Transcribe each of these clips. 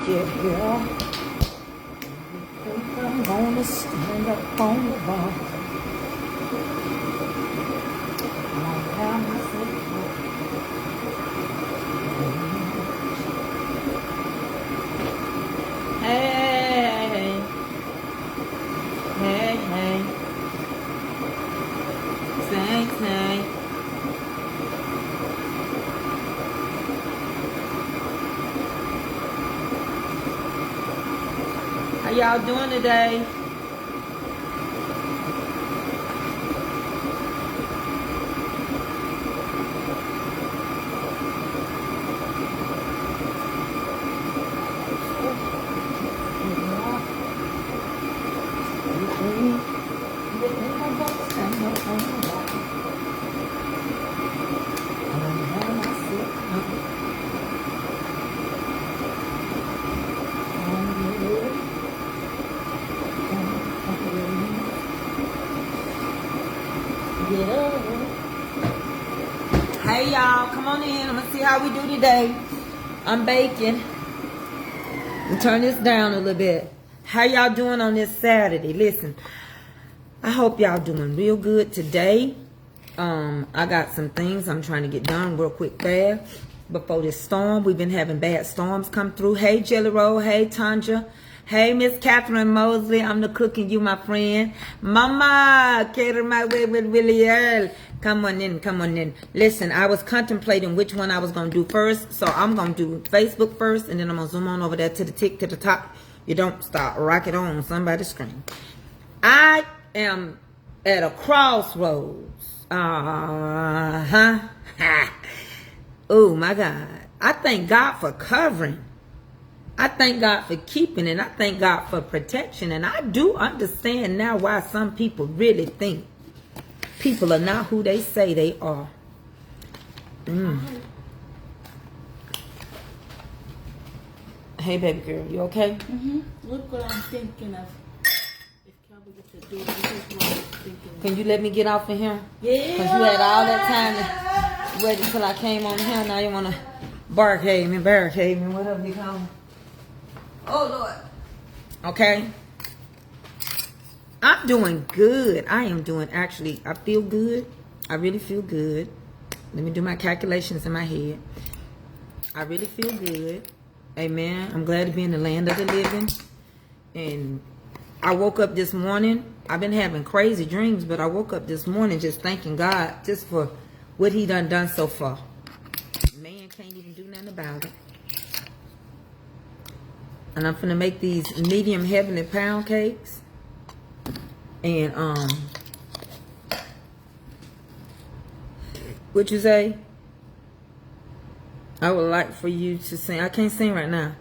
Yeah, yeah. I'm gonna stand up on the bar. I'll have myself. Hey, hey, hey. Thanks, hey. How y'all doing today? Hey y'all, come on in. I'm gonna see how we do today. I'm baking. And turn this down a little bit. How y'all doing on this Saturday? Listen, I hope y'all doing real good today. I got some things I'm trying to get done real quick fast before this storm. We've been having bad storms come through. Hey Jelly Roll, hey Tanja. Hey Miss Catherine Mosley, I'm the cook and you my friend. Mama, cater my way with Willie Earl. Come on in, come on in. Listen, I was contemplating which one I was going to do first. So I'm going to do Facebook first and then I'm going to zoom on over there to the tick to the top. You don't stop, rock it on somebody's screen. I am at a crossroads. Oh my God. I thank God for covering. I thank God for keeping, and I thank God for protection. And I do understand now why some people really think people are not who they say they are. Hey, baby girl, you okay? Look what I'm thinking of. If Kelby gets to do it, this is what I'm thinking of. Can you let me get off of him? Yeah. Because you had all that time to wait until I came on here. Now you want to barricade me, whatever you call me. Oh, Lord. Okay. I'm doing good. I am doing, actually, I feel good. I really feel good. Let me do my calculations in my head. I really feel good. Amen. I'm glad to be in the land of the living. And I woke up this morning. I've been having crazy dreams, but I woke up this morning just thanking God just for what he done so far. Man can't even do nothing about it. And I'm finna make these medium heavenly pound cakes. And what you say? I would like for you to sing. I can't sing right now.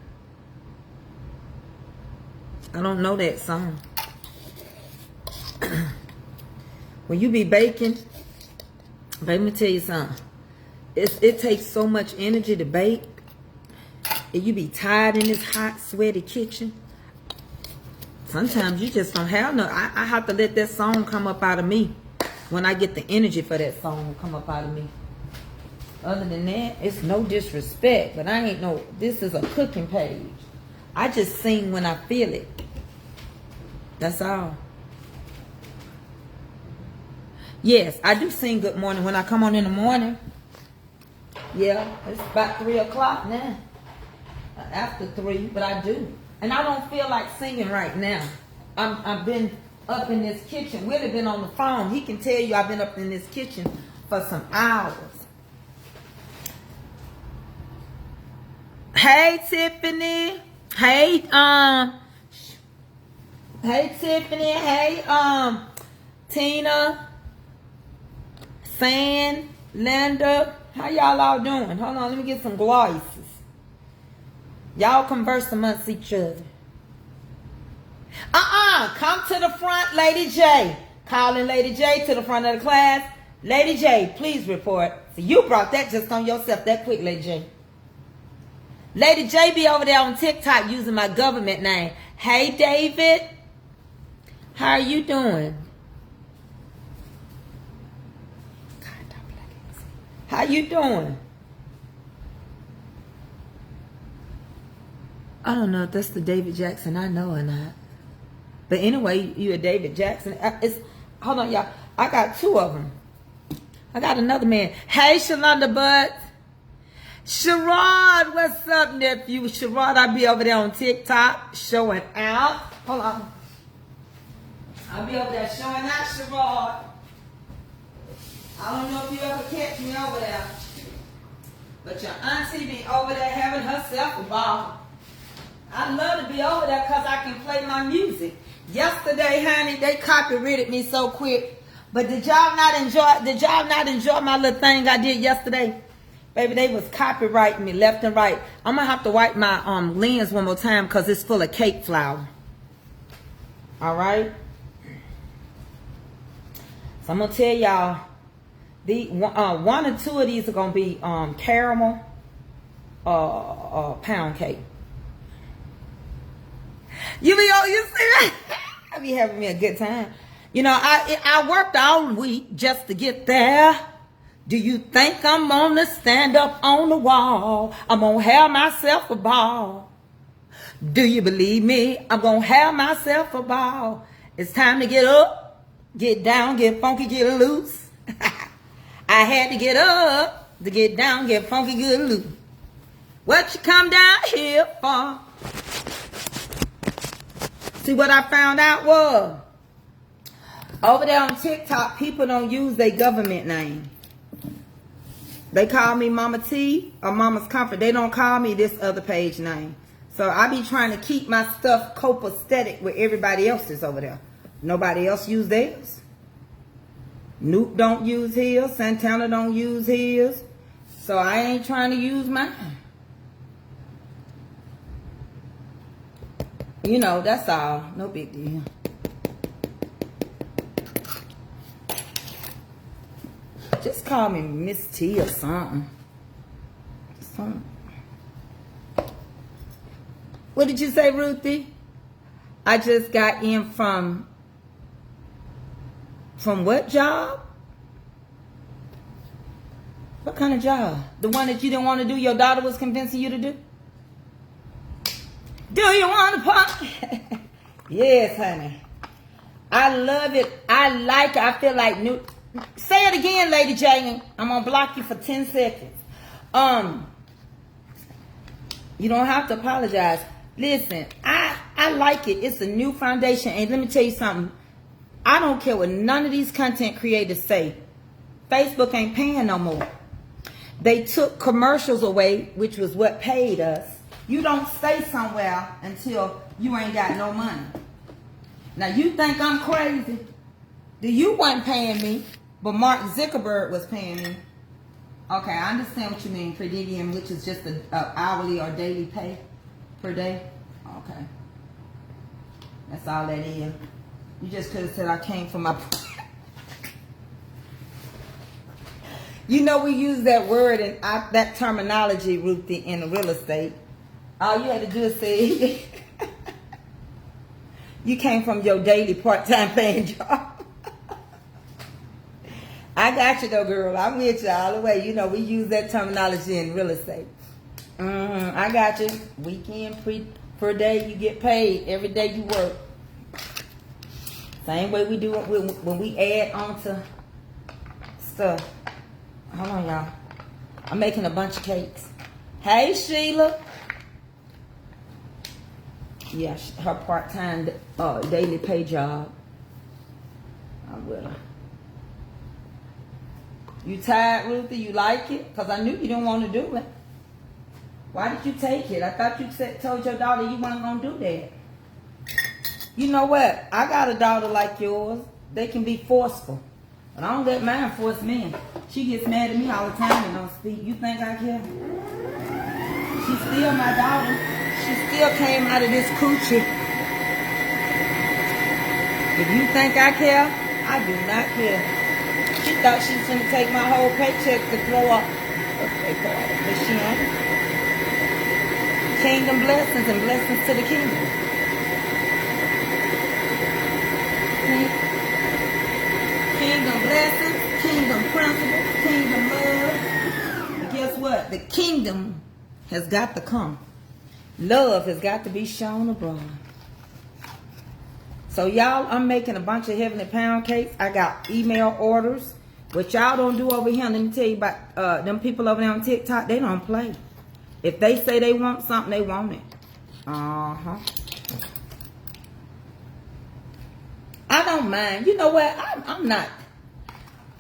I don't know that song. When you be baking, let me tell you something. It takes so much energy to bake. And you be tired in this hot, sweaty kitchen. Sometimes you just don't have no. I have to let that song come up out of me when I get the energy for that song to come up out of me. Other than that, it's no disrespect, but I ain't no. This is a cooking page. I just sing when I feel it. That's all. Yes, I do sing good morning when I come on in the morning. Yeah, it's about 3 o'clock now. After 3, but I do. And I don't feel like singing right now. I've been up in this kitchen. Willie been on the phone. He can tell you I've been up in this kitchen for some hours. Hey Tiffany. Hey Tiffany. Hey Tina. San, Linda. How y'all all doing? Hold on, let me get some glasses. Y'all converse amongst each other. Come to the front, Lady J. Calling Lady J to the front of the class. Lady J, please report. So you brought that just on yourself that quick, Lady J. Lady J be over there on TikTok using my government name. Hey, David. How are you doing? How you doing? I don't know if that's the David Jackson I know or not. But anyway, you a David Jackson. Hold on, y'all. I got two of them. I got another man. Hey, Shalonda Bud. Sherrod, what's up, nephew? Sherrod, I'll be over there on TikTok showing out. Hold on. I'll be over there showing out, Sherrod. I don't know if you ever catch me over there. But your auntie be over there having herself a ball. I love to be over there because I can play my music. Yesterday, honey, they copyrighted me so quick. But did y'all not enjoy my little thing I did yesterday? Baby, they was copywriting me left and right. I'm gonna have to wipe my lens one more time because it's full of cake flour. All right. So I'm gonna tell y'all, the one or two of these are gonna be caramel pound cake. You see that? I be having me a good time. You know, I worked all week just to get there. Do you think I'm gonna stand up on the wall? I'm gonna have myself a ball. Do you believe me? I'm gonna have myself a ball. It's time to get up, get down, get funky, get loose. I had to get up to get down, get funky, get loose. What you come down here for? See, what I found out was, over there on TikTok, people don't use their government name. They call me Mama T or Mama's Comfort. They don't call me this other page name. So I be trying to keep my stuff copacetic with everybody else's over there. Nobody else use theirs. Nuke don't use his. Santana don't use his. So I ain't trying to use mine. You know, that's all. No big deal. Just call me Miss T or something. What did you say, Ruthie? I just got in from what job? What kind of job? The one that you didn't want to do, your daughter was convincing you to do? Do you want to pop? Yes, honey. I love it. I like it. I feel like new. Say it again, Lady Jane. I'm gonna block you for 10 seconds. You don't have to apologize. Listen, I like it. It's a new foundation. And let me tell you something. I don't care what none of these content creators say. Facebook ain't paying no more. They took commercials away, which was what paid us. You don't stay somewhere until you ain't got no money. Now, you think I'm crazy? You wasn't paying me, but Mark Zuckerberg was paying me. Okay, I understand what you mean, per diem, which is just an hourly or daily pay per day. Okay. That's all that is. You just could have said I came from my... You know, we use that word and that terminology, Ruthie, in real estate. All you had to do is say, you came from your daily part-time paying job. I got you though, girl. I'm with you all the way. You know, we use that terminology in real estate. I got you. Weekend per day you get paid. Every day you work. Same way we do it when we add on to stuff. Hold on, y'all. I'm making a bunch of cakes. Hey, Sheila. Yeah, her part-time daily pay job. I'm with her. You tired, Ruthie? You like it? Because I knew you didn't want to do it. Why did you take it? I thought you told your daughter you weren't going to do that. You know what? I got a daughter like yours. They can be forceful. But I don't let mine force me. She gets mad at me all the time and don't speak. You think I care? She's still my daughter. She still came out of this coochie. If you think I care, I do not care. She thought she was going to take my whole paycheck to throw up. Okay, but she ain't. Kingdom blessings and blessings to the kingdom. Kingdom blessings, kingdom principles, kingdom love. And guess what? The kingdom has got to come. Love has got to be shown abroad. So y'all, I'm making a bunch of heavenly pound cakes. I got email orders. What y'all don't do over here, let me tell you about them people over there on TikTok, they don't play. If they say they want something, they want it. Uh-huh. I don't mind. You know what?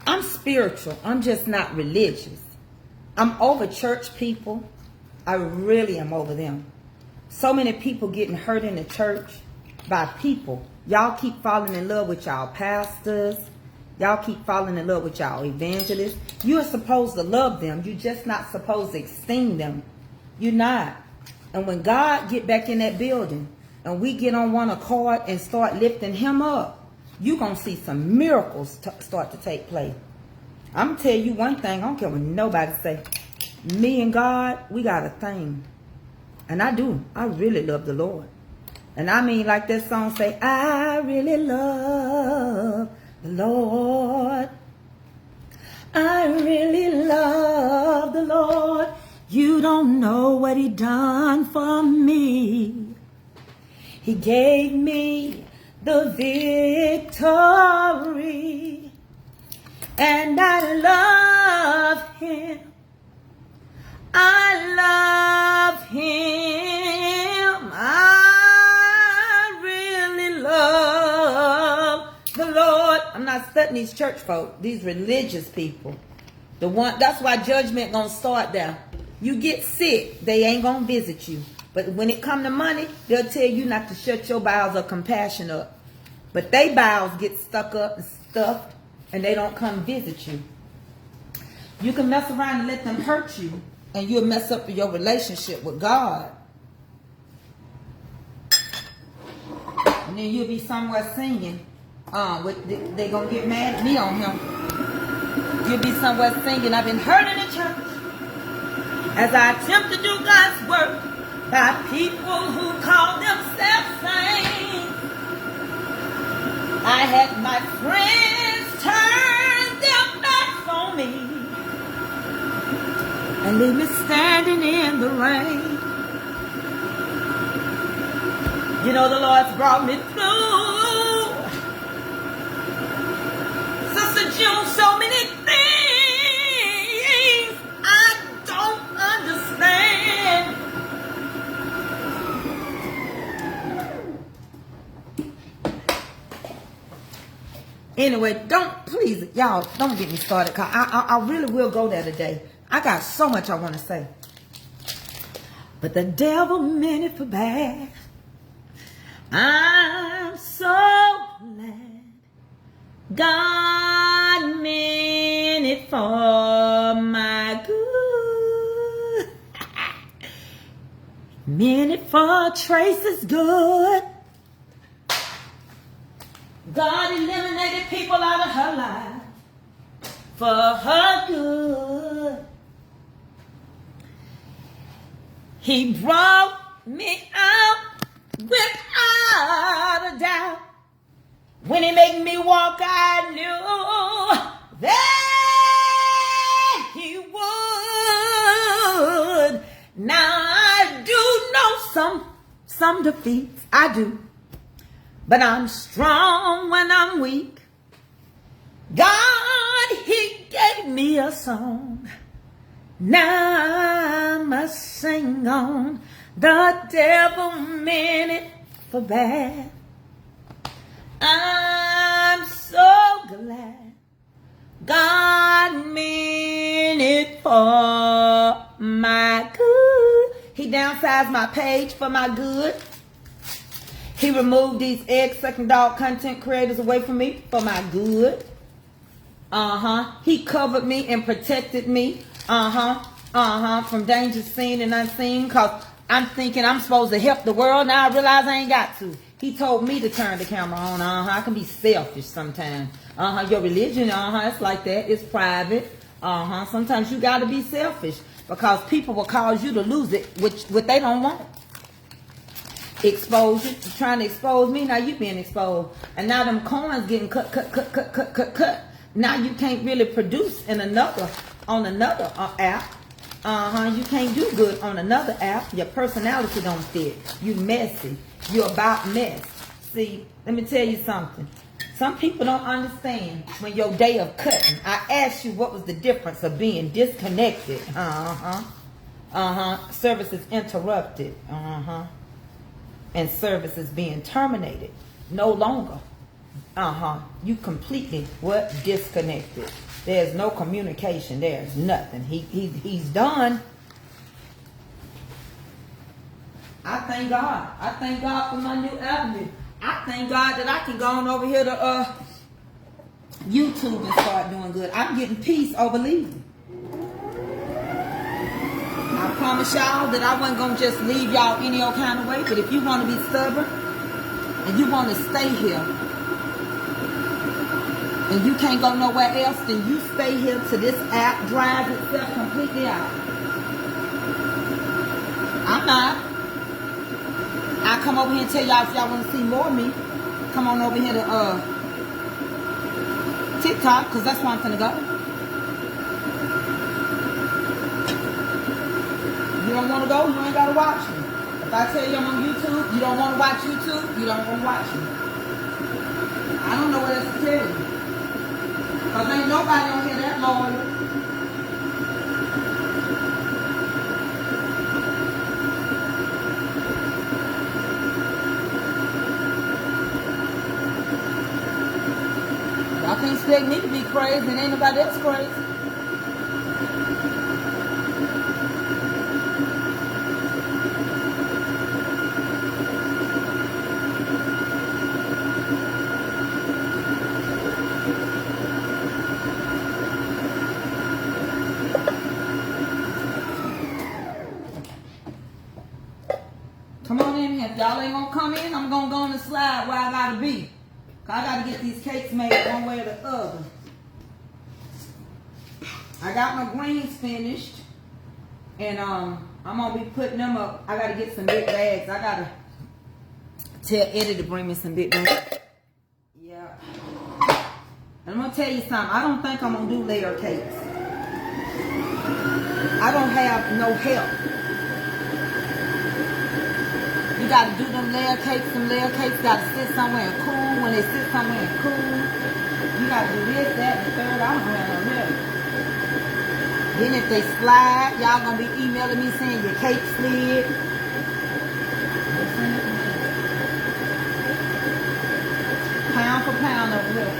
I'm spiritual. I'm just not religious. I'm over church people. I really am over them. So many people getting hurt in the church by people. Y'all keep falling in love with y'all pastors. Y'all keep falling in love with y'all evangelists. You're supposed to love them. You're just not supposed to esteem them. You're not. And when God get back in that building and we get on one accord and start lifting him up, you're going to see some miracles start to take place. I'm going to tell you one thing. I don't care what nobody say. Me and God, we got a thing. And I do. I really love the Lord. And I mean, like that song say, I really love the Lord. I really love the Lord. You don't know what he done for me. He gave me the victory. And I love him. I love him. I really love the Lord. I'm not studying these church folk, these religious people. That's why judgment gonna start there. You get sick, they ain't gonna visit you. But when it come to money, they'll tell you not to shut your bowels of compassion up. But they bowels get stuck up and stuffed, and they don't come visit you. You can mess around and let them hurt you, and you'll mess up your relationship with God. And then you'll be somewhere singing. They gonna get mad at me on him. You'll be somewhere singing, I've been hurt in the church as I attempt to do God's work by people who call themselves saints. I had my friends turn their backs on me and leave me standing in the rain. You know the Lord's brought me through. Sister June, so many things I don't understand. Anyway, please, y'all, don't get me started. Cause I really will go there today. I got so much I want to say. But the devil meant it for bad. I'm so glad God meant it for my good. Meant it for Tracy's good. God eliminated people out of her life for her good. He brought me out without a doubt. When he made me walk, I knew that he would. Now I do know some defeats. I do. But I'm strong when I'm weak. God, he gave me a song. Now I must sing on. The devil meant it for bad. I'm so glad God meant it for my good. He downsized my page for my good. He removed these egg-sucking dog content creators away from me for my good. He covered me and protected me. From danger seen and unseen. Because I'm thinking I'm supposed to help the world. Now I realize I ain't got to. He told me to turn the camera on. I can be selfish sometimes. Your religion, it's like that. It's private. Sometimes you got to be selfish. Because people will cause you to lose it, what they don't want. Exposure, trying to expose me. Now you being exposed, and now them coins getting cut. Now you can't really produce on another app. You can't do good on another app. Your personality don't fit. You messy. You're about mess. See, let me tell you something. Some people don't understand when your day of cutting. I asked you what was the difference of being disconnected. Services interrupted. And services being terminated. No longer. You completely what? Disconnected. There's no communication. There's nothing. He's done. I thank God. I thank God for my new avenue. I thank God that I can go on over here to YouTube and start doing good. I'm getting peace over leaving. I promise y'all that I wasn't going to just leave y'all any old kind of way. But if you want to be stubborn and you want to stay here and you can't go nowhere else, then you stay here till this app drives itself completely out. I'm not. I come over here and tell y'all if y'all want to see more of me, come on over here to TikTok, because that's where I'm finna go. You don't want to go, you ain't got to watch me. If I tell you I'm on YouTube, you don't want to watch YouTube, you don't want to watch me. I don't know what else to tell you. Because ain't nobody on here that loyal. Y'all can't expect me to be crazy and ain't nobody else crazy. Come on in here. If y'all ain't gonna come in, I'm gonna go on the slide where I gotta be. Cause I gotta get these cakes made one way or the other. I got my greens finished. And I'm gonna be putting them up. I gotta get some big bags. I gotta tell Eddie to bring me some big bags. Yeah. And I'm gonna tell you something. I don't think I'm gonna do layer cakes. I don't have no help. You gotta do them layer cakes. Some layer cakes gotta sit somewhere and cool. When they sit somewhere and cool, you gotta do this, that, and the third. I don't have no help. Then if they slide, y'all gonna be emailing me saying your cake slid. Pound for pound over here.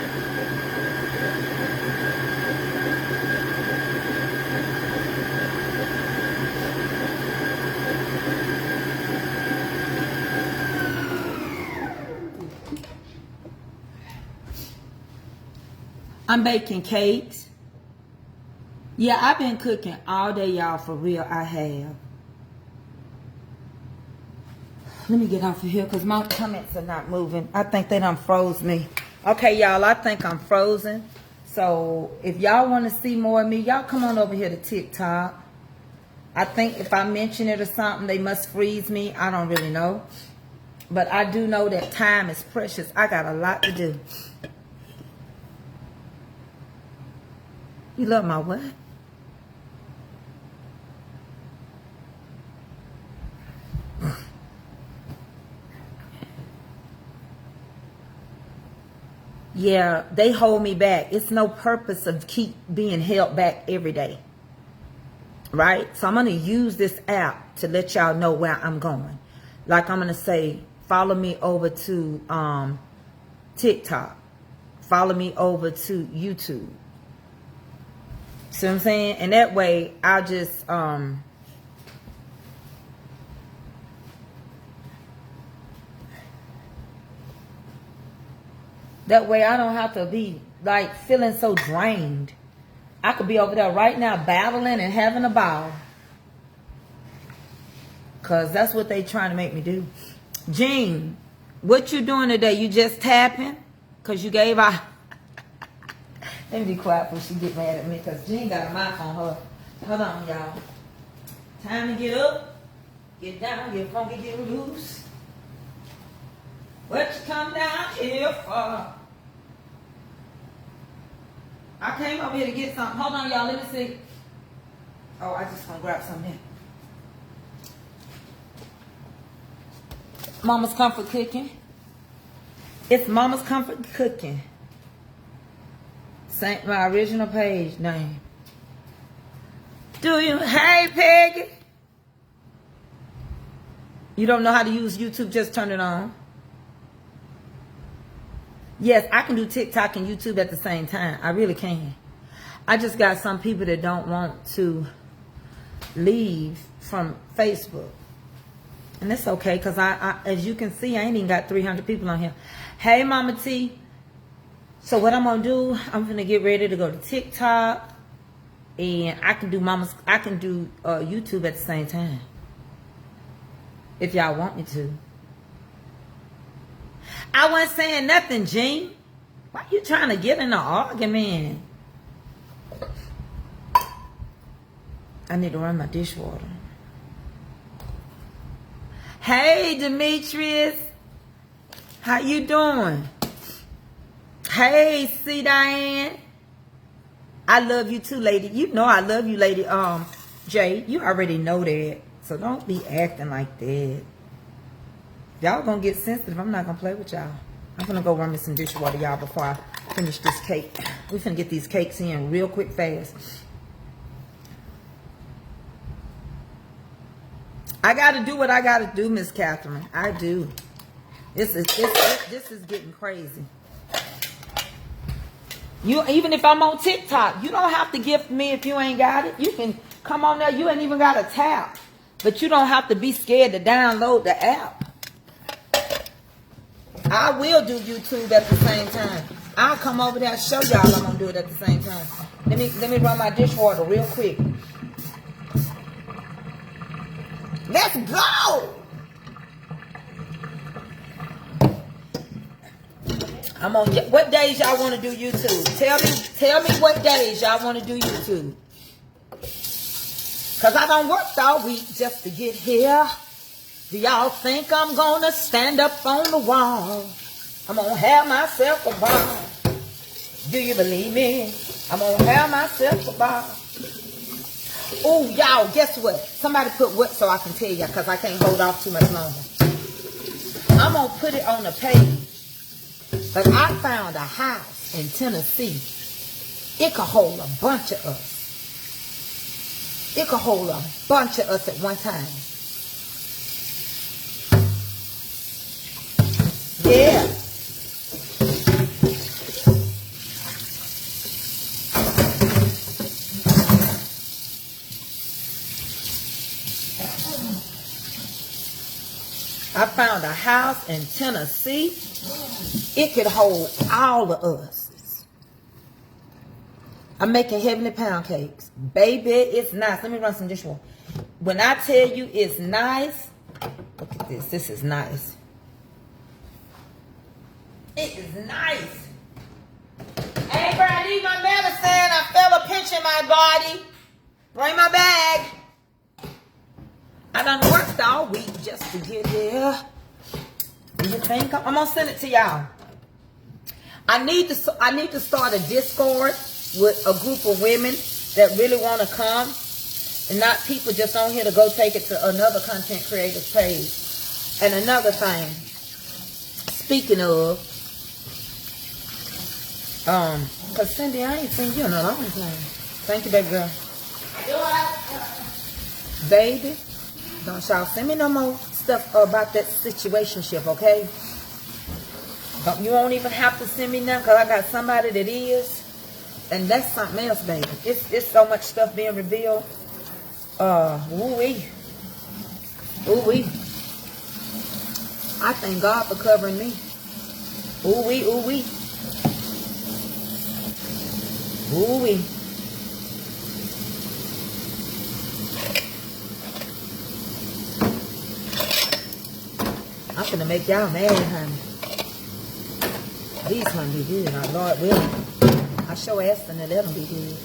I'm baking cakes. Yeah, I've been cooking all day, y'all, for real. I have. Let me get off of here because my comments are not moving. I think they done froze me. Okay, y'all, I think I'm frozen. So if y'all want to see more of me, y'all come on over here to TikTok. I think if I mention it or something, they must freeze me. I don't really know. But I do know that time is precious. I got a lot to do. You love my what? Yeah, they hold me back. It's no purpose of keep being held back every day. Right? So I'm going to use this app to let y'all know where I'm going. Like I'm going to say, follow me over to TikTok. Follow me over to YouTube. See what I'm saying? And that way, I'll just, that way I don't have to be, like, feeling so drained. I could be over there right now battling and having a ball. Because that's what they trying to make me do. Jean, what you doing today? You just tapping? Because you gave out... Let me be quiet before she get mad at me because Jean got a mouth on her. Hold on, y'all. Time to get up, get down, get funky, get loose. What you come down here for? I came over here to get something. Hold on, y'all. Let me see. Oh, I just gonna grab something. Mama's Comfort Cooking. It's Mama's Comfort Cooking. Same, my original page name. Do you? Hey, Peggy. You don't know how to use YouTube? Just turn it on. Yes, I can do TikTok and YouTube at the same time. I really can. I just got some people that don't want to leave from Facebook. And it's okay, because I, as you can see, I ain't even got 300 people on here. Hey, Mama T. So what I'm going to do, I'm going to get ready to go to TikTok. And I can do YouTube at the same time. If y'all want me to. I wasn't saying nothing, Gene. Why you trying to get in an argument? I need to run my dishwater. Hey, Demetrius. How you doing? Hey, C. Diane. I love you too, lady. You know I love you, lady. Jay, you already know that. So don't be acting like that. Y'all gonna get sensitive. I'm not gonna play with y'all. I'm gonna go run me some dishwater, y'all, before I finish this cake. We finna get these cakes in real quick, fast. I gotta do what I gotta do, Miss Catherine. I do. This is getting crazy. You, even if I'm on TikTok, you don't have to gift me if you ain't got it. You can come on there. You ain't even got a tap. But you don't have to be scared to download the app. I will do YouTube at the same time. I'll come over there and show y'all I'm gonna do it at the same time. Let me run my dishwater real quick. Let's go! I'm on. What days y'all want to do YouTube? Tell me what days y'all want to do YouTube. Cause I done worked all week just to get here. Do y'all think I'm gonna stand up on the wall? I'm gonna have myself a ball. Do you believe me? I'm gonna have myself a ball. Oh, y'all, guess what? Somebody put what so I can tell you, because I can't hold off too much longer. I'm going to put it on the page. But I found a house in Tennessee. It could hold a bunch of us. It could hold a bunch of us at one time. Yeah. I found a house in Tennessee. It could hold all of us. I'm making heavenly pound cakes. Baby, it's nice. Let me run some dishwater. When I tell you it's nice, look at this. This is nice. It is nice. Hey, bro, I need my medicine. I felt a pinch in my body. Bring my bag. I done worked all week just to get here. Do you think I'm gonna send it to y'all? I need to start a Discord with a group of women that really want to come, and not people just on here to go take it to another content creator's page. And another thing, speaking of, cause Cindy, I ain't seen you in a long time. Thank you, baby girl. Baby. Don't y'all send me no more stuff about that situationship, okay? You won't even have to send me none, because I got somebody that is. And that's something else, baby. It's so much stuff being revealed. Ooh-wee. Ooh-wee. I thank God for covering me. Ooh-wee, ooh-wee. Ooh-wee. I'm gonna make y'all mad, honey. These gonna be good, our Lord willing. I sure asked them to let them be good.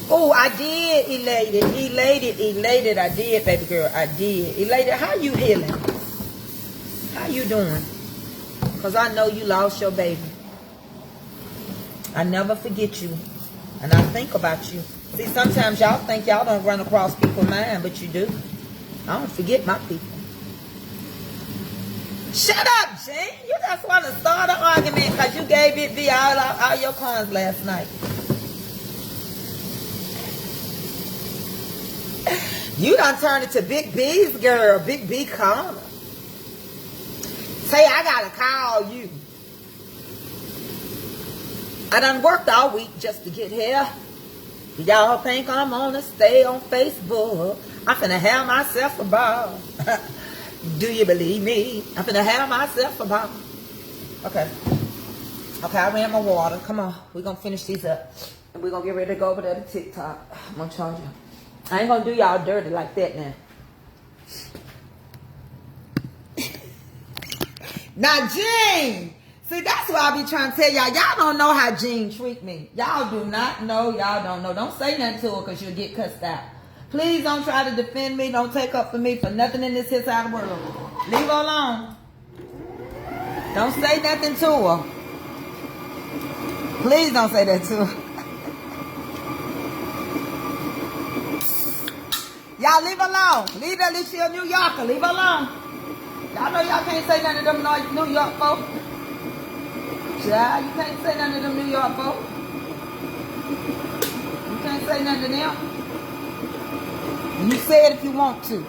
Oh, I did, elated. I did, baby girl. I did. Elated, how you healing? How you doing? Because I know you lost your baby. I never forget you. And I think about you. See, sometimes y'all think y'all don't run across people's mind, but you do. I don't forget my people. Shut up, Gene. You just want to start an argument because you gave it via all your coins last night. You done turned it to Big B's girl, Big B Connor. Say, I gotta call you. I done worked all week just to get here. Y'all think I'm gonna stay on Facebook? I'm finna have myself a ball. Do you believe me? I'm finna have myself a ball. Okay. Okay, I ran my water. Come on. We're gonna finish these up. And we're gonna get ready to go over there to TikTok. I'm gonna charge you. I ain't gonna do y'all dirty like that now. Now, Gene. See, that's why I be trying to tell y'all. Y'all don't know how Gene treat me. Y'all do not know. Y'all don't know. Don't say nothing to her because you'll get cussed out. Please don't try to defend me. Don't take up for me for nothing in this here side of the world. Leave her alone. Don't say nothing to her. Please don't say that to her. Y'all leave her alone. Leave her, at least she a New Yorker. Leave her alone. Y'all know y'all can't say nothing to them New York folks. Yeah, you can't say nothing to them New York folks. You can't say nothing to them. And you say it if you want to.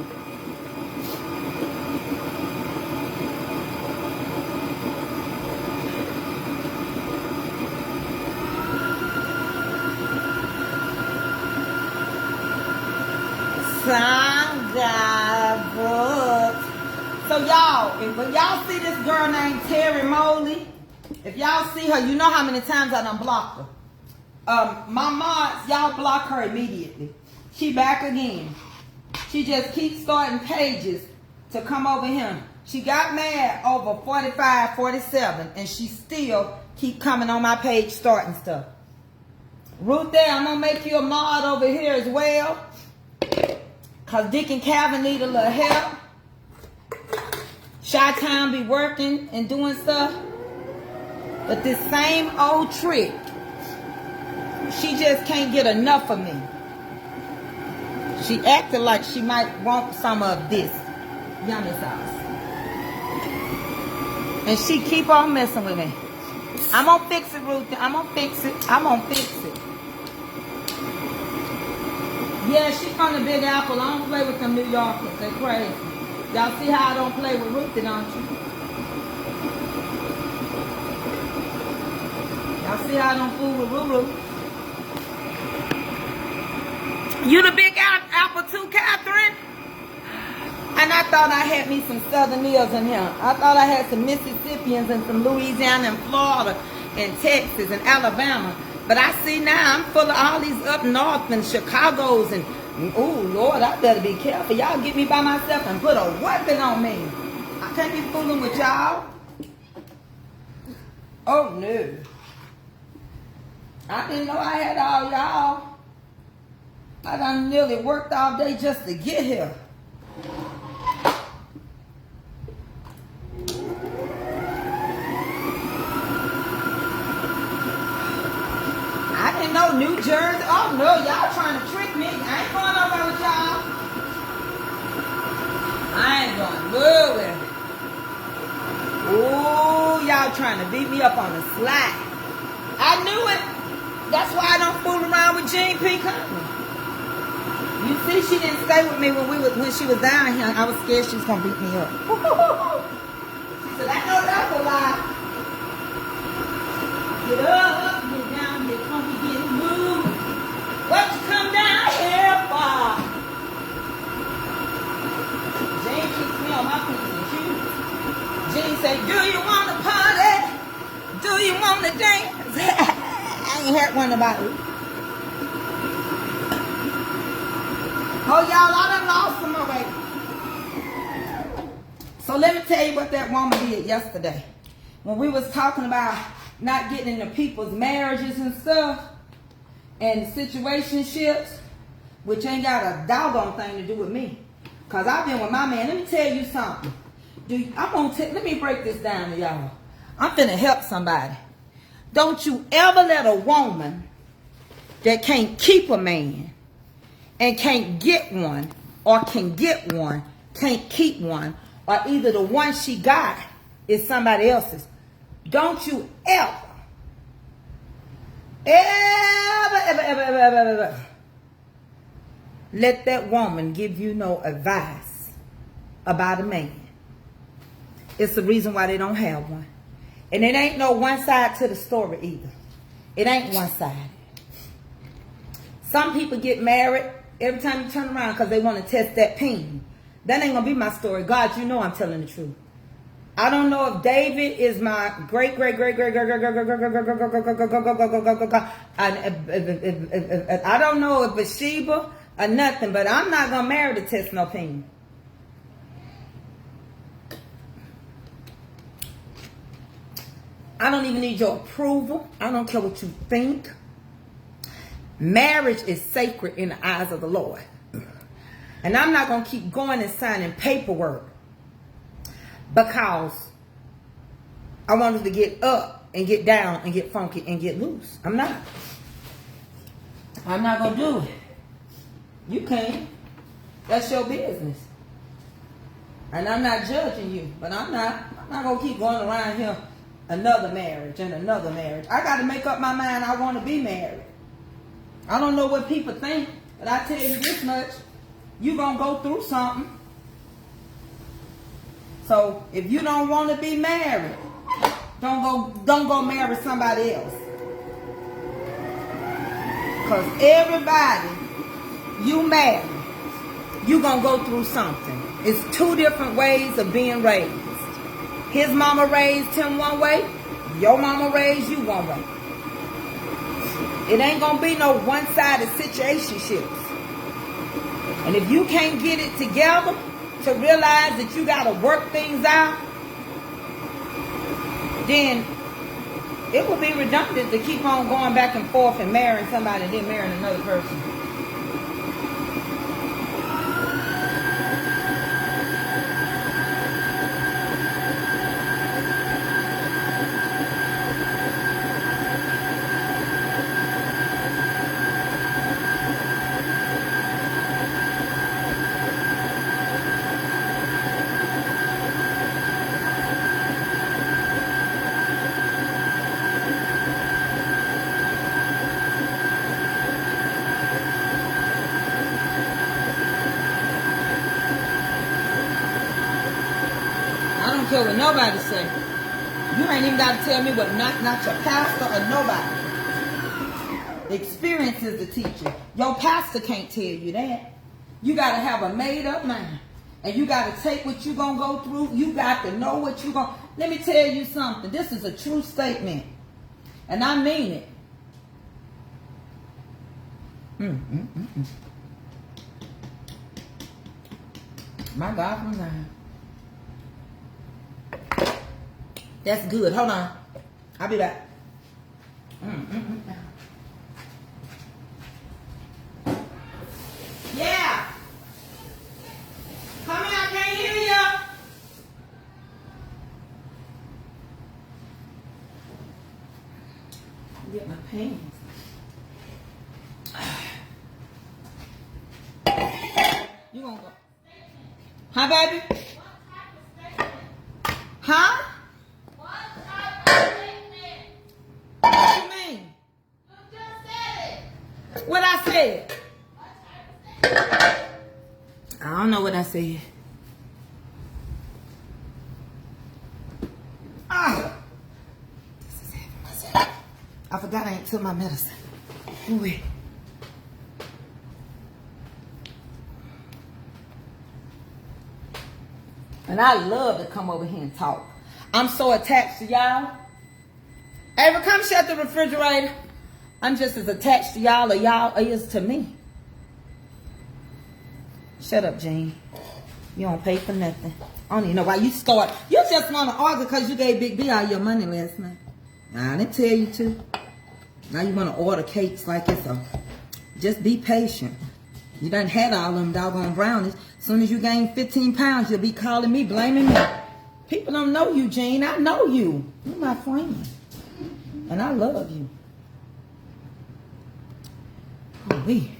So y'all, when y'all see this girl named Terry Moley, if y'all see her, you know how many times I done blocked her. My mods, y'all block her immediately. She back again. She just keeps starting pages to come over here. She got mad over 45, 47, and she still keep coming on my page starting stuff. Ruth there, I'm gonna make you a mod over here as well. Cause Dick and Calvin need a little help. Chi-Town be working and doing stuff. But this same old trick, she just can't get enough of me. She acted like she might want some of this yummy sauce. And she keep on messing with me. I'm gonna fix it, Ruth. I'm gonna fix it. I'm gonna fix it. Yeah, she from the Big Apple. I don't play with them New Yorkers. They crazy. Y'all see how I don't play with Ruthie, don't you? Y'all see how I don't fool with Ruru? You the Big Apple too, Catherine? And I thought I had me some Southerners in here. I thought I had some Mississippians and some Louisiana and Florida and Texas and Alabama. But I see now I'm full of all these up north and Chicago's and, oh, Lord, I better be careful. Y'all get me by myself and put a weapon on me. I can't be fooling with y'all. Oh, no. I didn't know I had all y'all. I done nearly worked all day just to get here. I didn't know New Jersey. Oh no, y'all trying to trick me. I ain't going nowhere with y'all. I ain't going nowhere. Ooh, y'all trying to beat me up on the slide. I knew it. That's why I don't fool around with Gene P. Company. You see, she didn't stay with me when she was down here. I was scared she was gonna beat me up. She said, I know that's a lie. Get up, get down, get funky, get moved. What you come down here for? Jane keeps me on my P's and Q's. Jane say, do you want to party? Do you want to dance? I ain't heard one about it. Oh, y'all, I done lost some weight. So let me tell you what that woman did yesterday. When we was talking about not getting into people's marriages and stuff, and situationships, which ain't got a doggone thing to do with me. Because I've been with my man. Let me tell you something. Let me break this down to y'all. I'm finna help somebody. Don't you ever let a woman that can't keep a man and can't get one, or can get one, can't keep one, or either the one she got is somebody else's. Don't you ever let that woman give you no advice about a man. It's the reason why they don't have one. And it ain't no one side to the story either. It ain't one side. Some people get married every time you turn around because they want to test that peen. That ain't going to be my story. God, you know I'm telling the truth. I don't know if David is my great. I don't know if Bathsheba or nothing, but I'm not gonna marry to test no peen. I don't even need your approval. I don't care what you think. Marriage is sacred in the eyes of the Lord, and I'm not gonna keep going and signing paperwork because I wanted to get up and get down and get funky and get loose. I'm not going to do it. You can't. That's your business. And I'm not judging you, but I'm not going to keep going around here another marriage and another marriage. I got to make up my mind I want to be married. I don't know what people think, but I tell you this much, you're going to go through something. So if you don't want to be married, don't go marry somebody else. Because everybody you marry, you gonna go through something. It's two different ways of being raised. His mama raised him one way, your mama raised you one way. It ain't gonna be no one-sided situationships. And if you can't get it together to realize that you got to work things out, then it will be redundant to keep on going back and forth and marrying somebody and then marrying another person. I don't care what nobody say. You ain't even got to tell me what not your pastor or nobody. Experience is the teacher. Your pastor can't tell you that. You got to have a made up mind. And you got to take what you're going to go through. You got to know what you're going to... Let me tell you something. This is a true statement. And I mean it. My God from now. That's good. Hold on. I'll be back. Yeah. Come here. I can't hear you. Get my pants. You gonna go? Huh, baby? Huh? What I said? I don't know what I said. This is heavy myself. I forgot I ain't took my medicine. Ooh. And I love to come over here and talk. I'm so attached to y'all. Ava, come shut the refrigerator. I'm just as attached to y'all or y'all is to me. Shut up, Jean. You don't pay for nothing. I don't even know why you start. You just want to argue because you gave Big B all your money last night. I didn't tell you to. Now you want to order cakes like it's a... Just be patient. You done had all them doggone brownies. As soon as you gain 15 pounds, you'll be calling me, blaming me. People don't know you, Jean. I know you. You're my friend. And I love you. we.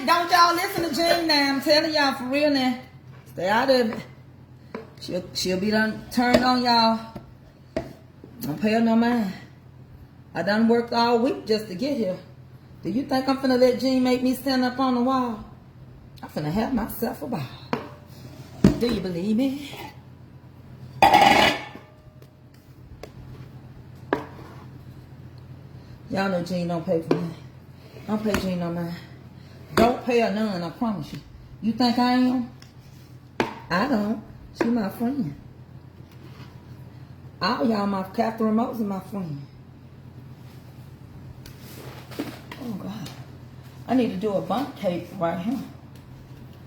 Don't y'all listen to Jean now. I'm telling y'all for real now. Stay out of it. She'll be done turned on y'all. Don't pay her no mind. I done worked all week just to get here. Do you think I'm finna let Jean make me stand up on the wall? I'm finna have myself a ball. Do you believe me? Y'all know Jean don't pay for me. Don't pay Jean no mind. Don't pay her none, I promise you. You think I am? I don't. She my friend. All y'all my Catherine Moses my friend. Oh God. I need to do a bundt cake right here.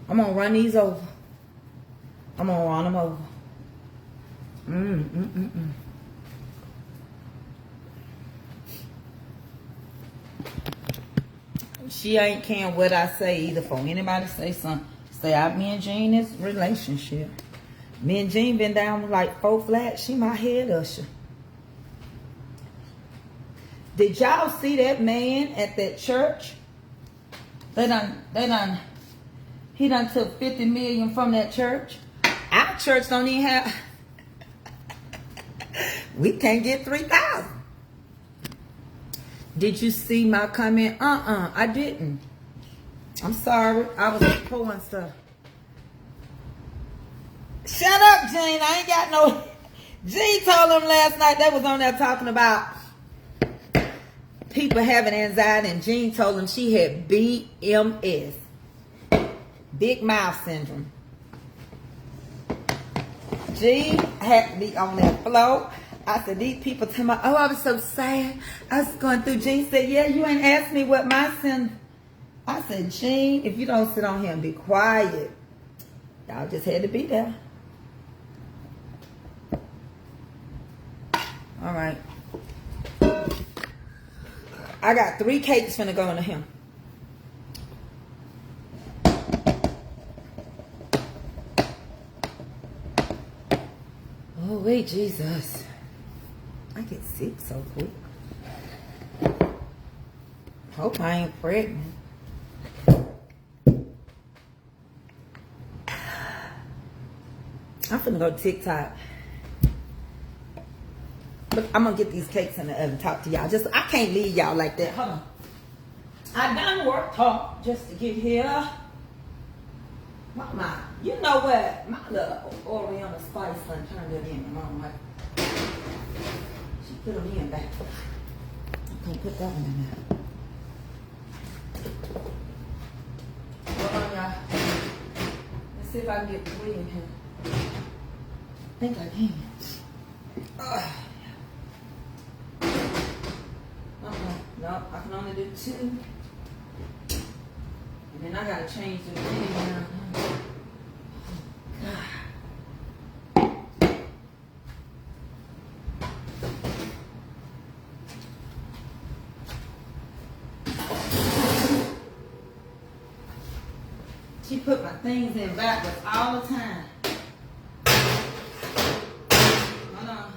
I'm gonna run these over. I'm gonna run them over. She ain't caring what I say either. For anybody say something, say out me and Jean is relationship. Me and Jean been down like 4 flats. She my head usher. Did y'all see that man at that church? He done took 50 million from that church. Our church don't even have. We can't get 3,000. Did you see my comment? I didn't. I'm sorry. I was pulling stuff. Shut up, Jean. I ain't got no. Jean told them last night they was on there talking about people having anxiety, and Jean told them she had BMS, big mouth syndrome. Jean had to be on that floor. I said, these people tell me, oh, I was so sad. I was going through. Jean said, yeah, you ain't asked me what my sin. I said, Jean, if you don't sit on here and be quiet, y'all just had to be there. All right. I got 3 cakes finna go into him. Oh, wait, Jesus. I get sick so quick. Hope I ain't pregnant. I'm finna go to TikTok. Look, I'm gonna get these cakes in the oven. Talk to y'all. I can't leave y'all like that. Hold on. I done worked hard just to get here. Mama, you know what? My little Oriental spice done turned it in. Mom, like, she put them in back. I can't put that one in there. Hold on, y'all. Let's see if I can get 3 in here. I think I can. No, I can only do 2. And then I gotta change the thing now. She put my things in backwards all the time. Hold on.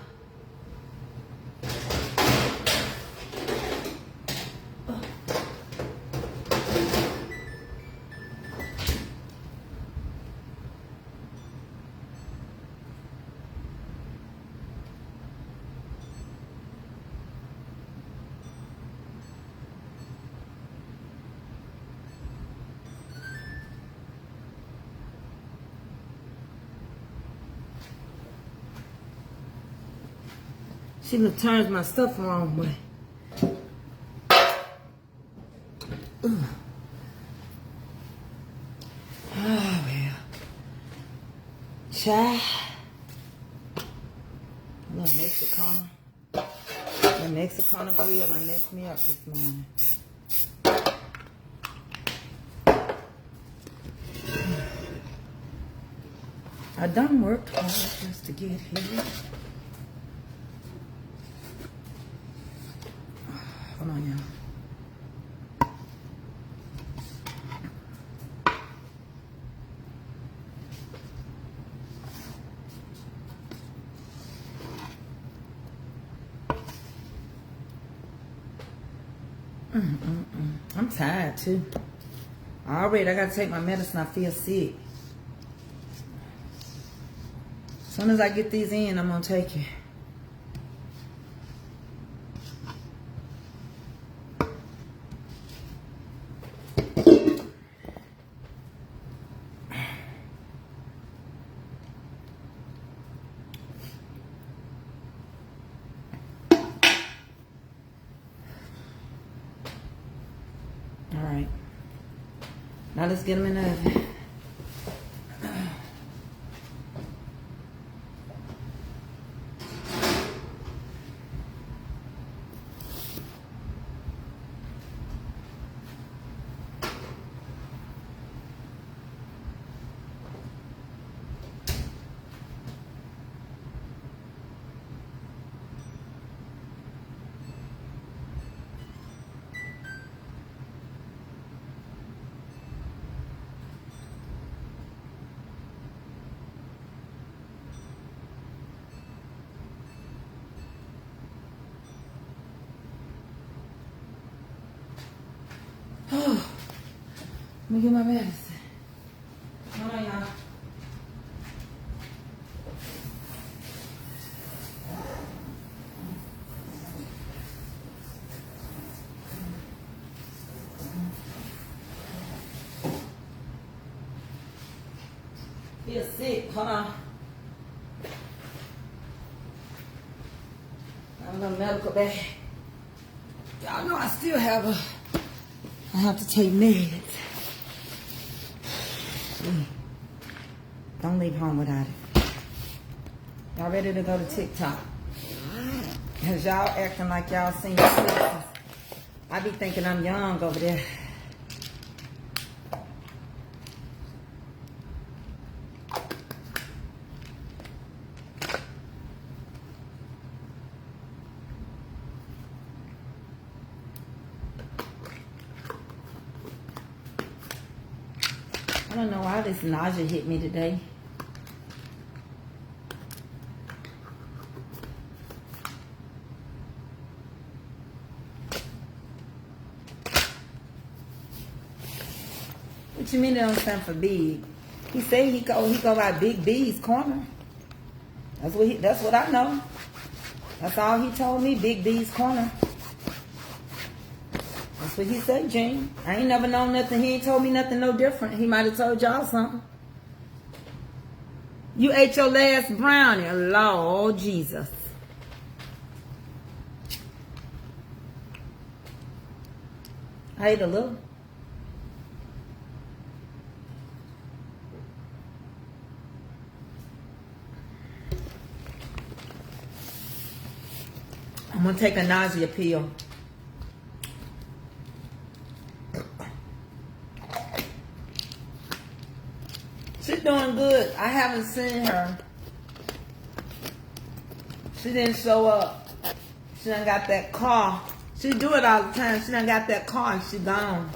She turns my stuff the wrong way. Ugh. Oh, well. Chai. A little Mexicana. The Mexicana grill done messed me up this morning. I done worked hard just to get here. Hold on, y'all. I'm tired too. Already, I gotta take my medicine. I feel sick. As soon as I get these in, I'm gonna take it. All right. Now let's get them in the oven. Let me get my medicine. Hold on, y'all. Feel sick. Hold on. I'm in a medical bag. Y'all know I still have I have to take meds. Don't leave home without it. Y'all ready to go to TikTok? Cause y'all acting like y'all seen sisters. I be thinking I'm young over there. I don't know why this nausea hit me today. What you mean it don't stand for big? He said he go by Big B's Corner. That's what I know. That's all he told me, Big B's Corner. That's what he said, Gene. I ain't never known nothing. He ain't told me nothing no different. He might have told y'all something. You ate your last brownie. Lord Jesus. I ate a little. I'm going to take a nausea pill. She's doing good. I haven't seen her. She didn't show up. She done got that car. She do it all the time. She done got that car and she gone.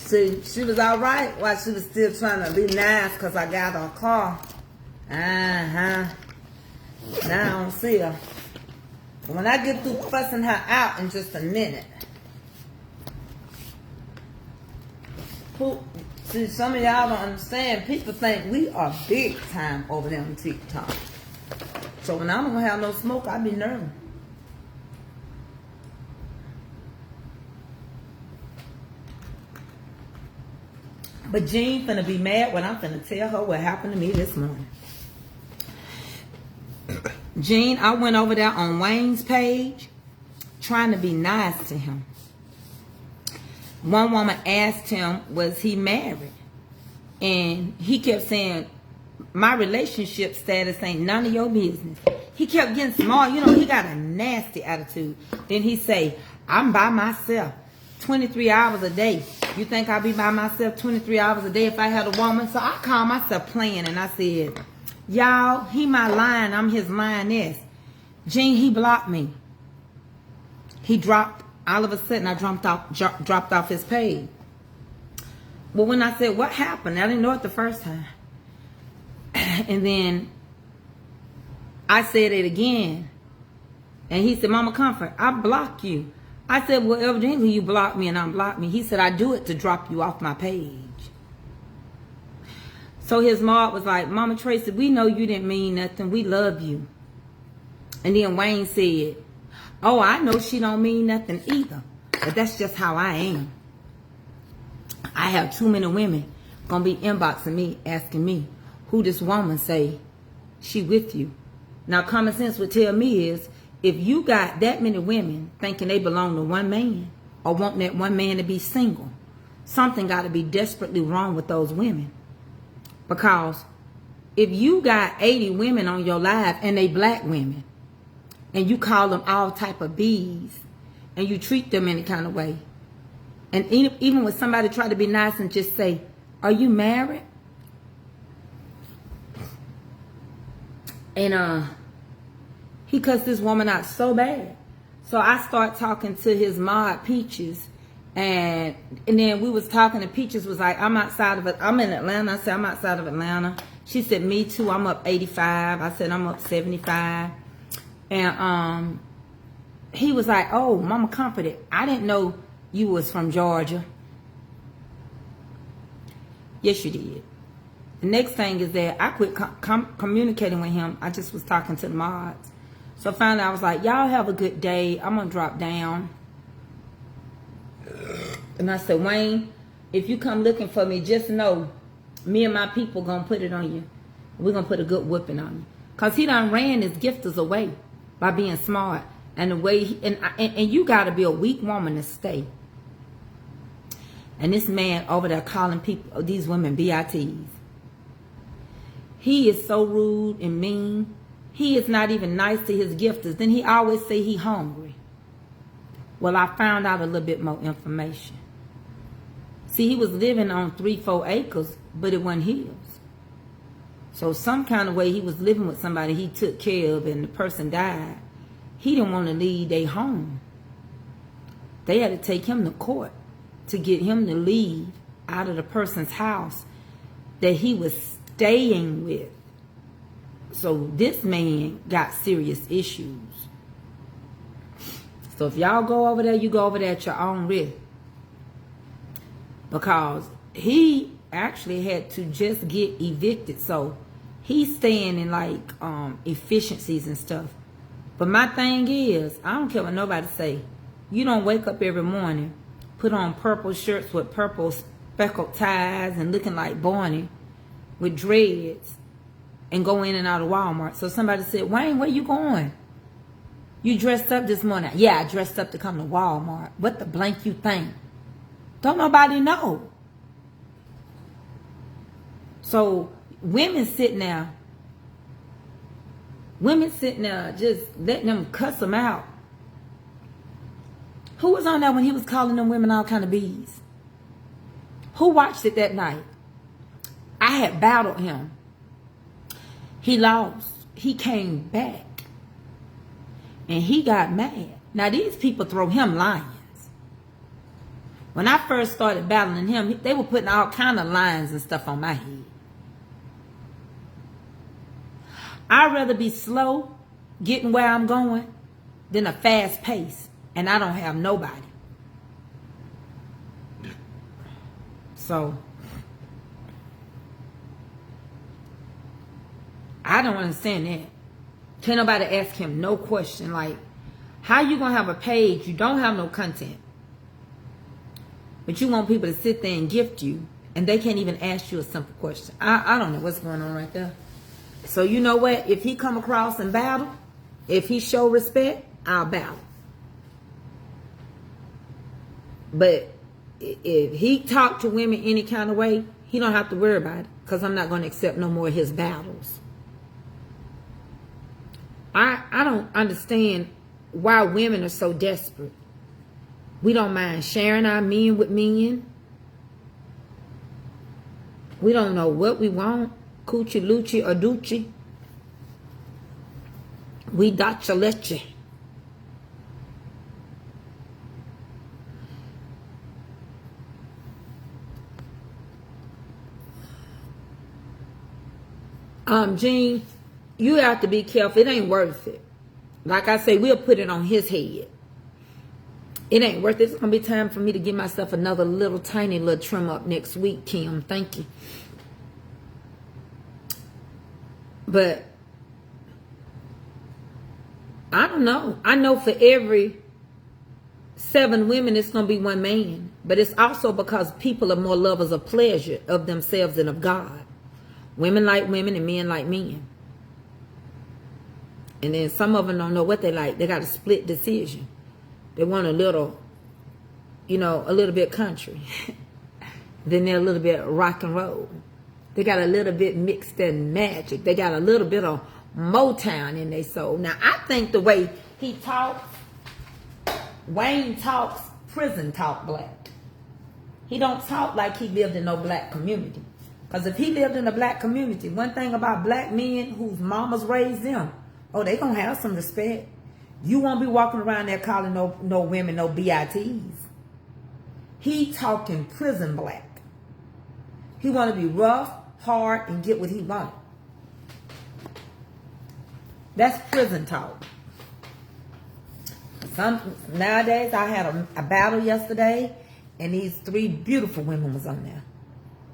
See, she was all right while she was still trying to be nice because I got her car. Now I don't see her. But when I get through fussing her out in just a minute. See, some of y'all don't understand. People think we are big time over there on TikTok. So when I don't have no smoke, I be nervous. But Jean finna be mad when I'm finna tell her what happened to me this morning. Jean, I went over there on Wayne's page trying to be nice to him. One woman asked him, was he married? And he kept saying, my relationship status ain't none of your business. He kept getting small. You know, he got a nasty attitude. Then he say, I'm by myself 23 hours a day. You think I'll be by myself 23 hours a day if I had a woman? So I called myself playing and I said, y'all, he my lion, I'm his lioness. Gene, he blocked me. He dropped, all of a sudden I dropped off his page. Well, when I said, what happened? I didn't know it the first time. And then I said it again. And he said, Mama Comfort, I blocked you. I said, well, evidently you blocked me and unblocked me. He said, I do it to drop you off my page. So his mom was like, Mama Tracy, we know you didn't mean nothing. We love you. And then Wayne said, oh, I know she don't mean nothing either. But that's just how I am. I have too many women gonna be inboxing me, asking me, who this woman say she with you. Now, common sense would tell me is, if you got that many women thinking they belong to one man or want that one man to be single, something got to be desperately wrong with those women. Because if you got 80 women on your live and they black women, and you call them all type of bees, and you treat them any kind of way, and even when somebody try to be nice and just say, are you married? And he cussed this woman out so bad. So I start talking to his mod Peaches, and then we was talking, and Peaches was like, I'm outside of it. I'm in Atlanta. I said, I'm outside of Atlanta. She said, me too. I'm up 85. I said, I'm up 75. And he was like, oh, Mama Comforted, I didn't know you was from Georgia. Yes, you did. The next thing is that I quit communicating with him. I just was talking to the mods. So finally I was like, y'all have a good day. I'm going to drop down. And I said, Wayne, if you come looking for me, just know me and my people going to put it on you. We're going to put a good whooping on you. Because he done ran his gifters away by being smart. And the way, and you got to be a weak woman to stay. And this man over there calling people, these women BITs. He is so rude and mean. He is not even nice to his gifters. Then he always say he hungry. Well, I found out a little bit more information. See, he was living on 3-4 acres, but it wasn't his. So some kind of way he was living with somebody he took care of, and the person died. He didn't want to leave their home. They had to take him to court to get him to leave out of the person's house that he was staying with. So this man got serious issues. So if y'all go over there, you go over there at your own risk. Because he actually had to just get evicted. So he's staying in like efficiencies and stuff. But my thing is, I don't care what nobody say. You don't wake up every morning, put on purple shirts with purple speckled ties and looking like Barney with dreads and go in and out of Walmart. So somebody said, Wayne, where you going? You dressed up this morning. Yeah, I dressed up to come to Walmart. What the blank you think? Don't nobody know. So women sitting there just letting them cuss them out. Who was on there when he was calling them women all kind of bees? Who watched it that night? I had battled him. He lost. He came back. And he got mad. Now these people throw him lions. When I first started battling him, they were putting all kind of lines and stuff on my head. I'd rather be slow getting where I'm going than a fast pace, and I don't have nobody. So I don't understand that. Can't nobody ask him no question like, how you gonna have a page, you don't have no content, but you want people to sit there and gift you, and they can't even ask you a simple question. I don't know what's going on right there. So you know what? If he come across and battle, if he show respect, I'll battle. But if he talk to women any kind of way, he don't have to worry about it, because I'm not going to accept no more of his battles. I don't understand why women are so desperate. We don't mind sharing our men with men. We don't know what we want. Coochie, Lucci, or Ducci. We dacha leche. Gene, you have to be careful. It ain't worth it. Like I say, we'll put it on his head. It ain't worth it. It's going to be time for me to give myself another little tiny little trim up next week, Kim. Thank you. But I don't know. I know for every 7 women, it's going to be 1 man. But it's also because people are more lovers of pleasure of themselves than of God. Women like women and men like men. And then some of them don't know what they like. They got a split decision. They want a little, a little bit country. Then they're a little bit rock and roll. They got a little bit mixed in magic. They got a little bit of Motown in their soul. Now, I think the way he talks, Wayne talks prison talk black. He don't talk like he lived in no black community. Because if he lived in a black community, one thing about black men whose mamas raised them, they going to have some respect. You won't be walking around there calling no women no BITs. He talking prison black. He want to be rough, hard, and get what he want. That's prison talk. Nowadays, I had a battle yesterday, and these 3 beautiful women was on there.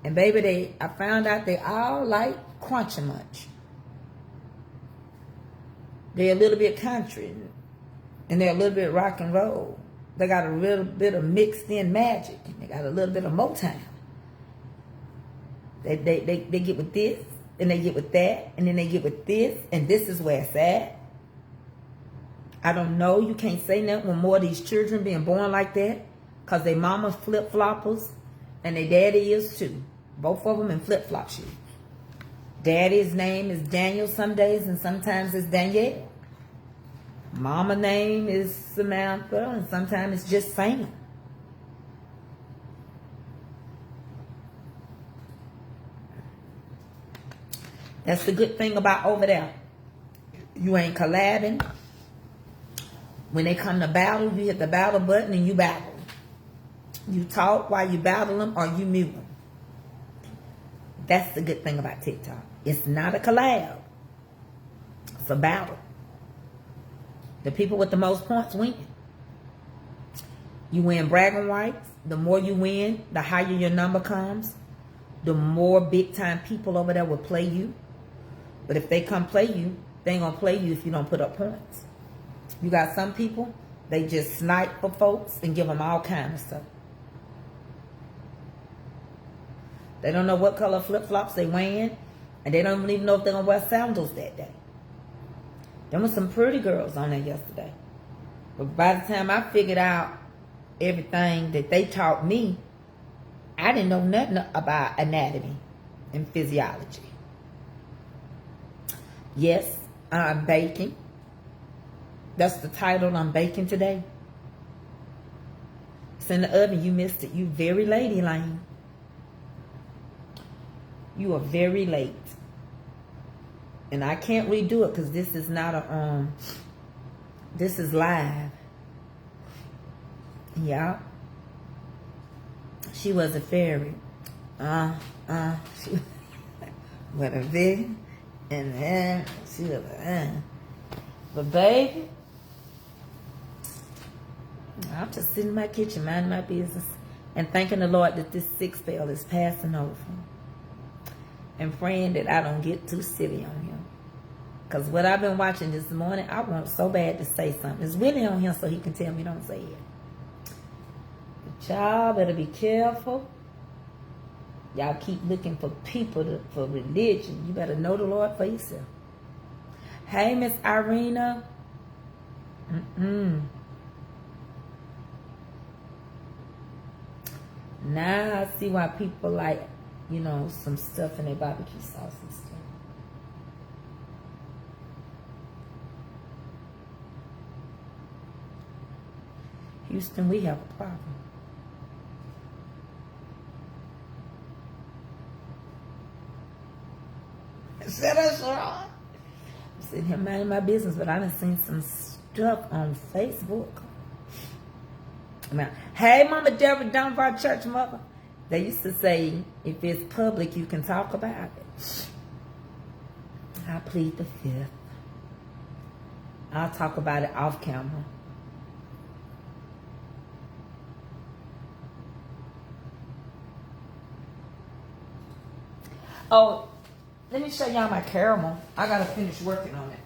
And baby, I found out they all like Crunchy Munch. They're a little bit country, and they're a little bit rock and roll. They got a little bit of mixed in magic. They got a little bit of Motown. They get with this, and they get with that, and then they get with this, and this is where it's at. I don't know. You can't say nothing when more of these children being born like that, because their mama flip-floppers, and their daddy is too. Both of them in flip-flop shoes. Daddy's name is Daniel some days, and sometimes it's Danielle. Mama name is Samantha, and sometimes it's just Sam. That's the good thing about over there. You ain't collabing. When they come to battle, you hit the battle button and you battle. You talk while you battle them, or you mute them. That's the good thing about TikTok. It's not a collab. It's a battle. The people with the most points win. You win bragging rights. The more you win, the higher your number comes. The more big time people over there will play you. But if they come play you, they ain't gonna play you if you don't put up points. You got some people, they just snipe for folks and give them all kind of stuff. They don't know what color flip-flops they wearing, and they don't even know if they're gonna wear sandals that day. There were some pretty girls on there yesterday. But by the time I figured out everything that they taught me, I didn't know nothing about anatomy and physiology. Yes, I'm baking. That's the title. I'm baking today. It's in the oven. You missed it. You very late, Elaine. You are very late. And I can't redo it because this is not a this is live. Yeah. She was a fairy. She with a vision and then she was But baby, I'm just sitting in my kitchen, minding my business, and thanking the Lord that this sick spell is passing over. And praying that I don't get too silly on him. Because what I've been watching this morning, I want so bad to say something. It's Willie on him so he can tell me don't say it. But y'all better be careful. Y'all keep looking for people for religion. You better know the Lord for yourself. Hey, Miss Irina. Now I see why people like, some stuff in their barbecue sauce and stuff. Houston, we have a problem. Said us wrong. I'm sitting here minding my business, but I done seen some stuff on Facebook. Now, hey, Mama Deborah Dunbar Church Mother. They used to say, if it's public, you can talk about it. I plead the fifth. I'll talk about it off camera. Oh, let me show y'all my caramel. I gotta finish working on it.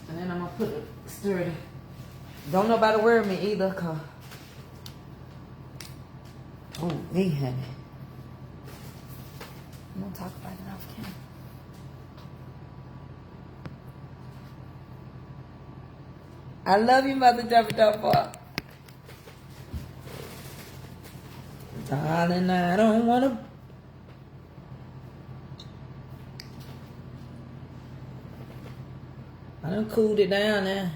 And then I'm gonna put it sturdy. Don't nobody worry me either, cause oh, me, honey. I'm gonna talk about it off camera. I love you, Mother Jumper. Darling, I don't wanna. I done cooled it down now.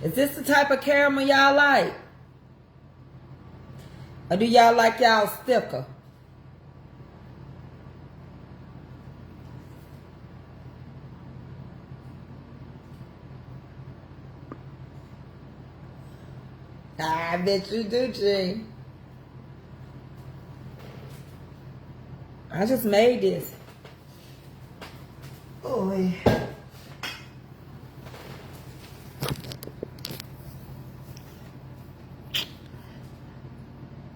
Is this the type of caramel y'all like? Or do y'all like y'all thicker? I bet you do, G. I just made this. Oh, yeah.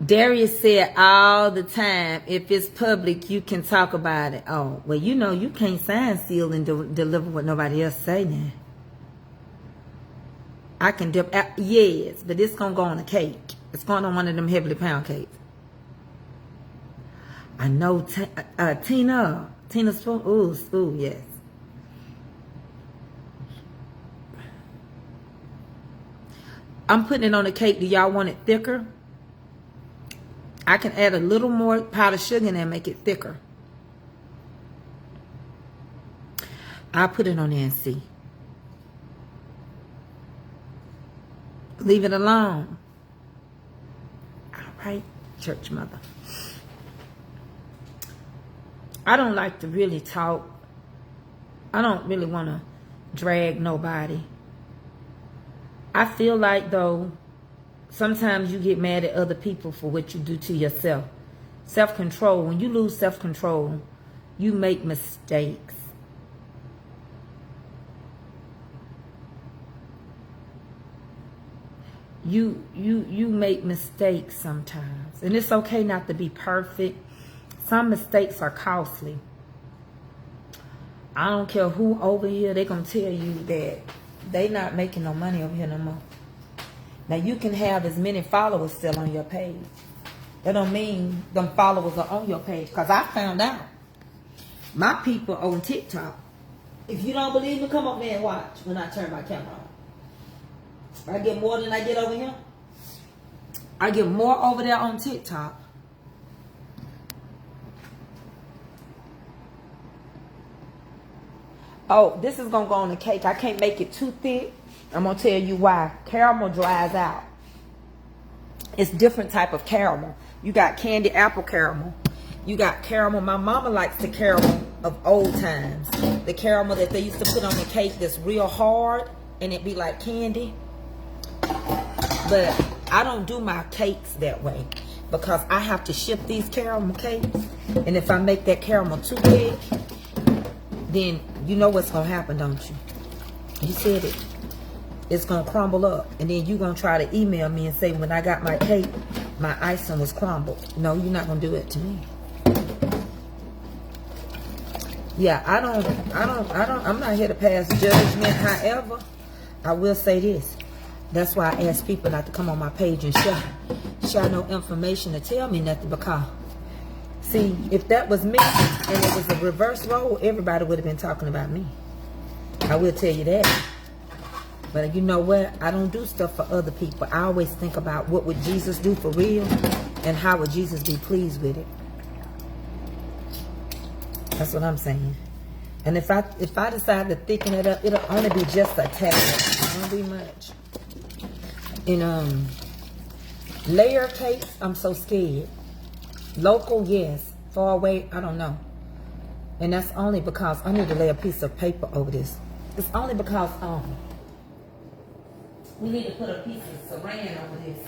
Darius said all the time, if it's public, you can talk about it. Oh, well, you know, you can't sign, seal, and deliver what nobody else say now. I can dip, yes, but it's going to go on a cake. It's going on one of them heavily pound cakes. I know, Tina Spoon, ooh, yes. I'm putting it on a cake. Do y'all want it thicker? I can add a little more powdered sugar in there and make it thicker. I'll put it on there and see. Leave it alone. All right, church mother. I don't like to really talk. I don't really want to drag nobody. I feel like, though, sometimes you get mad at other people for what you do to yourself. Self-control. When you lose self-control, you make mistakes. You make mistakes sometimes. And it's okay not to be perfect. Some mistakes are costly. I don't care who over here, they're going to tell you that they not making no money over here no more. Now, you can have as many followers still on your page. That don't mean them followers are on your page. Because I found out. My people on TikTok. If you don't believe me, come up there and watch when I turn my camera on. I get more than I get over here. I get more over there on TikTok. Oh, this is going to go on the cake. I can't make it too thick. I'm going to tell you why. Caramel dries out. It's different type of caramel. You got candy apple caramel. You got caramel. My mama likes the caramel of old times. The caramel that they used to put on the cake that's real hard and it be like candy. But I don't do my cakes that way because I have to ship these caramel cakes. And if I make that caramel too big, then you know what's going to happen, don't you? You said it. It's going to crumble up. And then you're going to try to email me and say, when I got my cake, my icing was crumbled. No, you're not going to do it to me. Yeah, I'm not here to pass judgment. However, I will say this. That's why I ask people not to come on my page and share no information to tell me nothing, because see, if that was me and it was a reverse role, everybody would have been talking about me. I will tell you that. But you know what? I don't do stuff for other people. I always think about what would Jesus do for real and how would Jesus be pleased with it. That's what I'm saying. And if I decide to thicken it up, it'll only be just a tad. It won't be much. And layer cakes, I'm so scared. Local, yes. Far away, I don't know. And that's only because I need to lay a piece of paper over this. It's only because we need to put a piece of saran over this.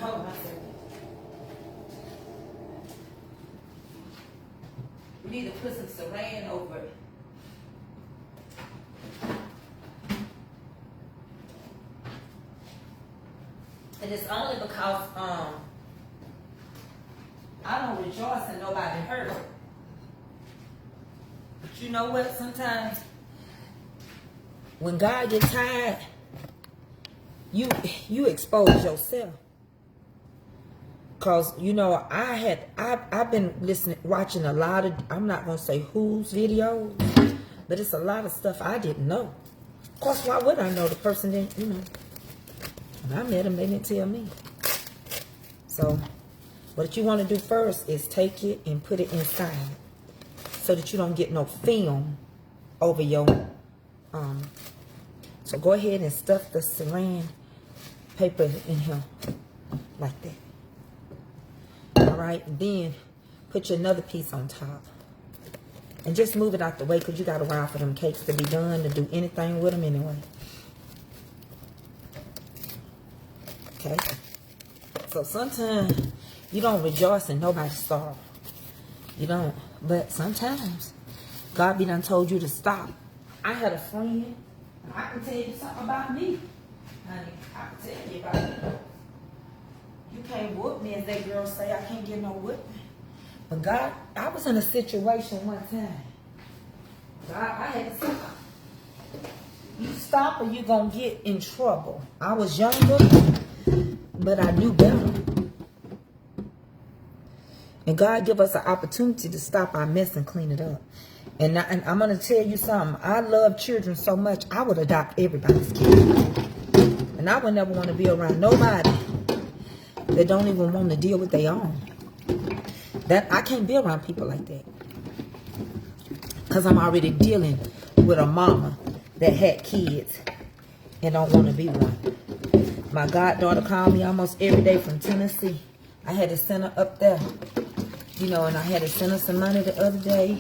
Hold on a second. We need to put some saran over it. And it's only because I don't rejoice in nobody hurt. But you know what? Sometimes when God gets tired, you expose yourself. Cause you know I've been watching a lot of, I'm not gonna say whose videos, but it's a lot of stuff I didn't know. Of course, why would I know? The person didn't, you know. When I met him, they didn't tell me. So what you want to do first is take it and put it inside, so that you don't get no film over your so go ahead and stuff the saran paper in here like that. Alright, then put your another piece on top. And just move it out the way, because you got a while for them cakes to be done, to do anything with them anyway. Okay? So sometimes you don't rejoice in nobody's sorrow. You don't. But sometimes God be done told you to stop. I had a friend, I can tell you something about me. Honey, I can tell you about it. You can't whoop me, as that girl say. I can't get no whipping. But God, I was in a situation one time. God, I had to stop. You stop or you gonna get in trouble. I was younger, but I knew better. And God give us an opportunity to stop our mess and clean it up. And I'm gonna tell you something. I love children so much, I would adopt everybody's kid. And I would never want to be around nobody that don't even want to deal with their own. That I can't be around people like that, because I'm already dealing with a mama that had kids and don't want to be one. My goddaughter called me almost every day from Tennessee. I had to send her up there, you know, and I had to send her some money the other day,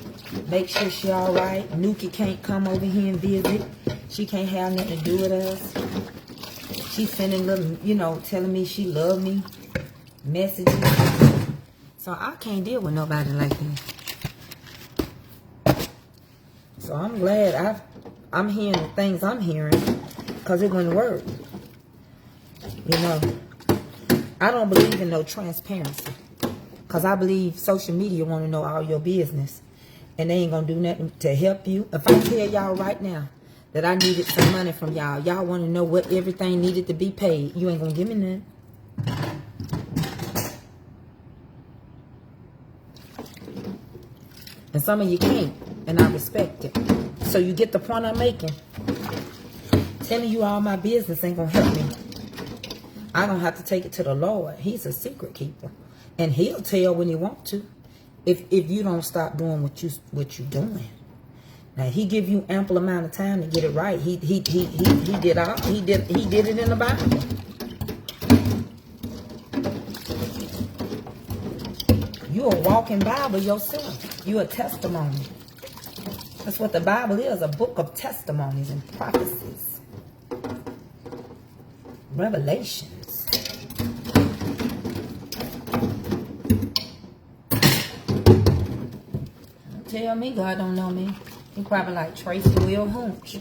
make sure she all right. Nuki can't come over here and visit. She can't have nothing to do with us. She's sending little, you know, telling me she love me, messages. So I can't deal with nobody like that. So I'm glad I'm hearing the things I'm hearing, because it wouldn't work. You know, I don't believe in no transparency, because I believe social media want to know all your business, and they ain't going to do nothing to help you. If I tell y'all right now that I needed some money from y'all, y'all want to know what everything needed to be paid, you ain't going to give me none. And some of you can't, and I respect it. So you get the point I'm making. Telling you all my business ain't going to help me. I'm going to have to take it to the Lord. He's a secret keeper. And he'll tell when he wants to. If you don't stop doing what you doing. Now he give you ample amount of time to get it right. He did it in the Bible. You're a walking Bible yourself. You're a testimony. That's what the Bible is, a book of testimonies and prophecies. Revelations. Tell me God don't know me. He probably like Tracy will Hunch.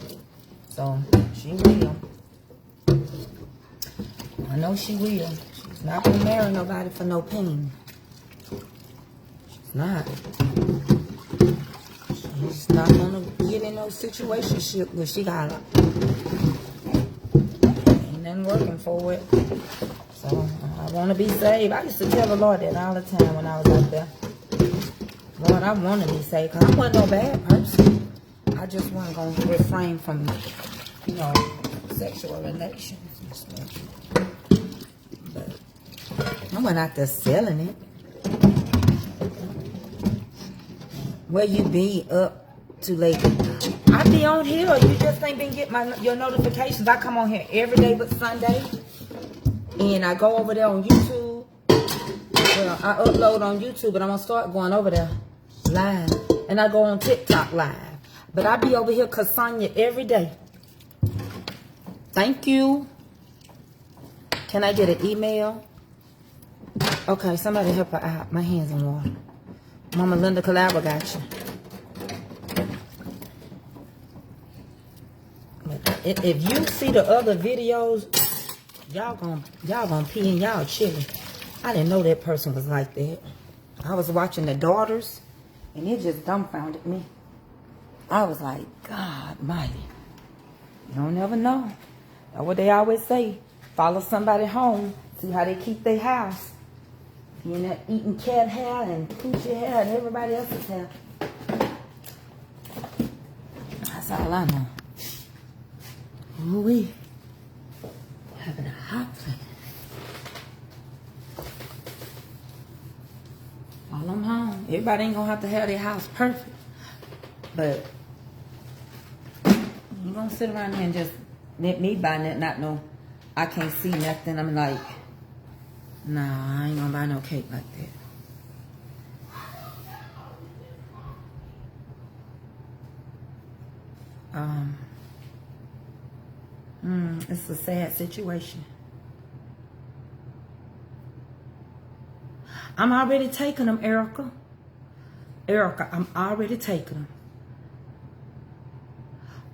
So she will. I know she will. She's not gonna marry nobody for no pain. She's not. She's not gonna get in no situationship where she got ain't nothing working for it. So I want to be saved. I used to tell the Lord that all the time when I was out there. Lord, I want to be saved, because I wasn't no bad person. I just wasn't going to refrain from, you know, sexual relations and stuff. But I wasn't out there selling it. Where you be up too late? I be on here. You just ain't been getting your notifications. I come on here every day but Sunday. And I go over there on YouTube. Well, I upload on YouTube, but I'm going to start going over there live. And I go on TikTok live. But I be over here Cassandra every day. Thank you. Can I get an email? Okay, somebody help her out. My hands in water. Mama Linda Calaba got you. If you see the other videos, y'all gonna pee in y'all chili. I didn't know that person was like that. I was watching the daughters, and it just dumbfounded me. I was like, God mighty. You don't never know. That's what they always say. Follow somebody home. See how they keep their house. You end up eating cat hair and coochie hair and everybody else's hair. That's all I know. Ooh-wee. Having a hot one. While I'm home. Everybody ain't gonna have to have their house perfect. But you gonna sit around here and just let me buy that, not know I can't see nothing. I'm like, nah, I ain't gonna buy no cake like that. It's a sad situation. I'm already taking them, Erica. Erica, I'm already taking them.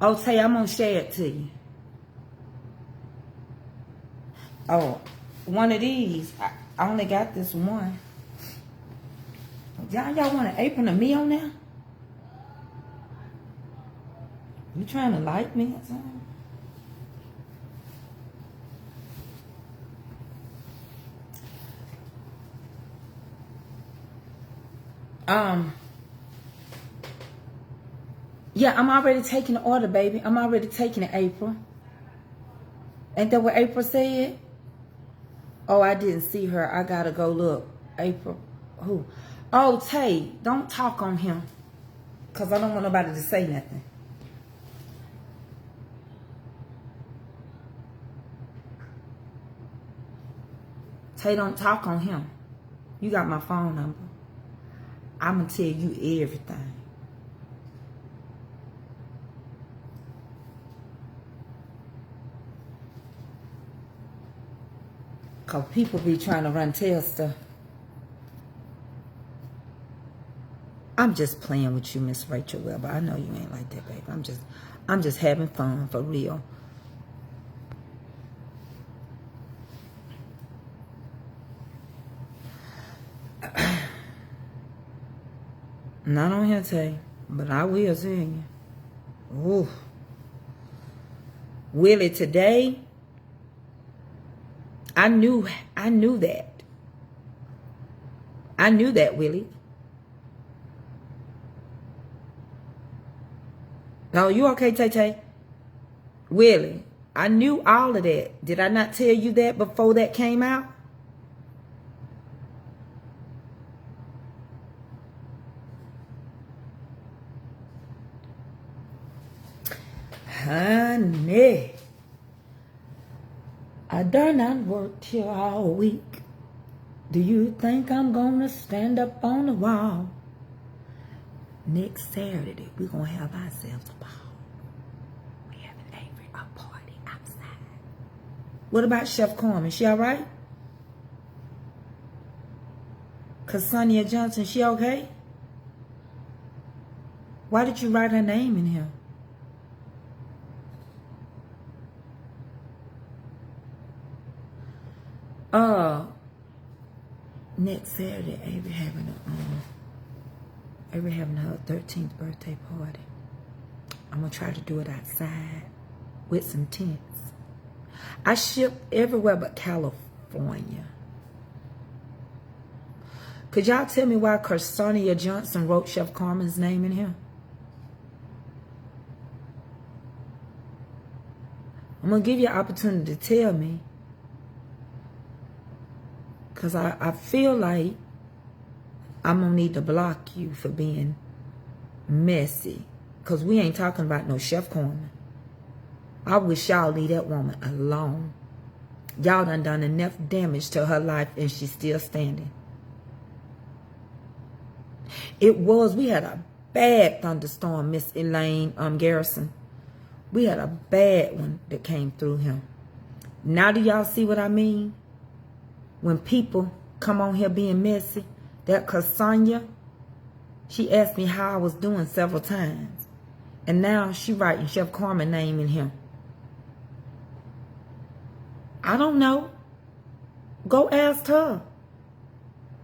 Oh, Tay, I'm gonna share it to you. Oh, one of these. I only got this one. Y'all want an apron of me on there? You trying to like me or something? Yeah, I'm already taking the order, baby. I'm already taking it, April. Ain't that what April said? Oh, I didn't see her. I gotta go look. April. Who? Oh, Tay, don't talk on him. Because I don't want nobody to say nothing. Tay, don't talk on him. You got my phone number. I'm going to tell you everything. Because people be trying to run tail stuff. I'm just playing with you, Miss Rachel Weber. I know you ain't like that, baby. I'm just having fun, for real. Not on here, Tay, but I will tell you. Ooh. Willie, today, I knew that. I knew that, Willie. No, you okay, Tay? Willie, I knew all of that. Did I not tell you that before that came out? Honey, I done not worked here all week. Do you think I'm gonna stand up on the wall? Next Saturday, we're gonna have ourselves a ball. We having a party outside. What about Chef Carmen? She all right? Cassania Johnson, she okay? Why did you write her name in here? Next Saturday, Avery having her 13th birthday party. I'm gonna try to do it outside with some tents. I ship everywhere but California. Could y'all tell me why Carsania Johnson wrote Chef Carmen's name in here? I'm gonna give you an opportunity to tell me. Because I feel like I'm going to need to block you for being messy. Because we ain't talking about no Chef Carmen. I wish y'all leave that woman alone. Y'all done enough damage to her life and she's still standing. We had a bad thunderstorm, Miss Elaine Garrison. We had a bad one that came through him. Now do y'all see what I mean? When people come on here being messy, that Cassania, She asked me how I was doing several times. And now she writing Chef Carmen name in here. I don't know. Go ask her.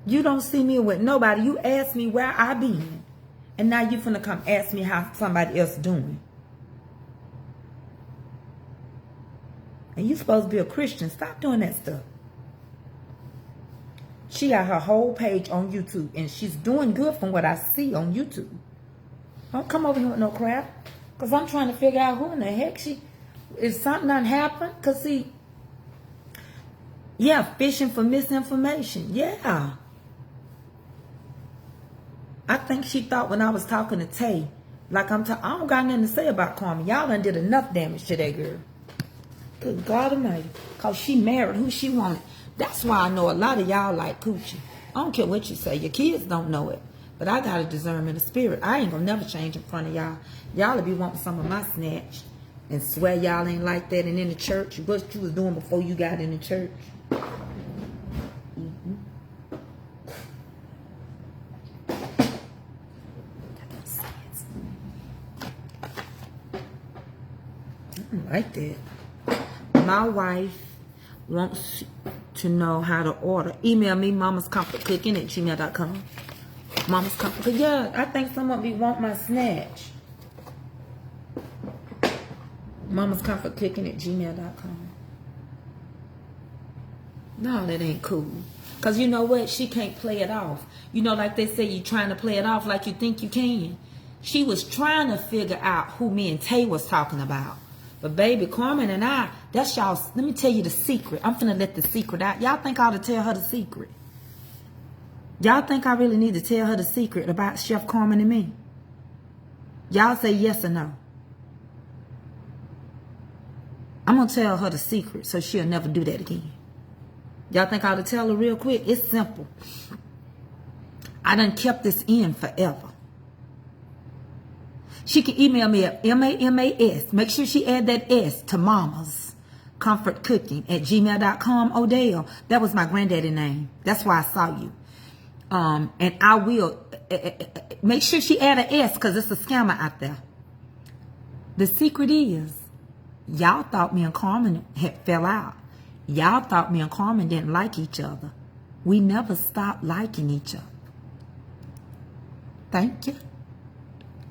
You don't see me with nobody. You ask me where I been. And now you finna come ask me how somebody else doing. And you supposed to be a Christian. Stop doing that stuff. She got her whole page on YouTube. And she's doing good from what I see on YouTube. Don't come over here with no crap. Because I'm trying to figure out who in the heck she... Is something done happened? Because see... Yeah, fishing for misinformation. Yeah. I think she thought when I was talking to Tay, like I don't got nothing to say about Carmen. Y'all done did enough damage to that girl. Good God Almighty. Because she married who she wanted. That's why I know a lot of y'all like coochie. I don't care what you say. Your kids don't know it. But I got a discernment of spirit. I ain't gonna never change in front of y'all. Y'all will be wanting some of my snatch. And swear y'all ain't like that. And in the church, what you was doing before you got in the church. Like that. My wife wants to know how to order. Email me mamascomfortcooking@gmail.com. Mama's Comfort Cooking. Yeah, I think some of you want my snatch. mamascomfortcooking@gmail.com. No, that ain't cool. Because you know what? She can't play it off. You know, like they say, you trying to play it off like you think you can. She was trying to figure out who me and Tay was talking about. But baby, Carmen and I, that's y'all. Let me tell you the secret. I'm finna let the secret out. Y'all think I ought to tell her the secret? Y'all think I really need to tell her the secret about Chef Carmen and me? Y'all say yes or no. I'm gonna tell her the secret so she'll never do that again. Y'all think I ought to tell her real quick? It's simple. I done kept this in forever. She can email me at MAMAS. Make sure she add that S to Mama's Comfort Cooking @gmail.com. Odell. That was my granddaddy name. That's why I saw you. And I will make sure she add an S because it's a scammer out there. The secret is, y'all thought me and Carmen had fell out. Y'all thought me and Carmen didn't like each other. We never stopped liking each other. Thank you.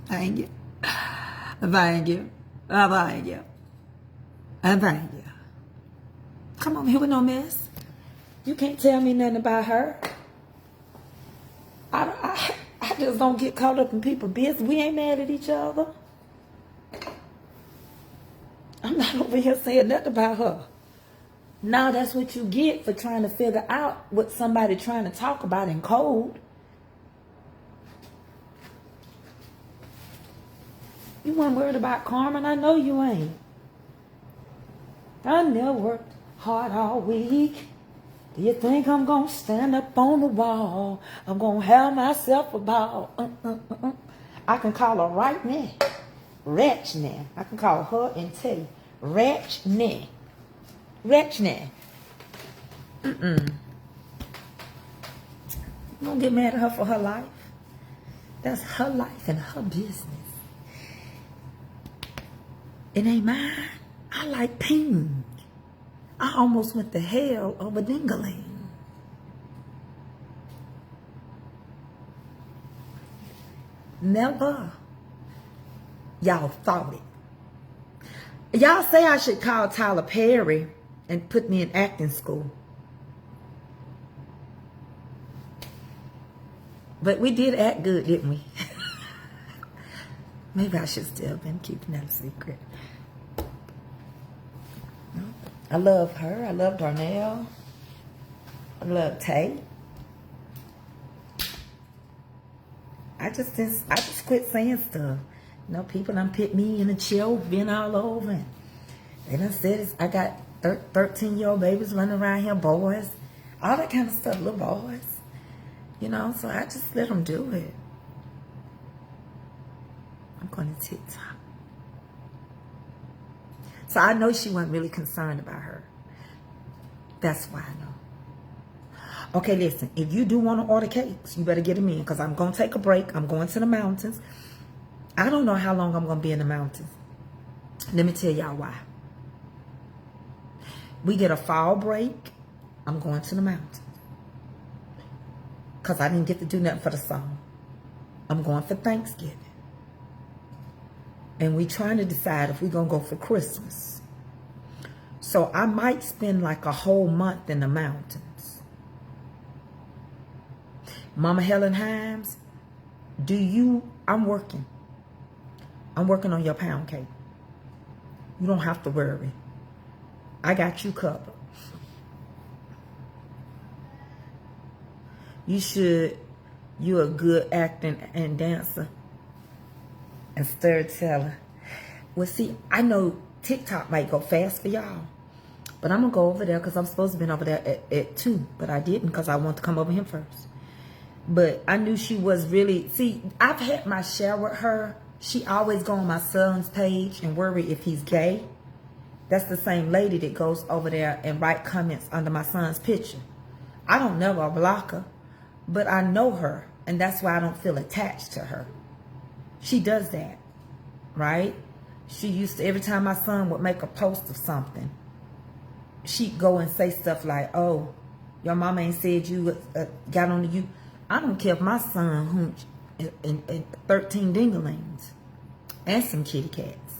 Thank you. Thank you. Thank you. Thank you. Come on here with no mess. You can't tell me nothing about her. I just don't get caught up in people's business. We ain't mad at each other. I'm not over here saying nothing about her. Now that's what you get for trying to figure out what somebody trying to talk about in code. You weren't worried about Carmen. I know you ain't. I never worked hard all week. Do you think I'm going to stand up on the wall? I'm going to have myself a ball. I can call her right now. Wretch now. I can call her and tell you. Wretch now. Wretch now. You don't get mad at her for her life. That's her life and her business. It ain't mine. I like pink. I almost went to hell over dingling. Never. Y'all thought it. Y'all say I should call Tyler Perry and put me in acting school. But we did act good, didn't we? Maybe I should still have been keeping that a secret. I love her. I love Darnell. I love Tay. I just quit saying stuff. You know, people done put me in a chair, been all over. And they done said I got 13-year-old babies running around here, boys. All that kind of stuff, little boys. You know, so I just let them do it. I'm going to TikTok. So I know she wasn't really concerned about her. That's why I know. Okay, listen. If you do want to order cakes, you better get them in because I'm going to take a break. I'm going to the mountains. I don't know how long I'm going to be in the mountains. Let me tell y'all why. We get a fall break. I'm going to the mountains. Because I didn't get to do nothing for the summer. I'm going for Thanksgiving. And we trying to decide if we're going to go for Christmas. So I might spend like a whole month in the mountains. Mama Helen Himes, I'm working. I'm working on your pound cake. You don't have to worry. I got you covered. You're a good actor and dancer and storyteller. Well, see, I know TikTok might go fast for y'all. But I'm going to go over there because I'm supposed to be over there at 2. But I didn't because I want to come over here first. But I knew she was really... See, I've had my share with her. She always go on my son's page and worry if he's gay. That's the same lady that goes over there and write comments under my son's picture. I don't never block her. But I know her. And that's why I don't feel attached to her. She does that. Right? She used to... Every time my son would make a post of something, she'd go and say stuff like, oh, your mama ain't said you got on to you. I don't care if my son and 13 dinglings and some kitty cats.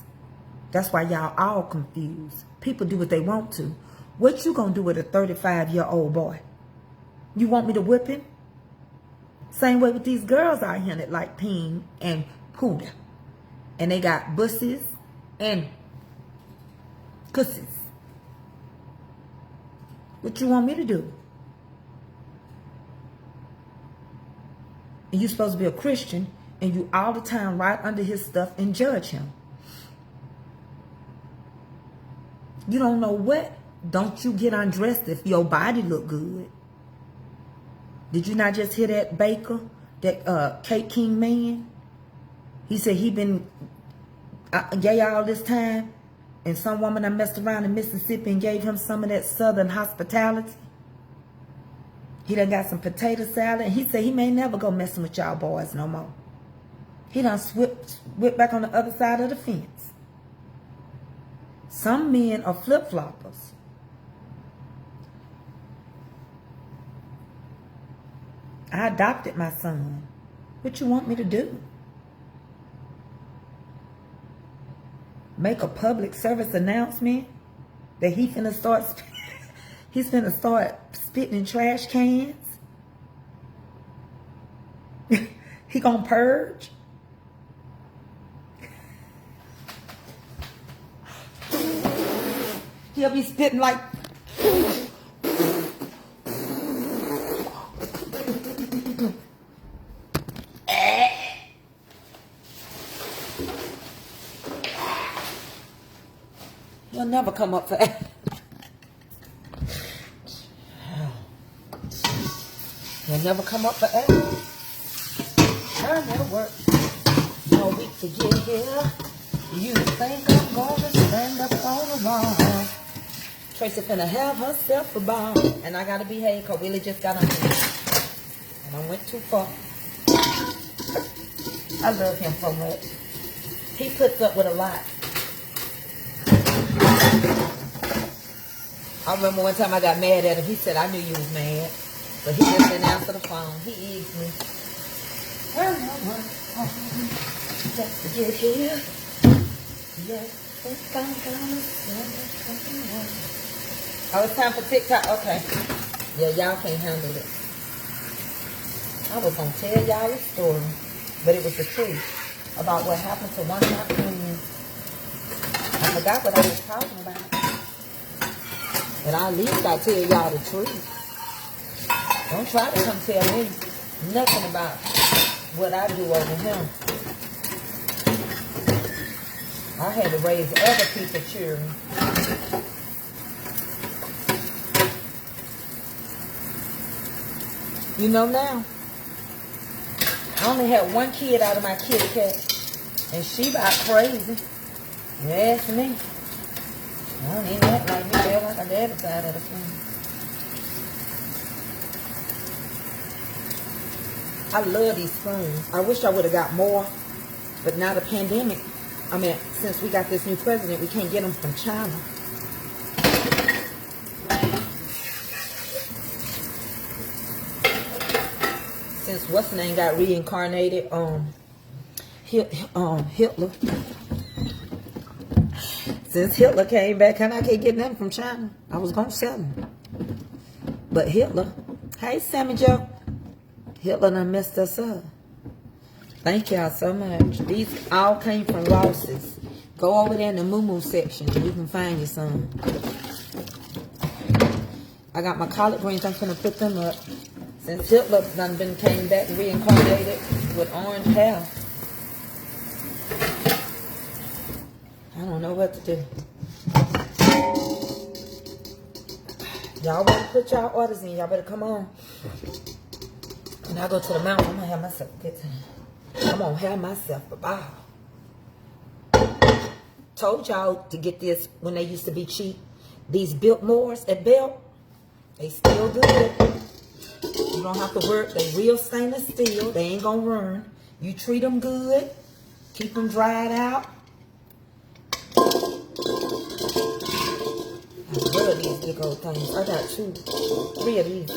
That's why y'all all confused. People do what they want to. What you gonna do with a 35-year-old boy? You want me to whip him? Same way with these girls out here that like Peen and Poodah. And they got bussies and cussies. What you want me to do? And you supposed to be a Christian, and you all the time right under his stuff and judge him. You don't know what? Don't you get undressed if your body look good? Did you not just hear that baker, that Cake King man? He said he been gay all this time, and some woman that messed around in Mississippi and gave him some of that southern hospitality. He done got some potato salad, and he said he may never go messing with y'all boys no more. He done whipped back on the other side of the fence. Some men are flip-floppers. I adopted my son. What you want me to do? Make a public service announcement that he's finna start spitting in trash cans? He gonna purge? He'll be spitting like... He'll never come up for that. He'll never come up for air. Turn your work. No week to get here. You think I'm gonna stand up on the wall? Tracy finna have herself a ball. And I gotta behave because Willie just got on me. And I went too far. I love him so much. He puts up with a lot. I remember one time I got mad at him. He said, I knew you was mad. But he just didn't answer the phone. He eased me. Just to get here. Yes, I'm gonna oh, it's time for TikTok? Okay. Yeah, y'all can't handle it. I was going to tell y'all a story. But it was the truth. About what happened to one of my friends. I forgot what I was talking about. But at least I tell y'all the truth. Don't try to come tell me nothing about what I do over him. I had to raise other people's children. You know now, I only had one kid out of my kitty cat, and she about crazy. You ask me. I don't even act like me. They're like a daddy side of the family. I love these spoons. I wish I would have got more, but now the pandemic, I mean, since we got this new president, we can't get them from China. Since what's the name got reincarnated, Hitler. Since Hitler came back, and I can't get nothing from China. I was gonna sell them, but Hitler. Hey, Sammy Joe. Hitler done messed us up. Thank y'all so much. These all came from Ross's. Go over there in the Moo section. You can find you some. I got my collard greens. I'm gonna put them up. Since Hitler done came back reincarnated with orange hair. I don't know what to do. Y'all better put y'all orders in. Y'all better come on. When I go to the mountain, I'm gonna have myself a good time. I'm gonna have myself a ball. Told y'all to get this when they used to be cheap. These Biltmores at Belt, they still good. You don't have to work. They real stainless steel. They ain't gonna run. You treat them good. Keep them dried out. I love these big old things. I got 3 of these.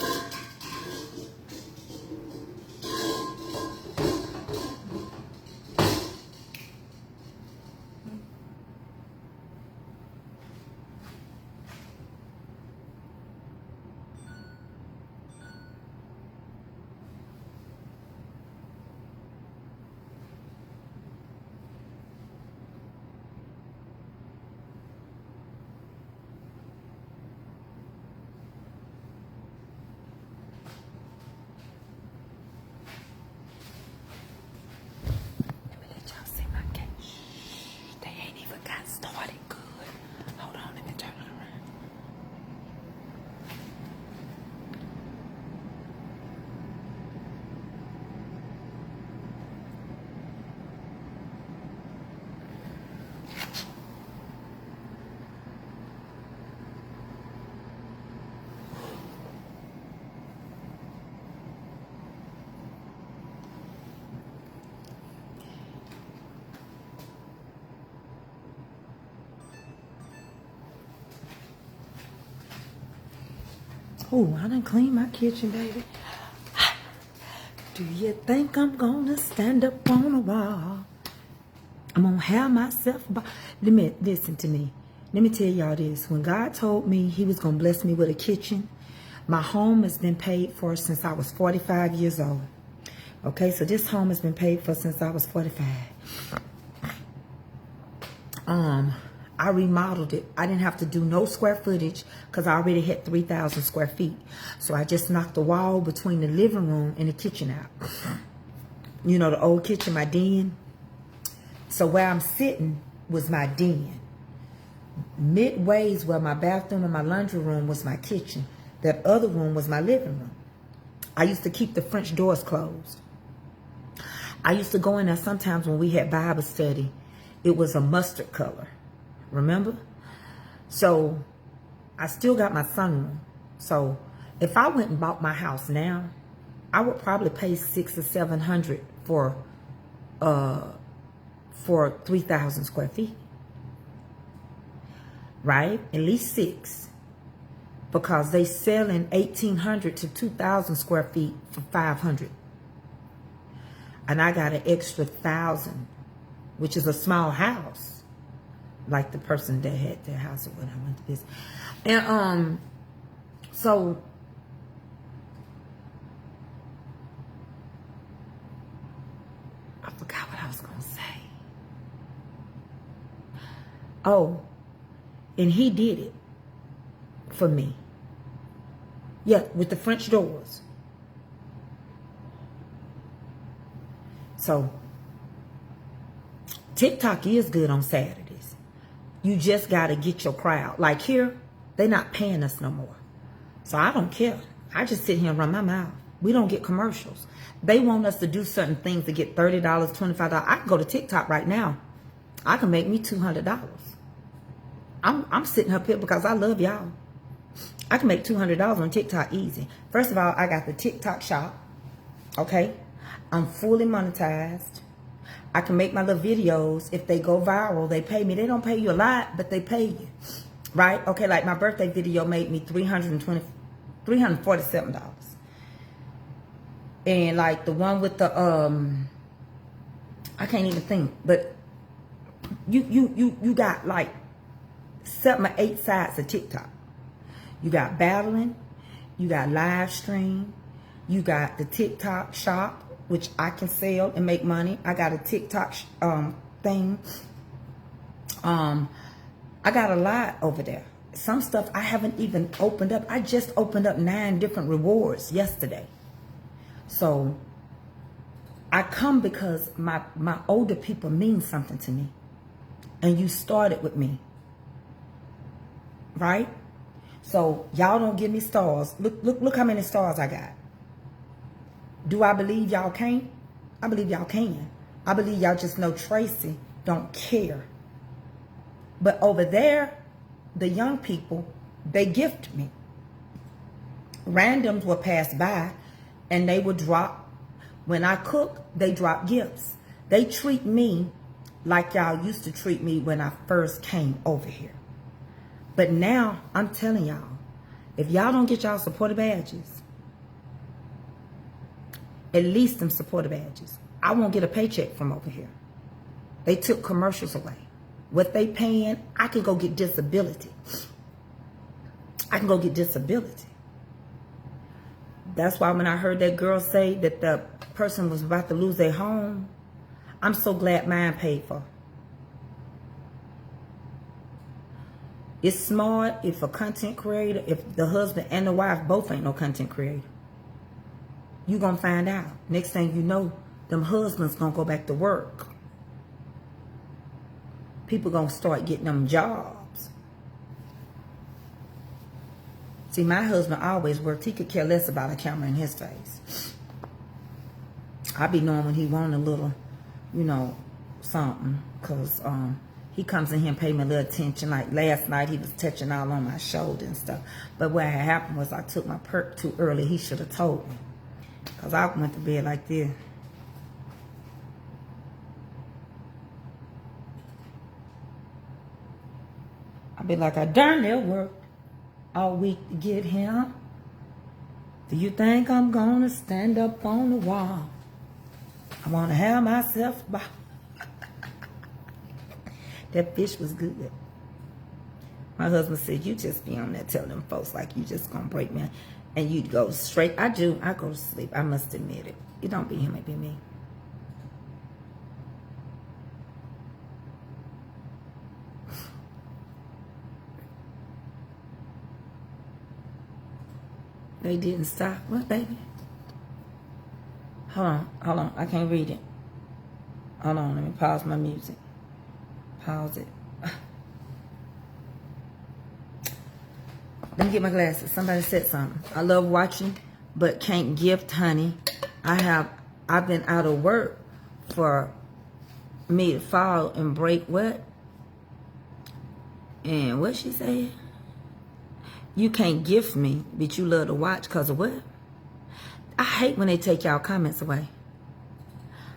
Oh, I done cleaned my kitchen, baby. Do you think I'm gonna stand up on a wall? I'm gonna have myself. Listen to me. Let me tell y'all this. When God told me he was gonna bless me with a kitchen, my home has been paid for since I was 45 years old. Okay, so this home has been paid for since I was 45. I remodeled it. I didn't have to do no square footage because I already had 3,000 square feet. So I just knocked the wall between the living room and the kitchen out. You know, the old kitchen, my den. So where I'm sitting was my den. Midways where my bathroom and my laundry room was my kitchen. That other room was my living room. I used to keep the French doors closed. I used to go in there sometimes when we had Bible study. It was a mustard color. Remember? So I still got my sunroom. So if I went and bought my house now, I would probably pay $600 or $700 for 3,000 square feet. Right? At least 6. Because they selling 1,800 to 2,000 square feet for 500. And I got an extra 1,000, which is a small house. Like the person that had their house or when I went to this. And so I forgot what I was gonna say. Oh, and he did it for me. Yeah, with the French doors. So TikTok is good on Saturdays. You just got to get your crowd. Like here, they're not paying us no more. So I don't care. I just sit here and run my mouth. We don't get commercials. They want us to do certain things to get $30, $25. I can go to TikTok right now. I can make me $200. I'm sitting up here because I love y'all. I can make $200 on TikTok easy. First of all, I got the TikTok shop. Okay. I'm fully monetized. I can make my little videos. If they go viral, they pay me. They don't pay you a lot, but they pay you. Right? Okay, like my birthday video made me $347. And like the one with the I can't even think, but you got like 7 or 8 sides of TikTok. You got battling, you got live stream, you got the TikTok shop, which I can sell and make money. I got a TikTok thing. I got a lot over there. Some stuff I haven't even opened up. I just opened up 9 different rewards yesterday. So I come because my older people mean something to me. And you started with me. Right? So y'all don't give me stars. Look how many stars I got. Do I believe y'all can't? I believe y'all can. I believe y'all just know Tracy don't care. But over there, the young people, they gift me. Randoms will pass by and they will drop. When I cook, they drop gifts. They treat me like y'all used to treat me when I first came over here. But now, I'm telling y'all, if y'all don't get y'all supporter badges, at least them supporter badges, I won't get a paycheck from over here. They took commercials away. What they paying, I can go get disability. I can go get disability. That's why when I heard that girl say that the person was about to lose their home, I'm so glad mine paid for. It's smart if a content creator, if the husband and the wife both ain't no content creator. You gonna find out. Next thing you know, them husbands gonna go back to work. People gonna start getting them jobs. See, my husband always worked. He could care less about a camera in his face. I be knowing when he want a little, you know, something. Because he comes in here and pay me a little attention. Like last night, he was touching all on my shoulder and stuff. But what had happened was I took my perk too early. He should have told me. Because I went to bed like this. I'd be like, I darn near worked all week to get him. Do you think I'm gonna stand up on the wall? I wanna have myself by. That fish was good. My husband said, you just be on there telling them folks like you just gonna break me. And you'd go straight. I do. I go to sleep. I must admit it. It don't be him, it be me. They didn't stop. What, baby? Hold on. I can't read it. Hold on. Let me pause my music. Pause it. Let me get my glasses. Somebody said something. I love watching, but can't gift, honey. I've been out of work for me to fall and break what? And what she said? You can't gift me, but you love to watch because of what? I hate when they take y'all comments away.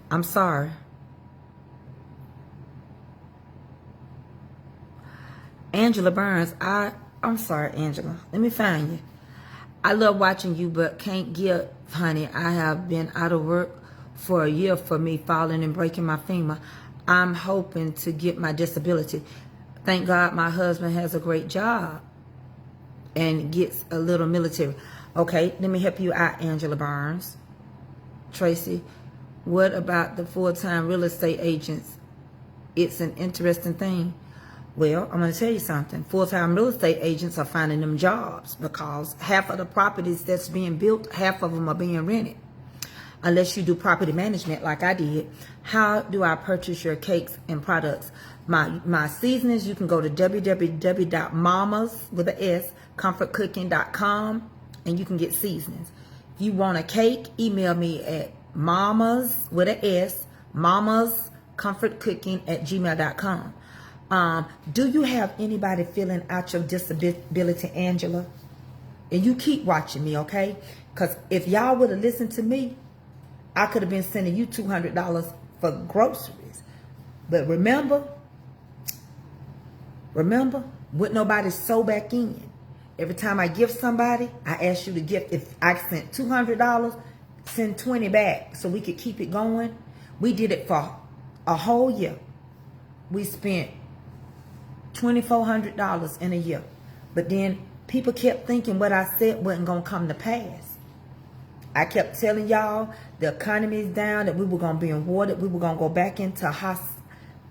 I'm sorry. Angela Burns, I'm sorry, Angela. Let me find you. I love watching you, but can't gift, honey. I have been out of work for a year for me falling and breaking my femur. I'm hoping to get my disability. Thank God my husband has a great job and gets a little military. Okay, let me help you out, Angela Barnes. Tracy, what about the full-time real estate agents? It's an interesting thing. Well, I'm going to tell you something. Full-time real estate agents are finding them jobs because half of the properties that's being built, half of them are being rented. Unless you do property management like I did. How do I purchase your cakes and products? My seasonings, you can go to www.mamas.comfortcooking.com and you can get seasonings. If you want a cake, email me at mamascomfortcooking@gmail.com. Do you have anybody filling out your disability, Angela? And you keep watching me, okay? Because if y'all would have listened to me, I could have been sending you $200 for groceries. But remember, would nobody sew back in? Every time I give somebody, I ask you to give. If I sent $200, send 20 back so we could keep it going. We did it for a whole year. We spent $2,400 in a year. But then people kept thinking what I said wasn't going to come to pass. I kept telling y'all the economy is down, that we were going to be in war, that we were going to go back into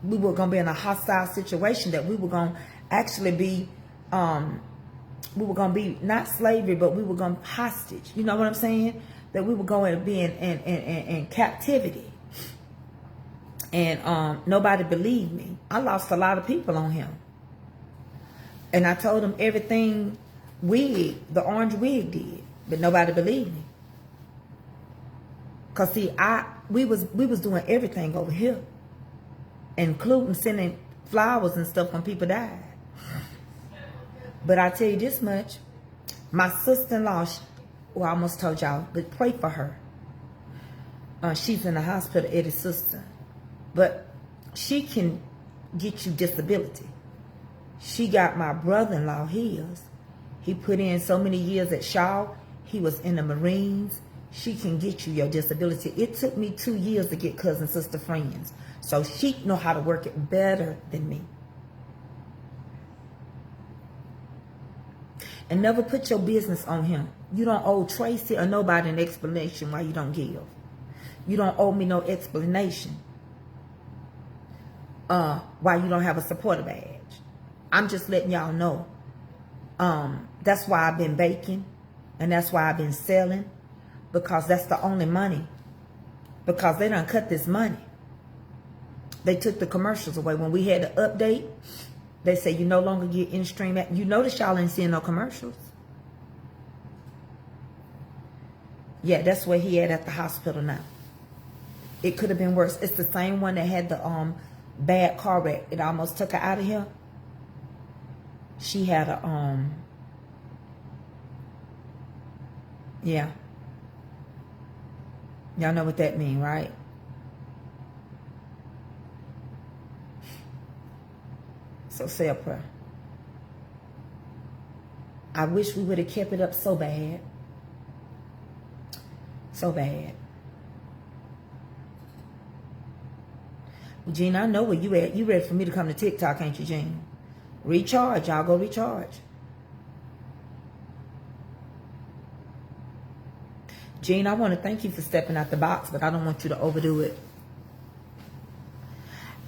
we were going to be in a hostile situation, that we were going to actually be, we were going to be not slavery, but we were going to be hostage. You know what I'm saying? That we were going to be in captivity. And nobody believed me. I lost a lot of people on him. And I told them everything the orange wig did, but nobody believed me. Cause see, we was doing everything over here, including sending flowers and stuff when people died. But I tell you this much, my sister-in-law, well, I almost told y'all, but pray for her. She's in the hospital, Eddie's sister, but she can get you disability. She got my brother-in-law his. He put in so many years at Shaw. He was in the Marines. She can get you your disability. It took me 2 years to get cousin sister friends. So she know how to work it better than me. And never put your business on him. You don't owe Tracy or nobody an explanation why you don't give. You don't owe me no explanation why you don't have a supporter badge. I'm just letting y'all know. That's why I've been baking. And that's why I've been selling. Because that's the only money. Because they done cut this money. They took the commercials away. When we had the update, they say you no longer get in-stream. You notice y'all ain't seeing no commercials. Yeah, that's where he at the hospital now. It could have been worse. It's the same one that had the bad car wreck. It almost took her out of here. She had a yeah. Y'all know what that mean, right? So say a prayer. I wish we would have kept it up so bad. So bad. Gene, I know where you at. You ready for me to come to TikTok, ain't you, Gene? Recharge. Y'all go recharge. Gene, I want to thank you for stepping out the box, but I don't want you to overdo it.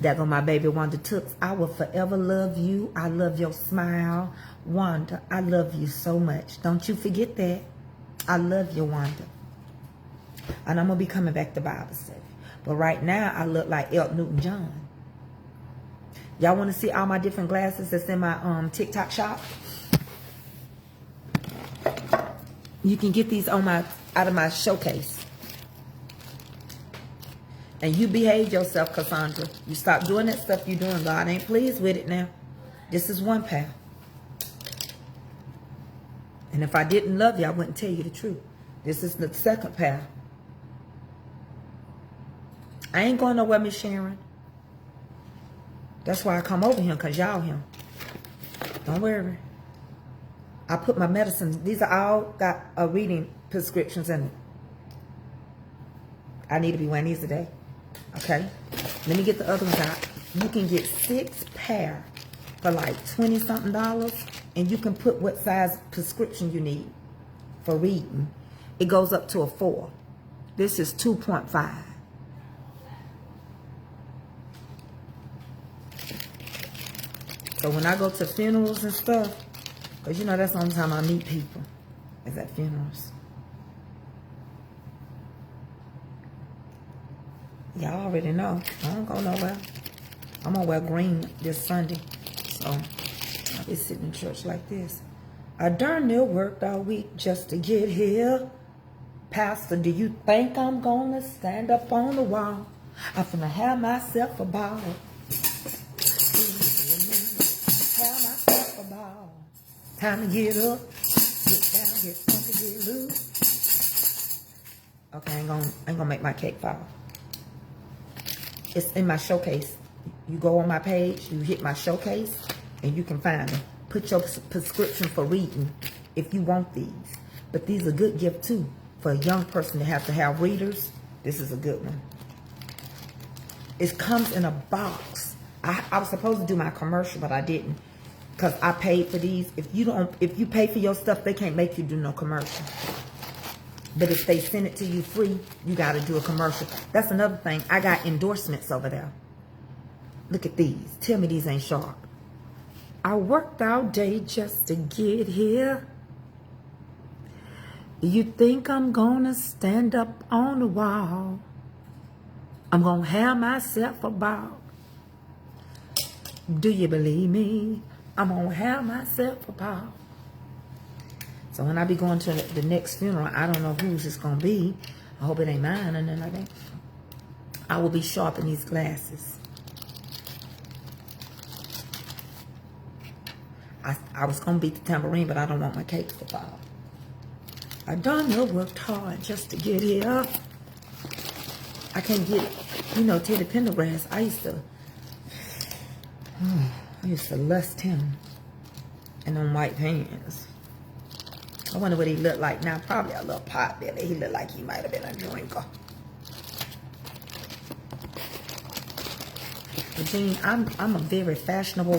That go my baby Wanda Tooks. I will forever love you. I love your smile. Wanda, I love you so much. Don't you forget that. I love you, Wanda. And I'm going to be coming back to Bible study. But right now, I look like Elton Newton-John. Y'all want to see all my different glasses that's in my TikTok shop? You can get these on out of my showcase. And you behave yourself, Cassandra. You stop doing that stuff you're doing. God ain't pleased with it now. This is one path. And if I didn't love you, I wouldn't tell you the truth. This is the second path. I ain't going nowhere, Miss Sharon. That's why I come over here, because y'all here. Don't worry. I put my medicines. These are all got reading prescriptions in it. I need to be wearing these today. Okay? Let me get the other ones out. You can get 6 pair for like $20-something. And you can put what size prescription you need for reading. It goes up to a 4. This is 2.5. So when I go to funerals and stuff, because you know that's the only time I meet people, is at funerals. Y'all already know. I don't go nowhere. I'm going to wear green this Sunday. So I'll be sitting in church like this. I darn near worked all week just to get here. Pastor, do you think I'm going to stand up on the wall? I'm finna have myself a ball. Time to get up, get down, get funky, get loose. Okay, I ain't gonna make my cake fall. It's in my showcase. You go on my page, you hit my showcase, and you can find them. Put your prescription for reading if you want these. But these are good gift too. For a young person to have readers, this is a good one. It comes in a box. I was supposed to do my commercial, but I didn't. Because I paid for these. If you pay for your stuff, they can't make you do no commercial. But if they send it to you free, you got to do a commercial. That's another thing. I got endorsements over there. Look at these. Tell me these ain't sharp. I worked all day just to get here. You think I'm gonna stand up on the wall? I'm gonna have myself a ball. Do you believe me? I'm gonna have myself a ball. So when I be going to the next funeral, I don't know whose it's gonna be. I hope it ain't mine or nothing like that. I will be sharp in these glasses. I was gonna beat the tambourine, but I don't want my cakes to fall. I done worked hard just to get here. I can't get it. You know, Teddy Pendergrass, I used to lust him in them white pants. I wonder what he looked like now. Probably a little pot belly. He looked like he might have been a drinker. But Jean, I'm a very fashionable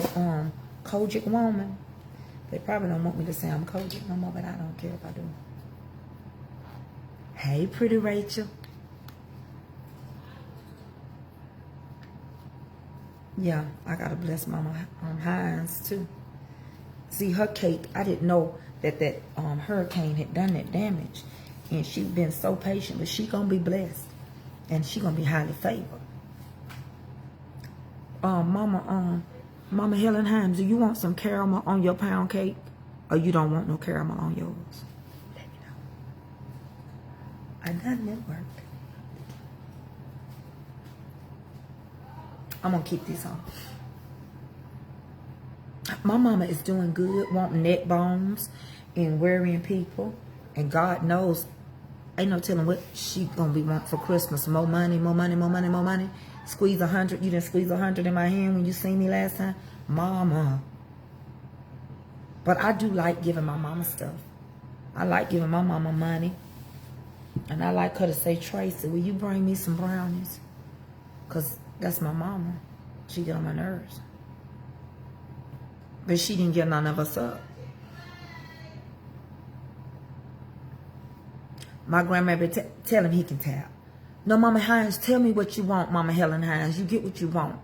Kojic woman. They probably don't want me to say I'm Kojic no more, but I don't care if I do. Hey, pretty Rachel. Yeah, I gotta bless Mama Hines too. See, her cake, I didn't know that hurricane had done that damage, and she's been so patient. But she gonna be blessed, and she gonna be highly favored. Mama Helen Hines, do you want some caramel on your pound cake, or you don't want no caramel on yours? Let me know. I done that work. I'm gonna keep these on. My mama is doing good, wanting neck bones and worrying people. And God knows, ain't no telling what she gonna be wanting for Christmas. More money, more money, more money, more money. Squeeze 100. You didn't squeeze 100 in my hand when you seen me last time. Mama. But I do like giving my mama stuff. I like giving my mama money. And I like her to say, Tracy, will you bring me some brownies? Because that's my mama. She get on my nerves. But she didn't get none of us up. My grandmother tell him he can tap. No, Mama Hines, tell me what you want, Mama Helen Hines. You get what you want.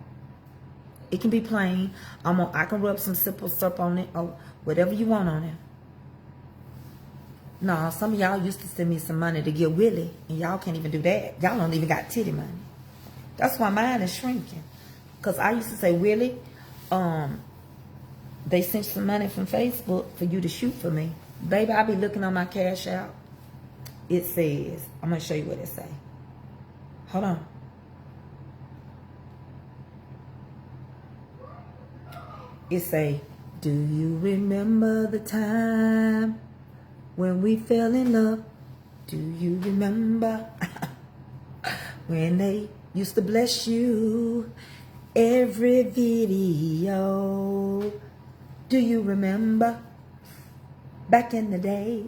It can be plain. I can rub some simple syrup on it or whatever you want on it. No, some of y'all used to send me some money to get Willie, and y'all can't even do that. Y'all don't even got titty money. That's why mine is shrinking. Because I used to say, Willie, they sent some money from Facebook for you to shoot for me. Baby, I be looking on my cash out. It says, I'm going to show you what it say. Hold on. It say, do you remember the time when we fell in love? Do you remember when they used to bless you every video? Do you remember back in the day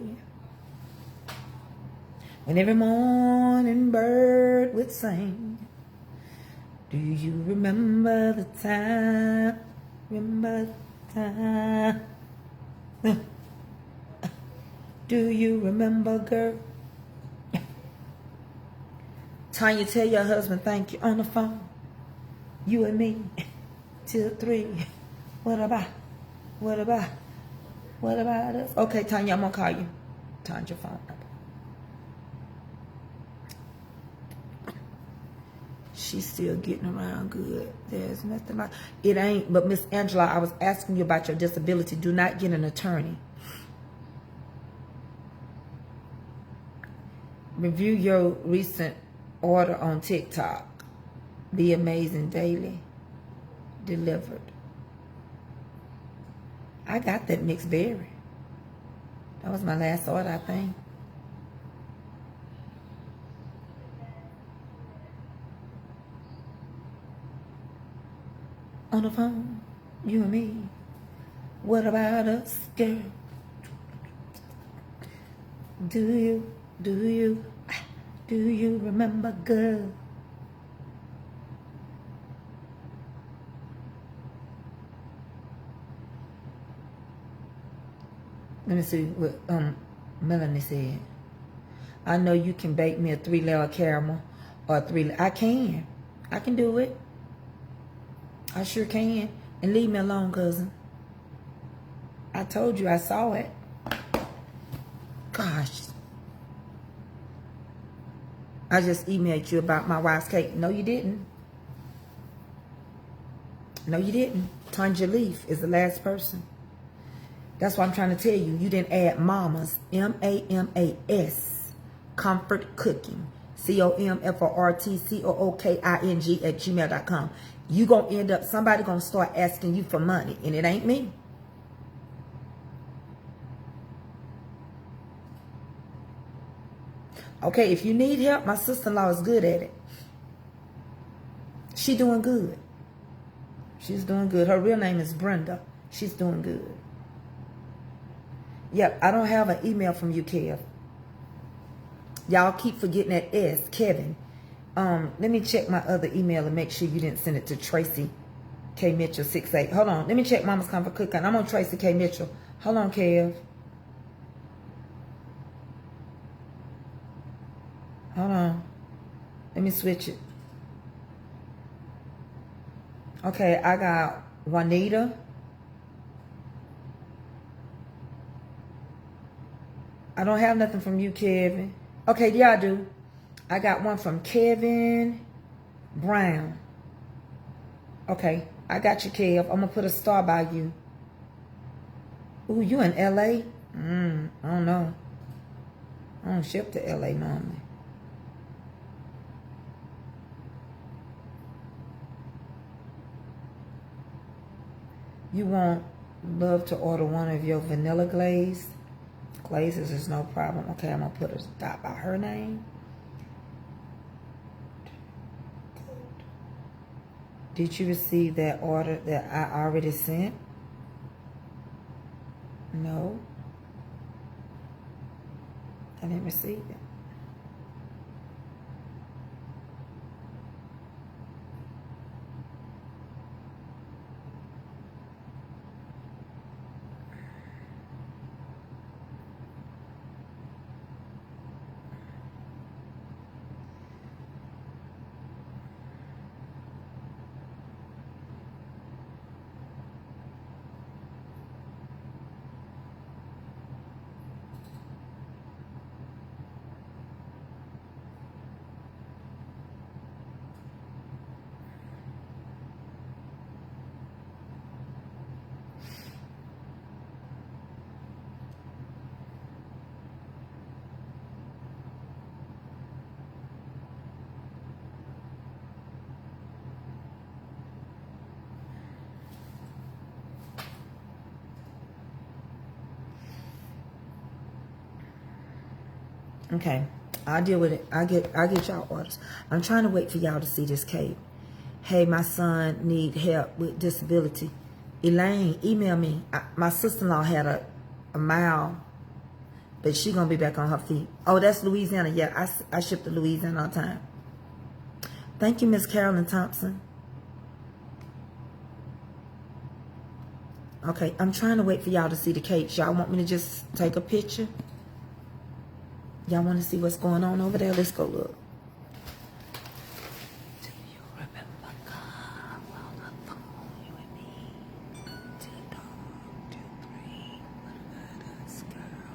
when every morning bird would sing? Do you remember the time? Remember the time? Do you remember, girl? Tanya, tell your husband thank you on the phone. You and me till 3. What about? What about? What about us? Okay, Tanya, I'm gonna call you. Turn your phone up. She's still getting around good. There's nothing like it ain't. But Miss Angela, I was asking you about your disability. Do not get an attorney. Review your recent order on TikTok. Be amazing daily. Delivered. I got that mixed berry. That was my last order, I think. on the phone, you and me. What about us, girl? Do you remember, girl? Let me see what Melanie said. I know you can bake me a 3-layer caramel or I can do it. I sure can. And leave me alone, cousin. I told you I saw it. Gosh. I just emailed you about my wife's cake. No, you didn't. No, you didn't. Tanja Leaf is the last person. That's what I'm trying to tell you. You didn't add Mama's, M-A-M-A-S, Comfort Cooking, COMFORTCOOKING at gmail.com. You gonna end up, somebody gonna start asking you for money, and it ain't me. Okay, if you need help, my sister-in-law is good at it. She doing good. She's doing good. Her real name is Brenda. She's doing good. Yep, I don't have an email from you, Kev. Y'all keep forgetting that S, Kevin. Let me check my other email and make sure you didn't send it to Tracy K. Mitchell 68. Hold on. Let me check Mama's Comfort Cooking. I'm on Tracy K. Mitchell. Hold on, Kev. Hold on. Let me switch it. Okay, I got Juanita. I don't have nothing from you, Kevin. Okay, yeah, I do. I got one from Kevin Brown. Okay, I got you, Kev. I'm going to put a star by you. Ooh, you in L.A.? I don't know. I don't ship to L.A. normally. You want love to order one of your vanilla glazes? Glazes is no problem. Okay, I'm going to put a dot by her name. Did you receive that order that I already sent? No. I didn't receive it. Okay, I'll deal with it. I get y'all orders. I'm trying to wait for y'all to see this cake. Hey, my son need help with disability. Elaine, email me. My sister-in-law had a mile, but she gonna be back on her feet. Oh, that's Louisiana. Yeah, I ship to Louisiana all the time. Thank you, Miss Carolyn Thompson. Okay, I'm trying to wait for y'all to see the cake. Y'all want me to just take a picture? Y'all want to see what's going on over there? Let's go look. Do you remember God? Well, the phone, you and me. 2 dog, 2 3. What about us, girl?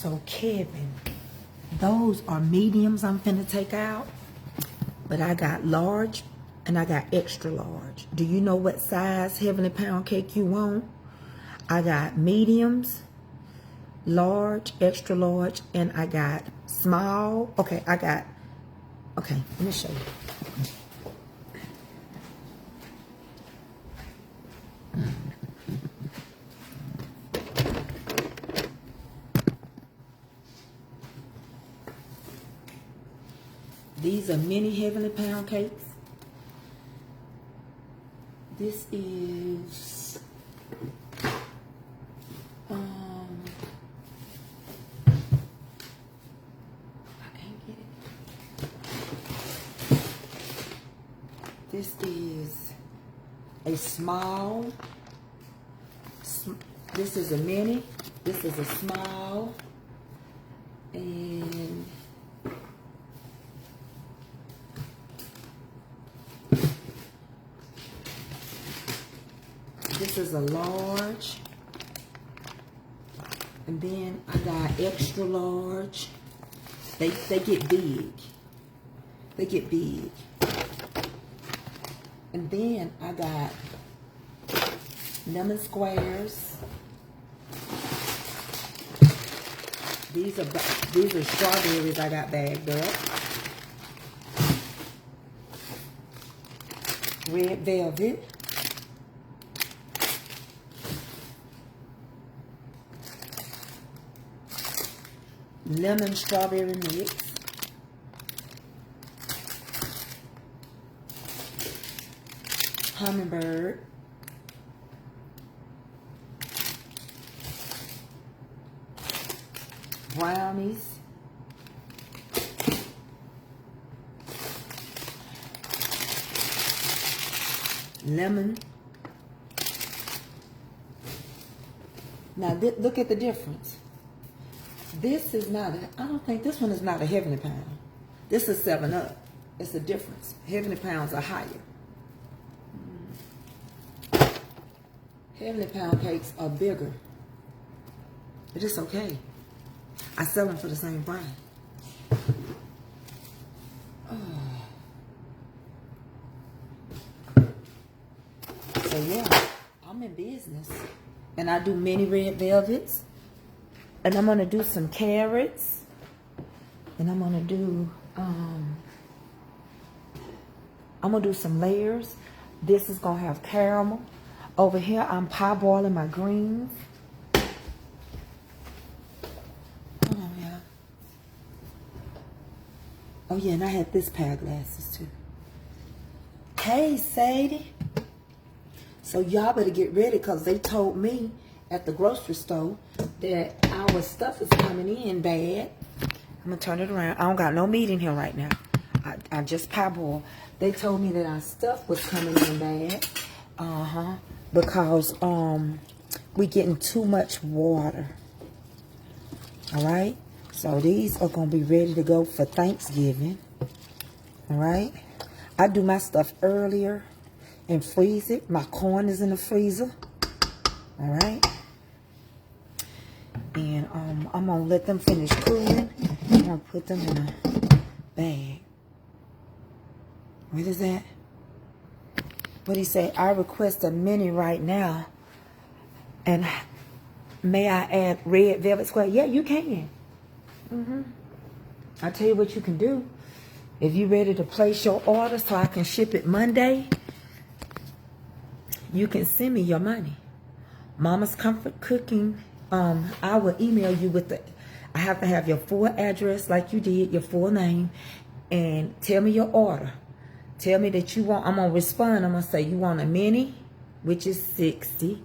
So Kevin, those are mediums I'm finna take out. But I got large and I got extra large. Do you know what size Heavenly Pound Cake you want? I got mediums, large, extra large, and I got small. Okay, let me show you. These are mini Heavenly Pound Cakes. This is I can't get it. This is a small. This is a mini. This is a small. And this is a large. And then I got extra large. They get big. They get big. And then I got lemon squares. These are strawberries I got bagged up. Red velvet. Lemon strawberry mix. Hummingbird. Brownies. Lemon. Now look at the difference. This is not I don't think this one is not a Heavenly Pound. This is 7-Up. It's a difference. Heavenly Pounds are higher. Heavenly Pound Cakes are bigger. But it's okay. I sell them for the same price. So yeah, I'm in business. And I do mini red velvets. And I'm gonna do some carrots. And I'm gonna do some layers. This is gonna have caramel. Over here I'm pie boiling my greens. Hold on, y'all. Oh yeah, and I had this pair of glasses too. Hey Sadie. So y'all better get ready, because they told me at the grocery store that our stuff is coming in bad. I'm gonna turn it around. I don't got no meat in here right now. I just pie boiled. They told me that our stuff was coming in bad. Because we getting too much water. Alright? So these are gonna be ready to go for Thanksgiving. Alright? I do my stuff earlier and freeze it. My corn is in the freezer. Alright? And I'm gonna let them finish cooling. I'm gonna put them in a bag. What is that? What he say? I request a mini right now. And may I add red velvet square? Yeah, you can. I'll tell you what you can do. If you're ready to place your order so I can ship it Monday, you can send me your money. Mama's Comfort Cooking. I will email you with I have to have your full address like you did, your full name, and tell me your order. Tell me that you want, I'm going to respond. I'm going to say you want a mini, which is 60.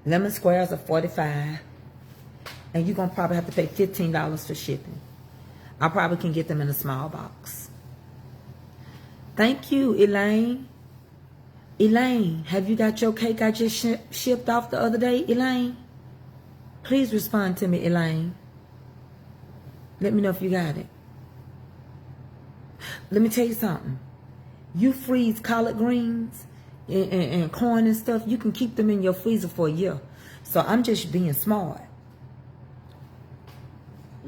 Lemon squares are 45. And you're going to probably have to pay $15 for shipping. I probably can get them in a small box. Thank you, Elaine. Elaine, have you got your cake I just shipped off the other day, Elaine? Please respond to me, Elaine. Let me know if you got it. Let me tell you something. You freeze collard greens and corn and stuff, you can keep them in your freezer for a year. So I'm just being smart.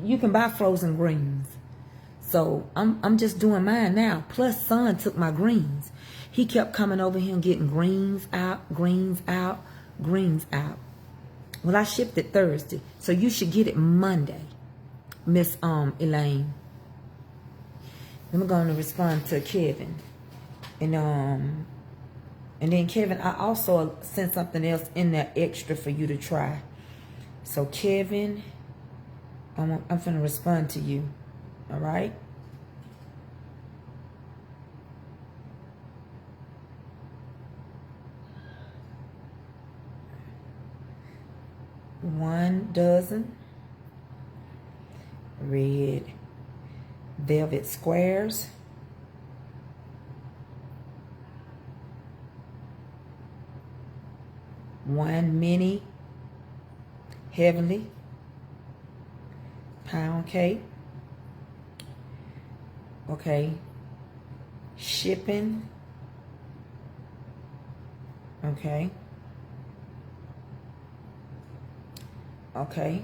you can buy frozen greens. So I'm just doing mine now. Plus, son took my greens. He kept coming over here and getting greens out, greens out, greens out. Well, I shipped it Thursday, so you should get it Monday, Miss Elaine. I'm going to respond to Kevin, and then Kevin, I also sent something else in there extra for you to try. So Kevin, I'm going to respond to you. All right. One dozen red velvet squares. One mini heavenly pound cake. Okay. Shipping. Okay. Okay.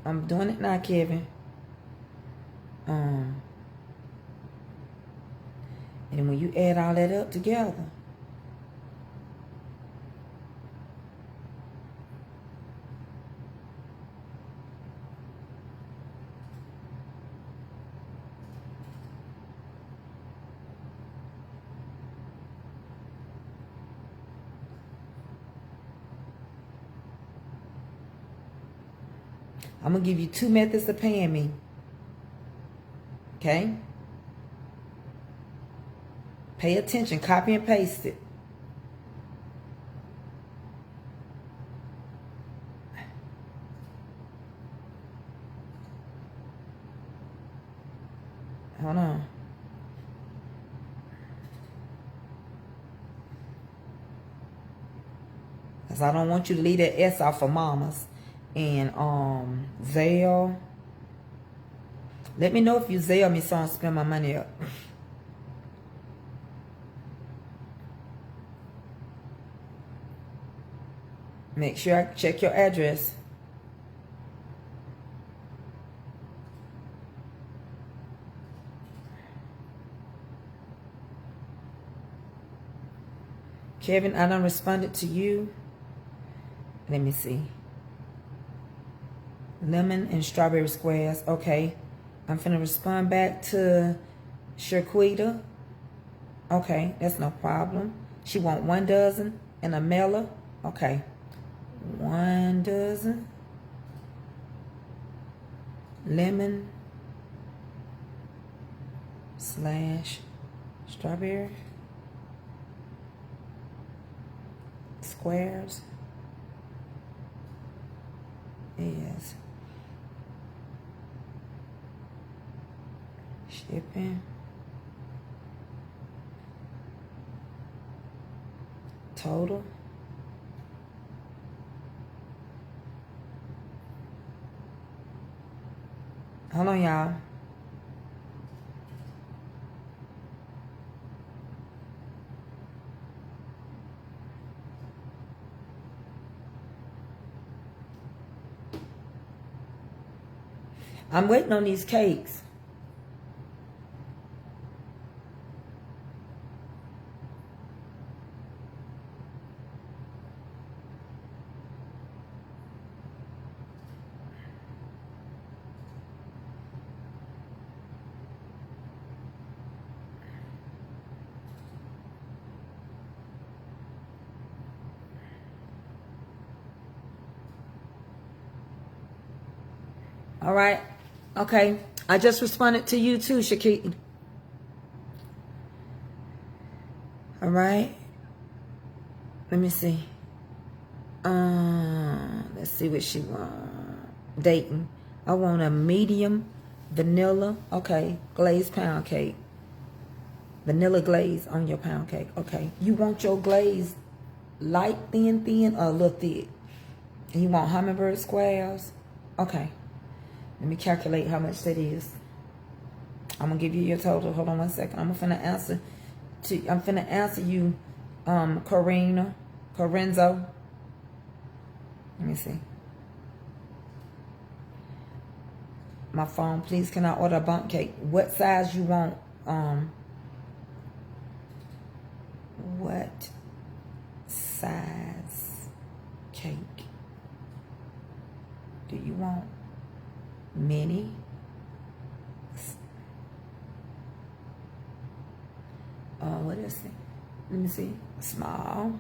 I'm doing it now, Kevin. And when you add all that up together, I'm going to give you 2 methods of paying me. Okay? Pay attention. Copy and paste it. Hold on. Because I don't want you to leave that S off for mamas. And Zelle. Let me know if you Zelle me so I don't spend my money up. Make sure I check your address. Kevin, I done responded to you. Let me see. Lemon and strawberry squares. Okay. I'm finna respond back to Shaquita. Okay, that's no problem. She want 1 dozen and a mailer. Okay. 1 dozen. Lemon / strawberry squares. Yes. Shipping. Total. Hold on, y'all. I'm waiting on these cakes. All right. Okay. I just responded to you too, Shakita. All right. Let me see. Let's see what she wants. Dayton. I want a medium vanilla. Okay. Glazed pound cake. Vanilla glaze on your pound cake. Okay. You want your glaze light, thin, or a little thick? And you want hummingbird squares? Okay. Let me calculate how much that is. I'm gonna give you your total. Hold on 1 second. I'm finna answer you, Corenzo. Let me see. my phone. Please, can I order a bundt cake? What size you want? What size cake do you want? Mini? What is it? Let me see. Small.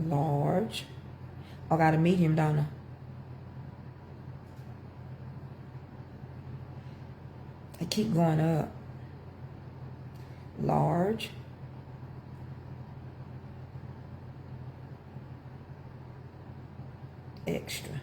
Large. I got a medium, don't I? I keep going up. Large. Extra.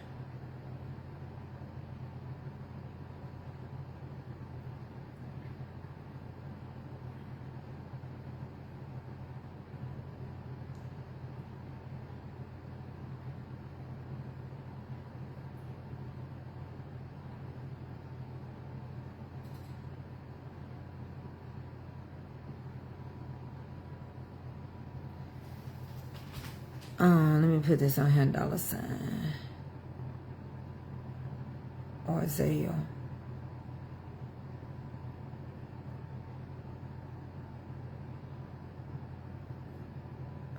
Let me put this on here, $. Or Zelle.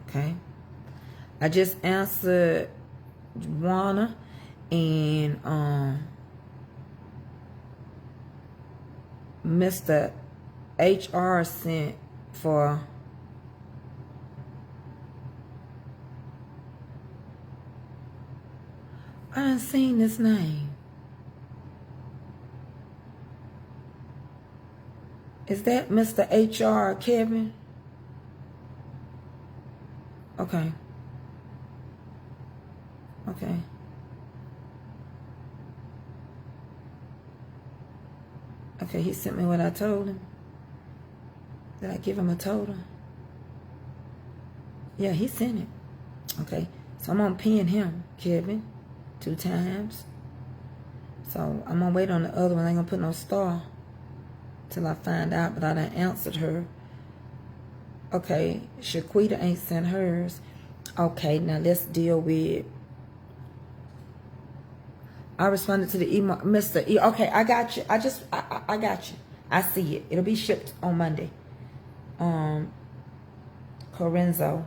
Okay. I just answered Juana and Mr. HR sent for I done seen this name. Is that Mr. HR Kevin? Okay. Okay. Okay, he sent me what I told him. Did I give him a total? Yeah, he sent it. Okay, so I'm gonna pin him, Kevin, 2 times. So I'm gonna wait on the other one. I ain't gonna put no star till I find out, but I done answered her. Okay, Shaquita ain't sent hers. Okay, now let's deal with. I responded to the email, Mr. E. Okay, I got you. I got you. I see it. It'll be shipped on Monday. Corenzo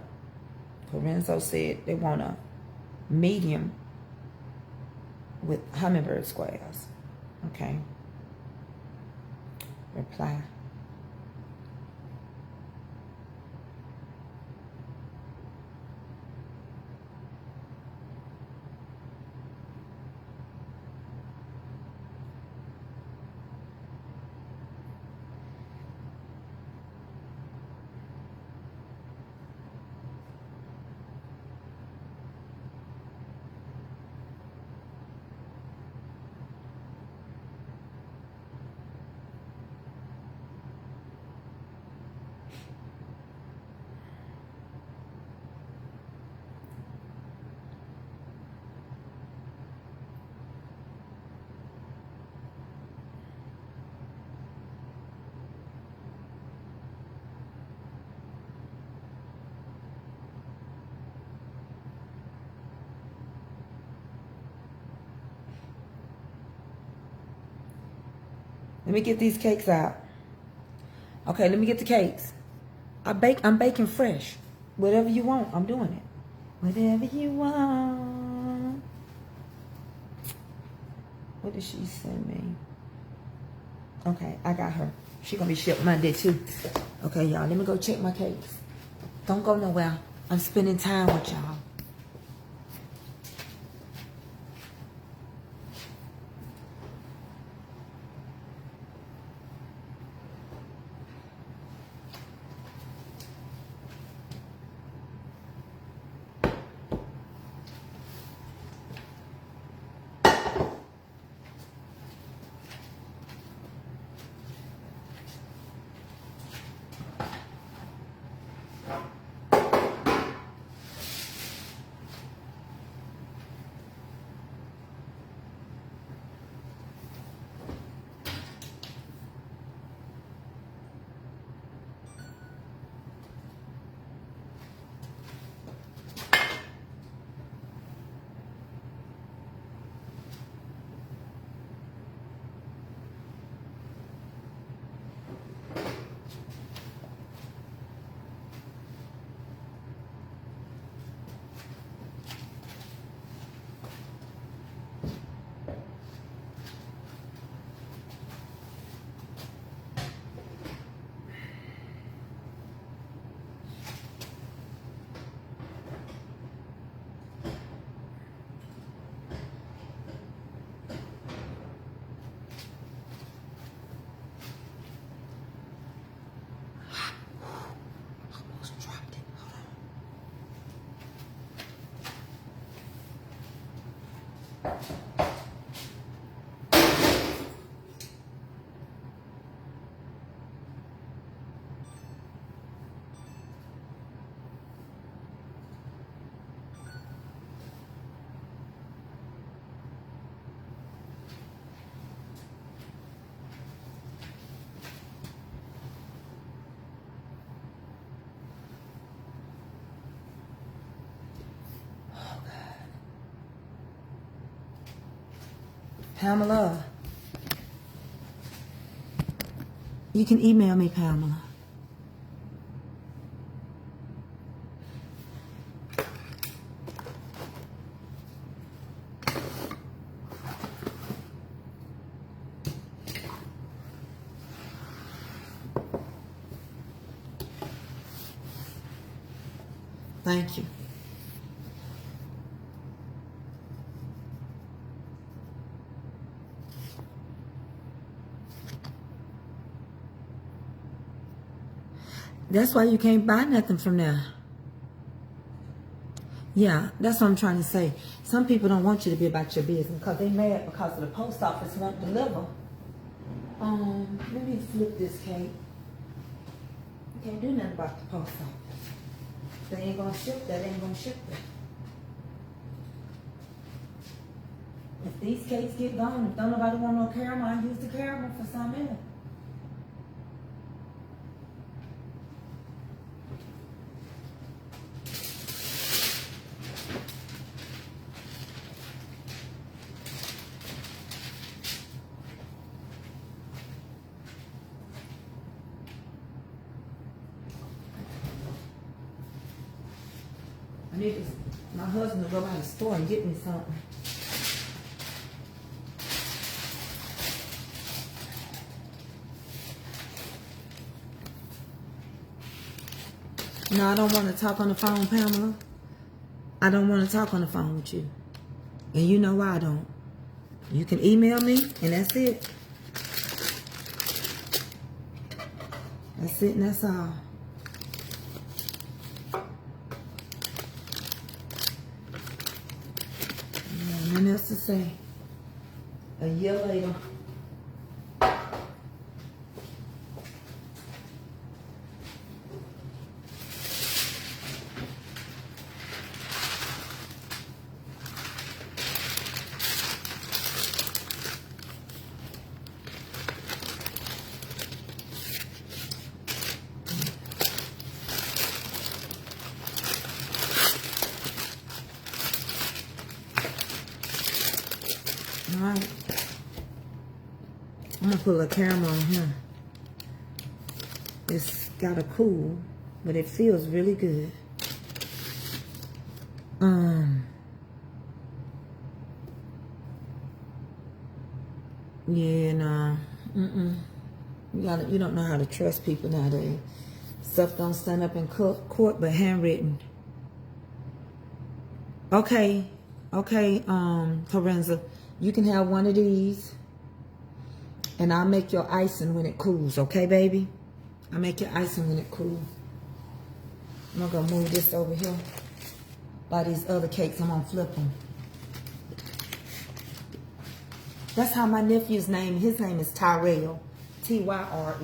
said they want a medium with hummingbird squares. Okay. Reply. Let me get these cakes out. Okay, let me get the cakes. I'm baking fresh. Whatever you want, I'm doing it. Whatever you want. What did she send me? Okay, I got her. She gonna be shipped Monday too. Okay, y'all, let me go check my cakes. Don't go nowhere. I'm spending time with y'all. Pamela. You can email me, Pamela. Thank you. That's why you can't buy nothing from there. Yeah, that's what I'm trying to say. Some people don't want you to be about your business because they mad because of the post office won't deliver. Let me flip this cake. You can't do nothing about the post office. They ain't gonna ship that, ain't gonna ship that. If these cakes get gone, if don't nobody want no caramel, I use the caramel for something else. I need my husband to go by the store and get me something. No, I don't want to talk on the phone, Pamela. I don't want to talk on the phone with you. And you know why I don't. You can email me, and that's it. That's it, and that's all. Nothing else to say. A year later. Alright. I'm gonna put a caramel on here. It's gotta cool, but it feels really good. Yeah, no. You don't know how to trust people nowadays. Stuff don't stand up in court, but handwritten. Okay, Corenza. You can have one of these, and I'll make your icing when it cools, okay, baby? I'll make your icing when it cools. I'm going to move this over here by these other cakes. I'm going to flip them. That's how my nephew's name, his name is Tyrell. Tyrell.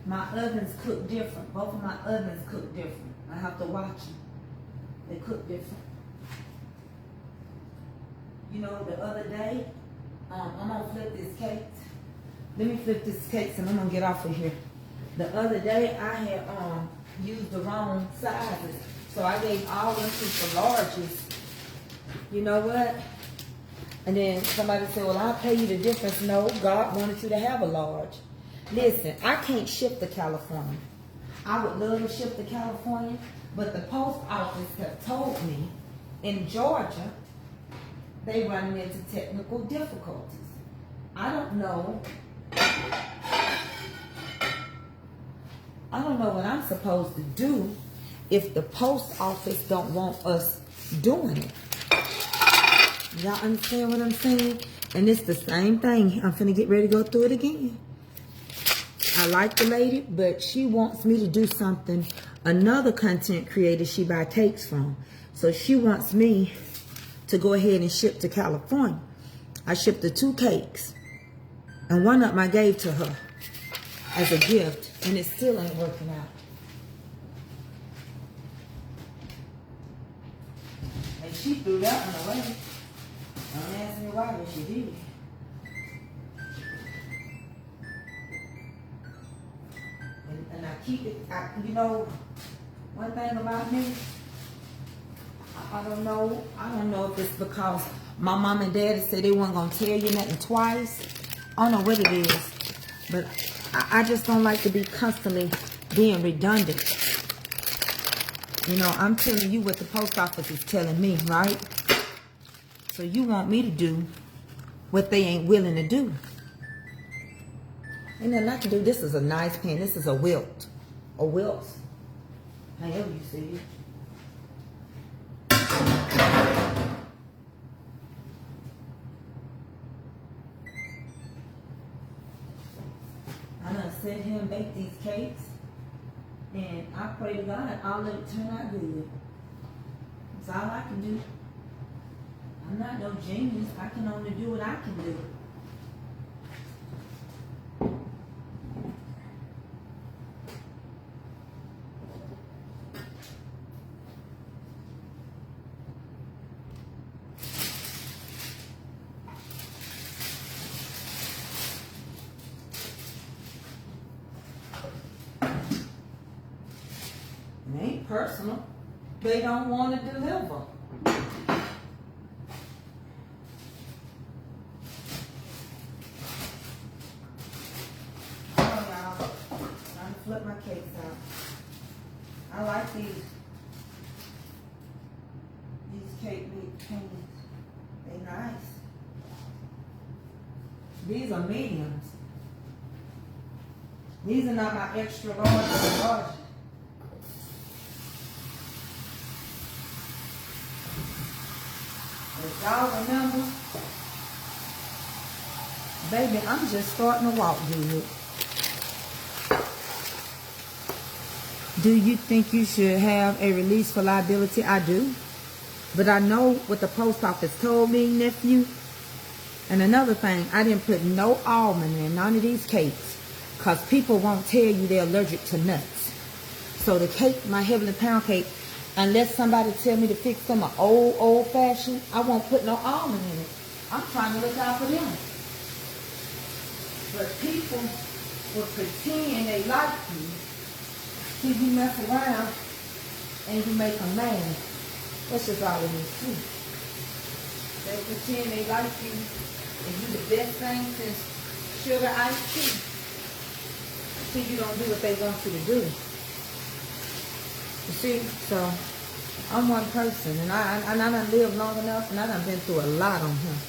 My ovens cook different. Both of my ovens cook different. I have to watch them. They cook different. You know, the other day, I'm going to flip this cake. Let me flip this cake and I'm going to get off of here. The other day, I had used the wrong sizes. So I gave all them people larges. You know what? And then somebody said, well, I'll pay you the difference. No, God wanted you to have a large. Listen, I can't ship to California. I would love to ship to California, but the post office have told me in Georgia, they running into technical difficulties. I don't know what I'm supposed to do if the post office don't want us doing it. Y'all understand what I'm saying? And it's the same thing. I'm finna get ready to go through it again. I like the lady, but she wants me to do something. Another content creator she buy cakes from. So she wants me to go ahead and ship to California. I shipped her 2 cakes. And one of them I gave to her as a gift. And it still ain't working out. And she threw that one away. Don't ask me why, but she did. And I keep it, you know, one thing about me, I don't know if it's because my mom and daddy said they weren't going to tell you nothing twice. I don't know what it is, but I just don't like to be constantly being redundant. You know, I'm telling you what the post office is telling me, right? So you want me to do what they ain't willing to do. Ain't nothing I can do. This is a nice pen. This is a Wilt. A Wilt. However you see it. I'm going to sit here and bake these cakes. And I pray to God I'll let it turn out good. That's all I can do. I'm not no genius. I can only do what I can do. It ain't personal. They don't want to deliver. Flip my cakes out. I like these cake pans. They nice. These are mediums. These are not my extra large or large. If y'all remember, baby, I'm just starting to walk good. Do you think you should have a release for liability? I do. But I know what the post office told me, nephew. And another thing, I didn't put no almond in none of these cakes. Because people won't tell you they're allergic to nuts. So the cake, my Heavenly Pound cake, unless somebody tell me to fix them an old fashioned, I won't put no almond in it. I'm trying to look out for them. But people will pretend they like you. See, you mess around and you make them mad. That's just all it is too. They pretend they like you and you the best thing since sugar iced tea. See, you don't do what they want you to do. You see, so I'm one person and I done lived long enough and I done been through a lot on here.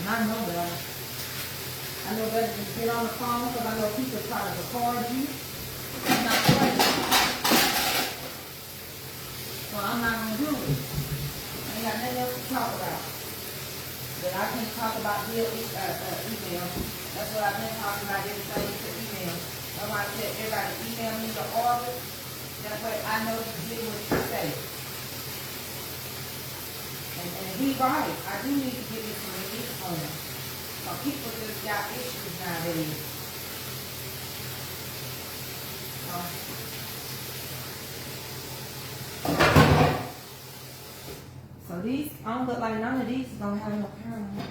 And I know better. I know better than to get on the phone because I know people try to record you. That's not right. So I'm not going to do it. I ain't got nothing else to talk about. But I can't talk about email. That's what I've been talking about, everything to email. That's why I said everybody email me your order. That way I know to get what you say. And he right. I do need to give you some relief on it. Some people just got issues nowadays. So these, I don't look like none of these is gonna have no hair on them.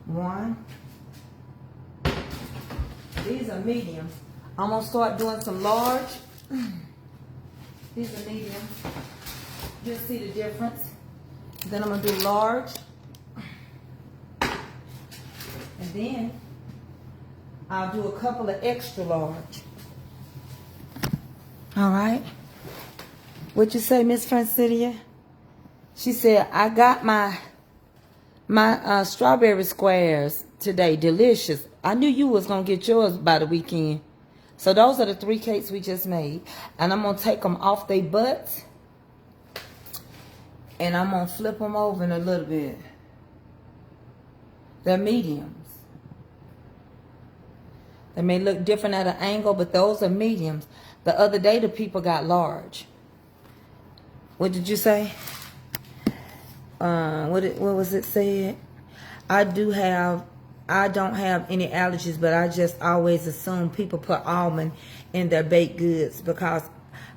One. These are mediums. I'm gonna start doing some large. These are medium. You'll see the difference. Then I'm gonna do large. And then I'll do a couple of extra large. All right. What you say, Miss Francidia? She said, I got my strawberry squares today. Delicious. I knew you was gonna get yours by the weekend. So those are the 3 cakes we just made. And I'm going to take them off their butts. And I'm going to flip them over in a little bit. They're mediums. They may look different at an angle, but those are mediums. The other day, the people got large. What did you say? What was it said? I don't have any allergies, but I just always assume people put almond in their baked goods because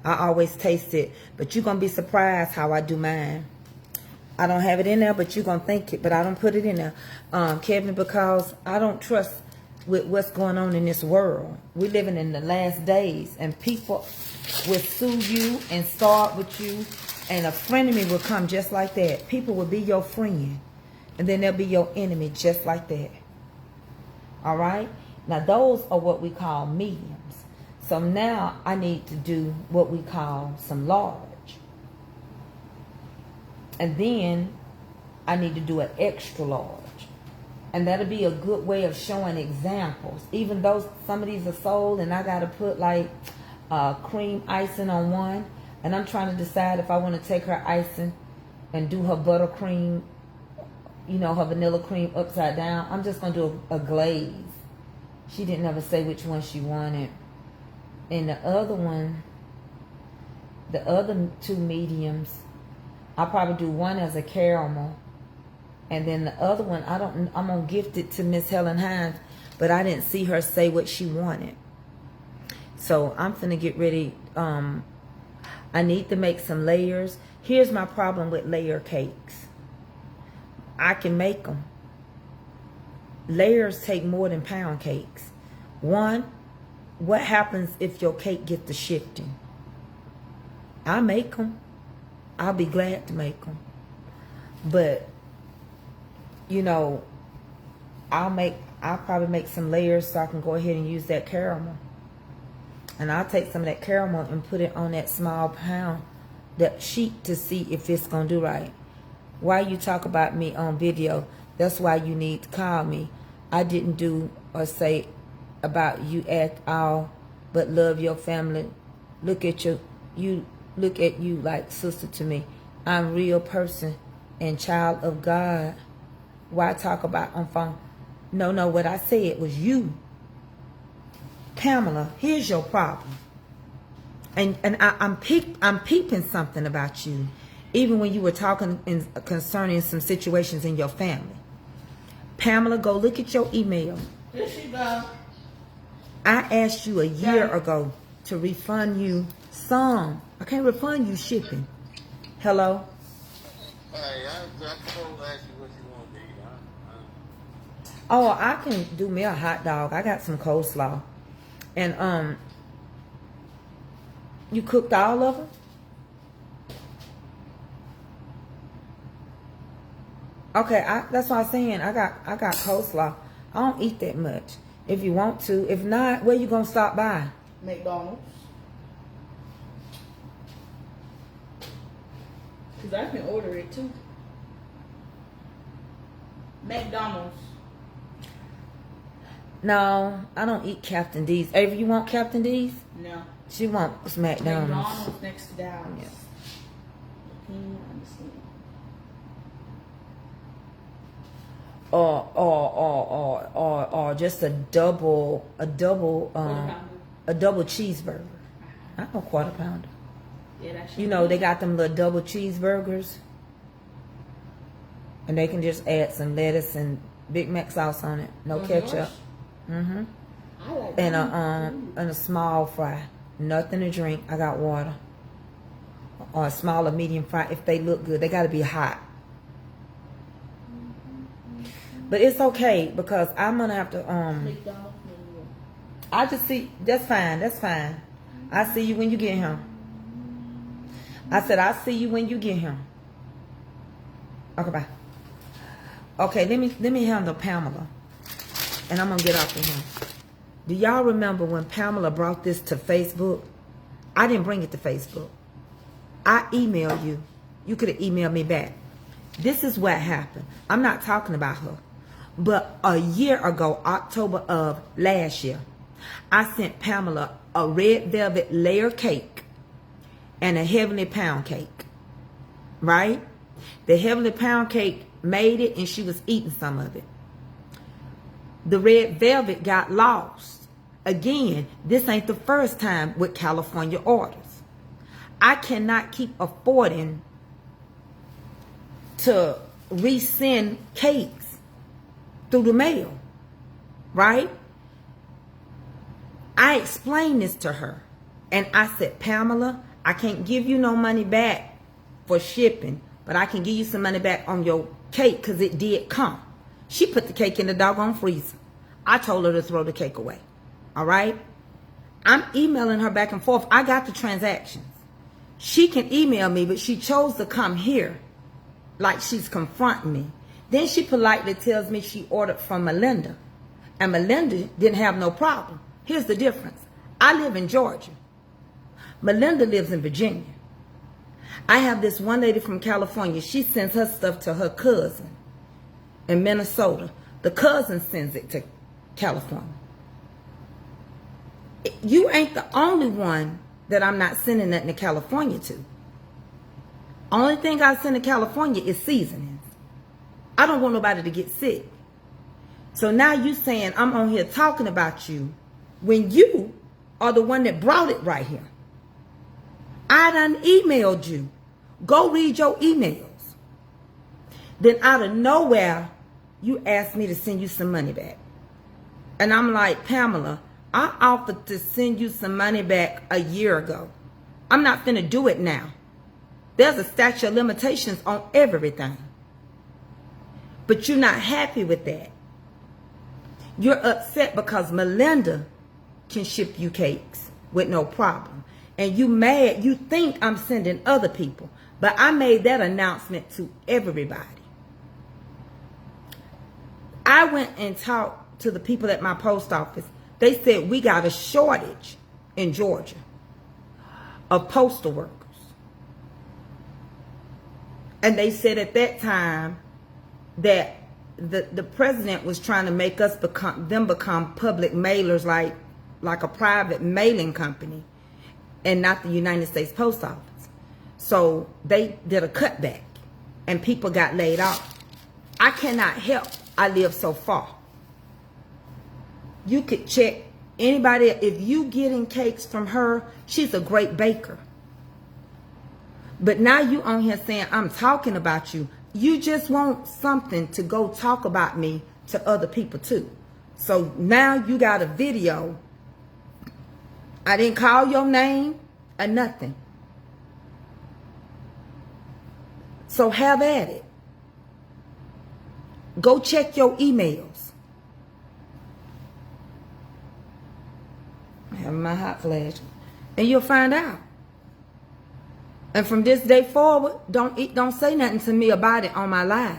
I always taste it. But you're going to be surprised how I do mine. I don't have it in there, but you're going to think it, but I don't put it in there. Kevin, because I don't trust with what's going on in this world. We're living in the last days, and people will sue you and start with you, and a frenemy will come just like that. People will be your friend, and then they'll be your enemy just like that. All right? Now, those are what we call mediums. So now I need to do what we call some large. And then I need to do an extra large. And that'll be a good way of showing examples. Even though some of these are sold and I got to put like cream icing on one. And I'm trying to decide if I want to take her icing and do her buttercream, you know, her vanilla cream upside down. I'm just going to do a glaze. She didn't ever say which one she wanted. And the other one, the other 2 mediums, I'll probably do one as a caramel. And then the other one, I'm going to gift it to Miss Helen Hines. But I didn't see her say what she wanted. So I'm finna get ready. I need to make some layers. Here's my problem with layer cakes. I can make them. Layers take more than pound cakes. One, what happens if your cake gets to shifting? I make them. I'll be glad to make them. But, you know, I'll probably make some layers so I can go ahead and use that caramel. And I'll take some of that caramel and put it on that small pound, that sheet, to see if it's going to do right. Why you talk about me on video, that's why you need to call me. I didn't do or say about you at all, but love your family. Look at you like sister to me. I'm a real person and child of God. Why talk about on phone? No, what I said was you. Pamela, here's your problem. And I'm peeping something about you. Even when you were talking concerning some situations in your family. Pamela, go look at your email. There she go. I asked you a year ago to refund you some. I can't refund you shipping. Hello? Hey, I told ask you what you want to eat. Oh, I can do me a hot dog. I got some coleslaw. And you cooked all of them? Okay, that's what I'm saying. I got coleslaw. I don't eat that much. If you want to. If not, where you gonna stop by? McDonald's. Because I can order it too. McDonald's. No, I don't eat Captain D's. Avery, you want Captain D's? No. She wants McDonald's. McDonald's next to Dallas. Yeah. Understand. Or just a double cheeseburger. I know quarter pounder. Yeah, that's You know, they got them little double cheeseburgers. And they can just add some lettuce and Big Mac sauce on it. No ketchup. Mm-hmm. I like And a small fry. Nothing to drink. I got water. Or a small or medium fry if they look good. They got to be hot. But it's okay because I'm going to have to... McDonald's. I just see... That's fine. That's fine. I see you when you get here. I said, I'll see you when you get here. Okay, bye. Okay, let me handle Pamela. And I'm going to get off of here. Do y'all remember when Pamela brought this to Facebook? I didn't bring it to Facebook. I emailed you. You could have emailed me back. This is what happened. I'm not talking about her. But a year ago, October of last year, I sent Pamela a red velvet layer cake and a heavenly pound cake, right? The heavenly pound cake made it and she was eating some of it. The red velvet got lost. Again, this ain't the first time with California orders. I cannot keep affording to resend cakes through the mail, right? I explained this to her and I said, Pamela, I can't give you no money back for shipping, but I can give you some money back on your cake because it did come. She put the cake in the doggone freezer. I told her to throw the cake away. All right? I'm emailing her back and forth. I got the transactions. She can email me, but she chose to come here like she's confronting me. Then she politely tells me she ordered from Melinda. And Melinda didn't have no problem. Here's the difference. I live in Georgia. Melinda lives in Virginia. I have this one lady from California. She sends her stuff to her cousin in Minnesota. The cousin sends it to California. You ain't the only one that I'm not sending nothing to California to. Only thing I send to California is seasonings. I don't want nobody to get sick. So now you saying I'm on here talking about you when you are the one that brought it right here. I done emailed you. Go read your emails. Then out of nowhere, you asked me to send you some money back. And I'm like, Pamela, I offered to send you some money back a year ago. I'm not finna do it now. There's a statute of limitations on everything. But you're not happy with that. You're upset because Melinda can ship you cakes with no problem. And you mad, you think I'm sending other people. But I made that announcement to everybody. I went and talked to the people at my post office. They said we got a shortage in Georgia of postal workers. And they said at that time that the president was trying to make us become public mailers like a private mailing company and not the United States Post Office. So they did a cutback and people got laid off. I cannot help. I live so far. You could check anybody. If you getting cakes from her, she's a great baker. But now you on here saying I'm talking about you. You just want something to go talk about me to other people too. So now you got a video. I didn't call your name or nothing. So have at it. Go check your emails. I have my hot flash. And you'll find out. And from this day forward, don't say nothing to me about it on my live.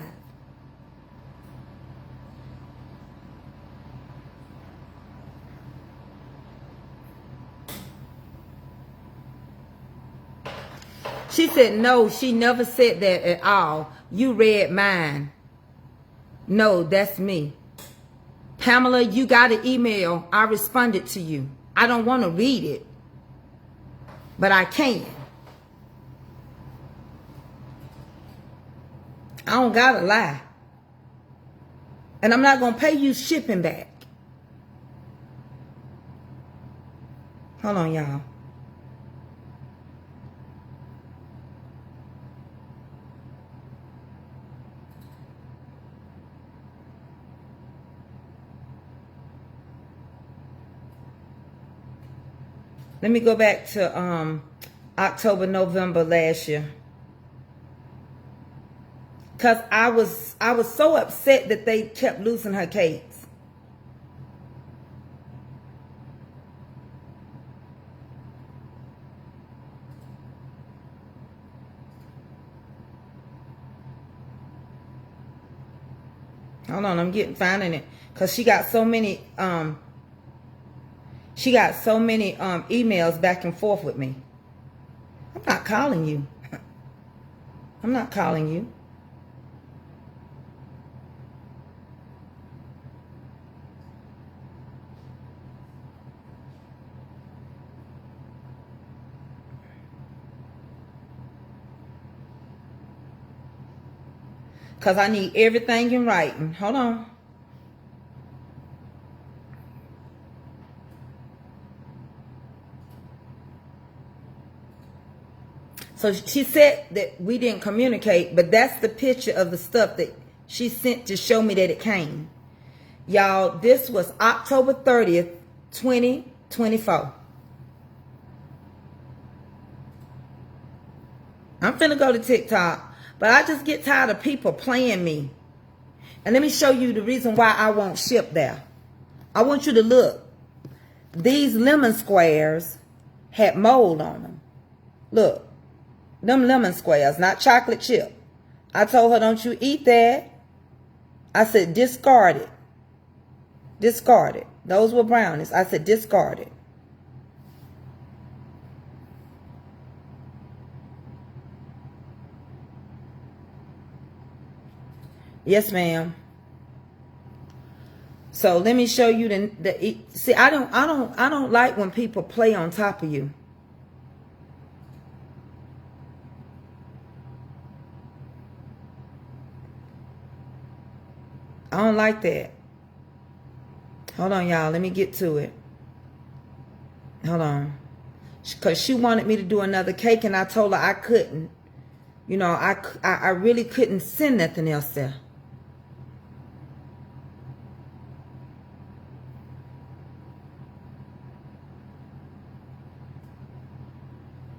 She said, no, she never said that at all. You read mine. No, that's me. Pamela, you got an email. I responded to you. I don't want to read it, but I can. I don't gotta lie. And I'm not gonna pay you shipping back. Hold on, y'all. Let me go back to October, November last year. Because I was so upset that they kept losing her cakes. Hold on, I'm finding it. Because she got so many emails back and forth with me. I'm not calling you. I'm not calling you. Because I need everything in writing. Hold on. So she said that we didn't communicate, but that's the picture of the stuff that she sent to show me that it came. Y'all, this was October 30th, 2024. I'm finna go to TikTok, but I just get tired of people playing me. And let me show you the reason why I won't ship there. I want you to look. These lemon squares had mold on them. Look. Them lemon squares, not chocolate chip. I told her, don't you eat that. I said, discard it. Discard it. Those were brownies. I said, discard it. Yes, ma'am. So let me show you see, I don't like when people play on top of you. I don't like that. Hold on, y'all. Let me get to it. Hold on. Because she wanted me to do another cake, and I told her I couldn't. You know, I really couldn't send nothing else there.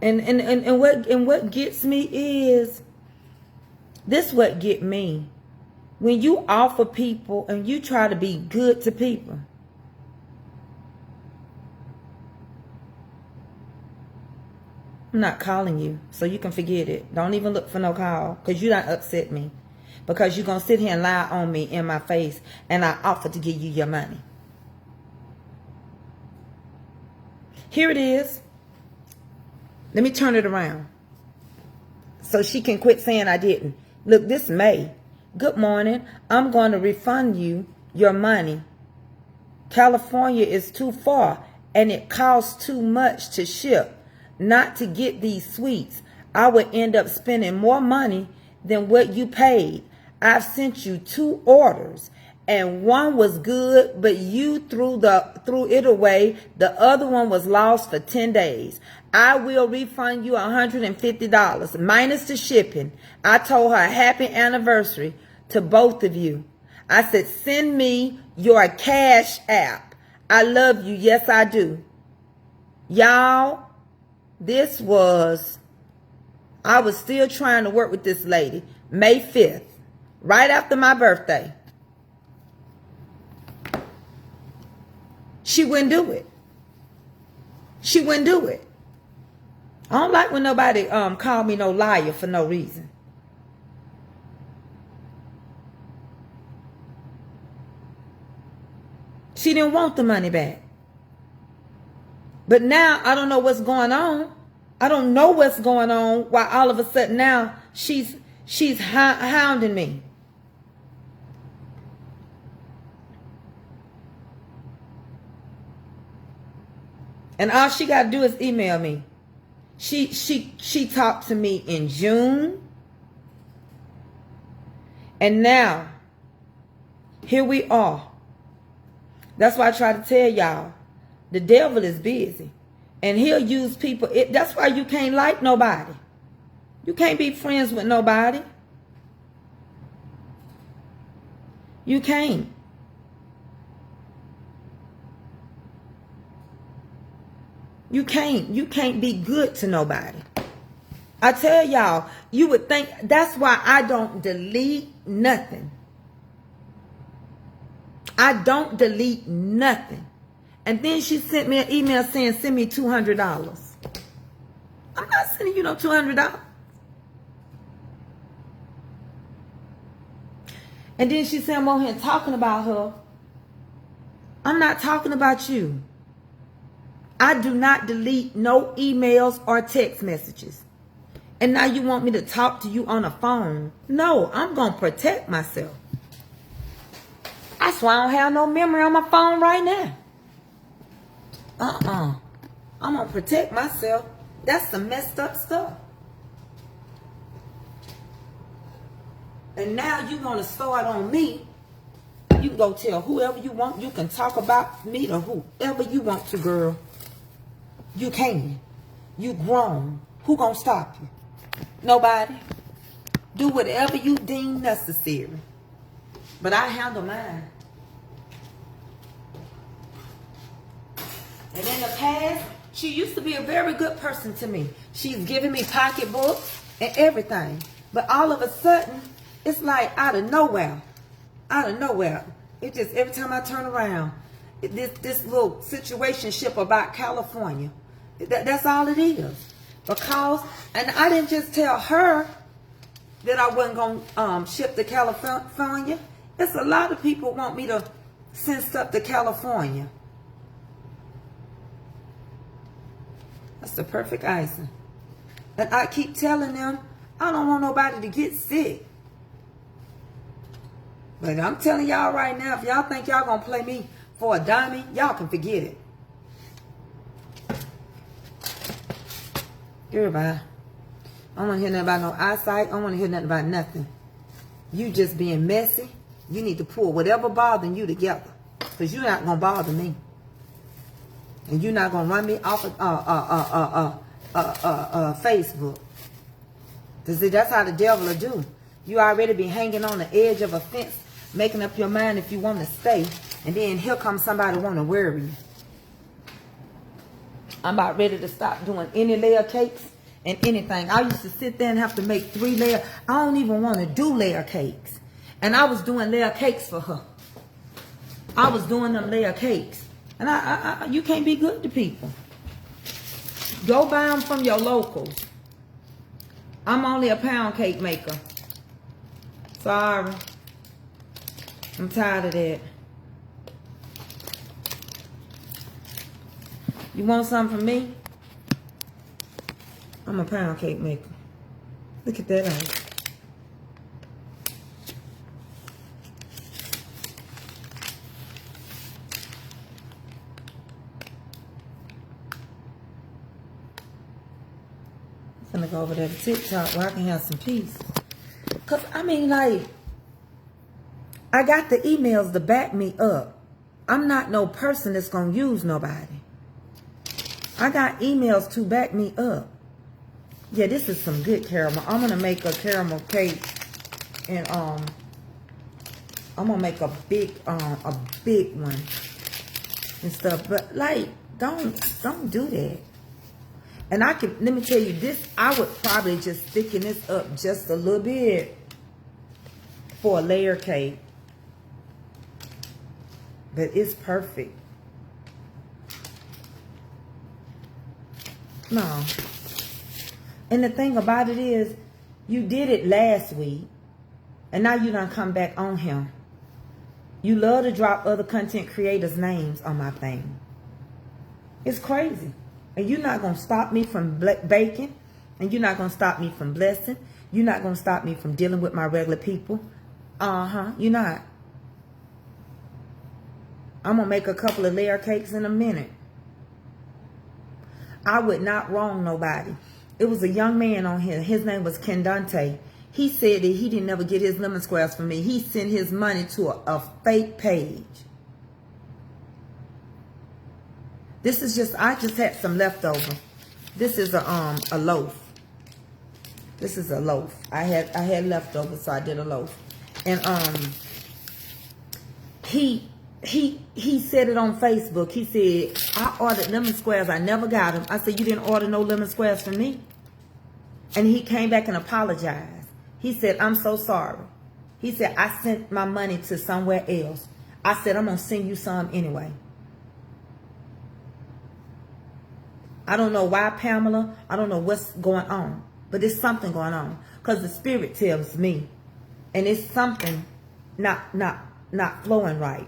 And what gets me is, this what get me. When you offer people and you try to be good to people, I'm not calling you, so you can forget it. Don't even look for no call, because you done upset me. Because you're going to sit here and lie on me in my face, and I offer to give you your money. Here it is. Let me turn it around so she can quit saying I didn't. Look, this May. Good morning. I'm going to refund you your money. California is too far and it costs too much to ship. Not to get these sweets. I would end up spending more money than what you paid. I've sent you 2 orders and one was good, but you threw it away. The other one was lost for 10 days. I will refund you $150 minus the shipping. I told her happy anniversary to both of you. I said, send me your Cash App. I love you. Yes, I do. Y'all, I was still trying to work with this lady. May 5th, right after my birthday. She wouldn't do it. She wouldn't do it. I don't like when nobody call me no liar for no reason. She didn't want the money back. But now I don't know what's going on. I don't know what's going on. Why all of a sudden now she's hounding me. And all she got to do is email me. She talked to me in June. And now, here we are. That's why I try to tell y'all, the devil is busy. And he'll use people. That's why you can't like nobody. You can't be friends with nobody. You can't. You can't be good to nobody. I tell y'all, you would think, that's why I don't delete nothing. I don't delete nothing. And then she sent me an email saying, send me $200. I'm not sending you no $200. And then she said, I'm on here talking about her. I'm not talking about you. I do not delete no emails or text messages. And now you want me to talk to you on the phone. No, I'm going to protect myself. That's why I don't have no memory on my phone right now. I'm going to protect myself. That's some messed up stuff. And now you want to start on me. You can go tell whoever you want. You can talk about me to whoever you want to, girl. You can. You grown. Who gonna stop you? Nobody. Do whatever you deem necessary. But I handle mine. And in the past, she used to be a very good person to me. She's giving me pocketbooks and everything. But all of a sudden, it's like out of nowhere. Out of nowhere. It just, every time I turn around, this little situationship about California. That's all it is. Because, and I didn't just tell her that I wasn't going to ship to California. It's a lot of people want me to send stuff to California. That's the perfect icing. And I keep telling them, I don't want nobody to get sick. But I'm telling y'all right now, if y'all think y'all going to play me for a dummy, y'all can forget it. Everybody. I don't want to hear nothing about no eyesight. I don't want to hear nothing about nothing. You just being messy. You need to pull whatever bothering you together. Because you're not going to bother me. And you're not going to run me off of Facebook. That's how the devil will do. You already be hanging on the edge of a fence, making up your mind if you want to stay. And then here comes somebody want to worry you. I'm about ready to stop doing any layer cakes and anything. I used to sit there and have to make 3 layer. I don't even want to do layer cakes. And I was doing layer cakes for her. I was doing them layer cakes. And you can't be good to people. Go buy them from your locals. I'm only a pound cake maker. Sorry. I'm tired of that. You want something from me? I'm a pound cake maker. Look at that ice. I'm gonna go over there to TikTok where I can have some peace. Cause I mean, like, I got the emails to back me up. I'm not no person that's gonna use nobody. I got emails to back me up. Yeah, this is some good caramel. I'm gonna make a caramel cake, and I'm gonna make a big one and stuff. But like, don't do that. And let me tell you this, I would probably just thicken this up just a little bit for a layer cake. But it's perfect. No. And the thing about it is, you did it last week, and now you done come back on him. You love to drop other content creators' names on my thing. It's crazy. And you're not going to stop me from baking. And you're not going to stop me from blessing. You're not going to stop me from dealing with my regular people. You're not. I'm going to make a couple of layer cakes in a minute. I would not wrong nobody. It was a young man on here. His name was Ken Dante. He said that he didn't never get his lemon squares from me. He sent his money to a fake page. This is just, I just had some leftover. This is a loaf. This is a loaf. I had leftover, so I did a loaf. And he said it on Facebook. He said, I ordered lemon squares. I never got them. I said, you didn't order no lemon squares from me? And he came back and apologized. He said, I'm so sorry. He said, I sent my money to somewhere else. I said, I'm going to send you some anyway. I don't know why, Pamela. I don't know what's going on. But there's something going on. Because the spirit tells me. And it's something not flowing right.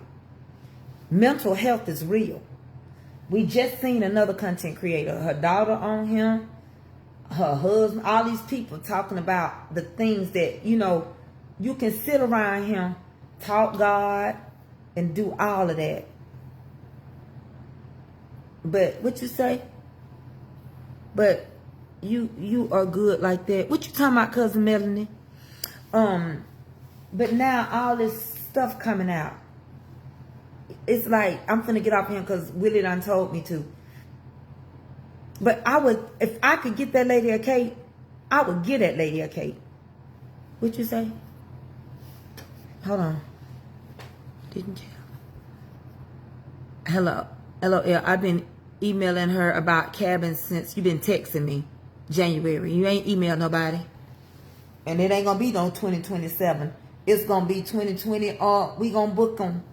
Mental health is real. We just seen another content creator. Her daughter on him. Her husband. All these people talking about the things that, you know, you can sit around him, talk God, and do all of that. But what you say? But you are good like that. What you talking about, cousin Melanie? But now all this stuff coming out. It's like, I'm finna get off him because Willie done told me to. But I would, if I could get that lady a cake, I would get that lady a cake. What'd you say? Hold on. Didn't you? Hello. LOL. I've been emailing her about cabins since you've been texting me. January. You ain't emailed nobody. And it ain't gonna be no 2027. It's gonna be 2020 or we gonna book them.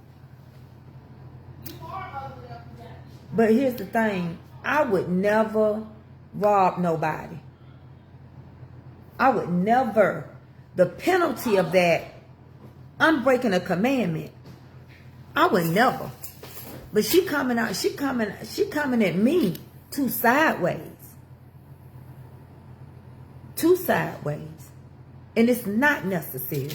But here's the thing. I would never rob nobody. I would never. The penalty of that, I'm breaking a commandment. I would never. But she coming out, she coming at me too sideways. Too sideways. And it's not necessary.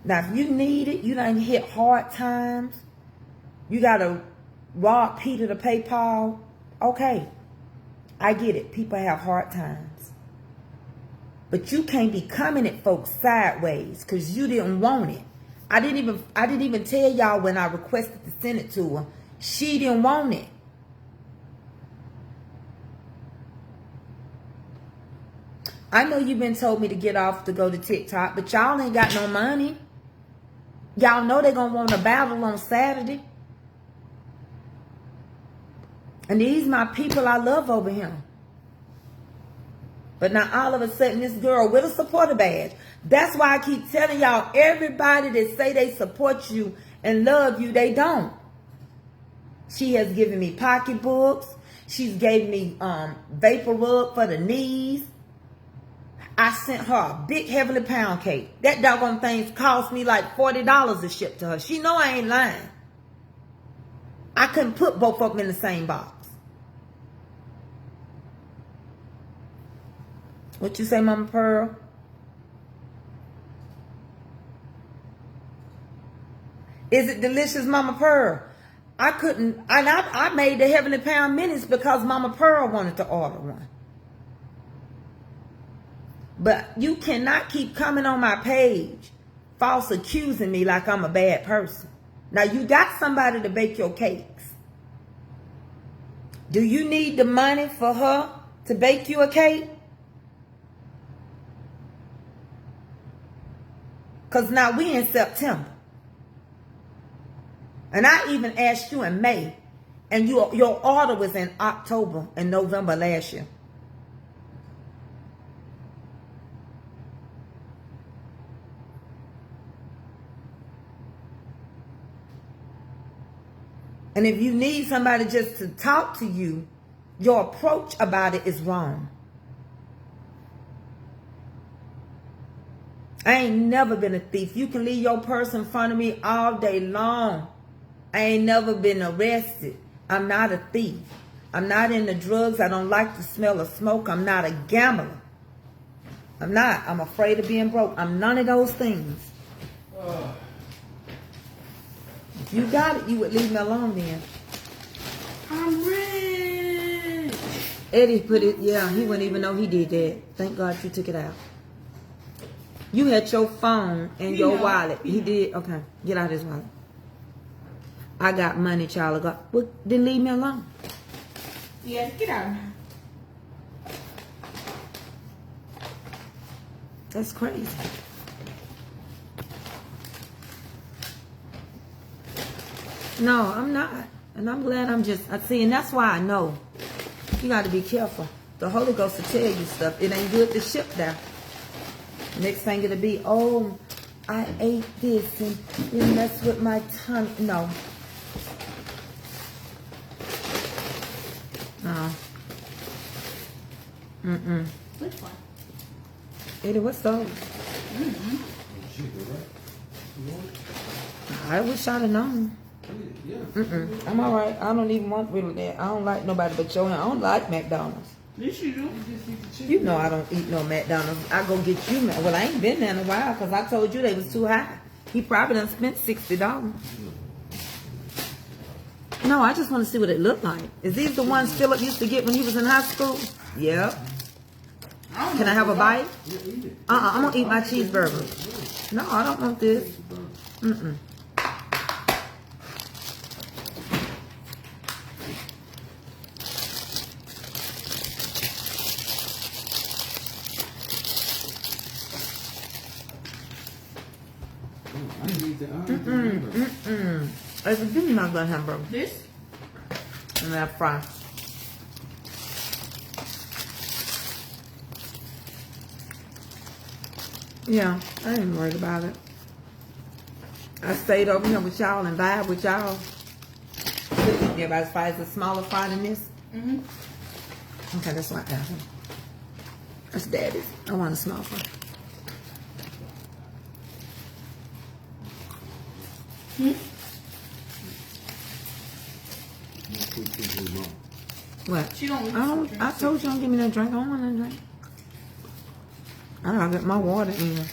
Now, if you need it, you done hit hard times, you got to rob Peter to pay Paul, okay. I get it. People have hard times. But you can't be coming at folks sideways because you didn't want it. I didn't even tell y'all when I requested to send it to her. She didn't want it. I know you've been told me to get off to go to TikTok, but y'all ain't got no money. Y'all know they're going to want a battle on Saturday. And these my people I love over here. But now all of a sudden this girl with a supporter badge. That's why I keep telling y'all, everybody that say they support you and love you, they don't. She has given me pocketbooks. She's gave me vapor rub for the knees. I sent her a big heavenly pound cake. That doggone thing cost me like $40 to ship to her. She know I ain't lying. I couldn't put both of them in the same box. What you say, Mama Pearl? Is it delicious, Mama Pearl? I couldn't, and I made the Heavenly Pound minis because Mama Pearl wanted to order one. But you cannot keep coming on my page, false accusing me like I'm a bad person. Now you got somebody to bake your cakes. Do you need the money for her to bake you a cake? Because now we in September. And I even asked you in May. And your order was in October and November last year. And if you need somebody just to talk to you, your approach about it is wrong. I ain't never been a thief. You can leave your purse in front of me all day long. I ain't never been arrested. I'm not a thief. I'm not into drugs. I don't like the smell of smoke. I'm not a gambler. I'm not. I'm afraid of being broke. I'm none of those things. If you got it, you would leave me alone then. I'm rich. Eddie put it, yeah, he wouldn't even know he did that. Thank God you took it out. You had your phone and your wallet. He did. Okay, get out of his wallet. I got money, child. Well, then leave me alone. Yeah, get out. That's crazy. No, I'm not. And I'm glad I'm just, I see, and that's why I know. You got to be careful. The Holy Ghost will tell you stuff. It ain't good to ship there. Next thing it'll be, oh, I ate this and it messed with my tongue. No. No. Mm-mm. Which one? Eddie, what's those? I wish I'd have known. Mm-mm. I'm all right. I don't even want really that. I don't like nobody but your hand. I don't like McDonald's. Yes, you do. You know I don't eat no McDonald's. I go get you. Well, I ain't been there in a while because I told you they was too high. He probably done spent $60. No, I just want to see what it looked like. Is these the ones Philip used to get when he was in high school? Yep. Can I have a bite? Yeah, eat it. I'm gonna eat my cheeseburger. No, I don't want this. Mm-mm. I need the hamburger. Give me my good hamburger This? and that fry. Yeah, I ain't worried about it. I stayed over here with y'all and vibe with y'all. Everybody's fry is a smaller fry than this. Mm-hmm. Okay, that's what I got. That's daddy's. I want a small fry. What? She don't. I told you don't give me that drink. I don't want that drink. I gotta get my water in.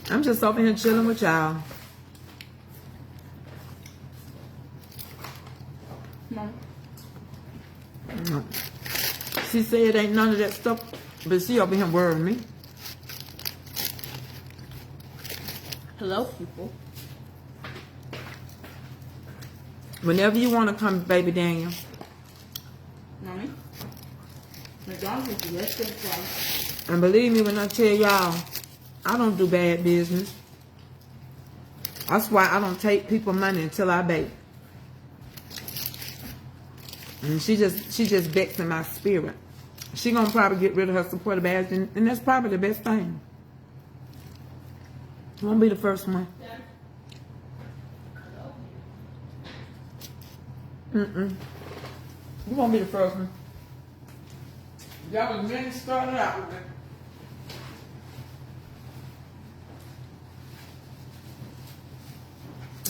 I'm just over here chilling with y'all. Mom. She said it ain't none of that stuff, but she over here worrying me. Hello, people. Whenever you want to come, baby Daniel. Mommy. McDonald's is the best thing for. And believe me when I tell y'all, I don't do bad business. That's why I don't take people money until I bake. And she just vexing my spirit. She gonna probably get rid of her supporter badge, and that's probably the best thing. Won't be the first one. You won't be the first one. Y'all was meant to start it out with it.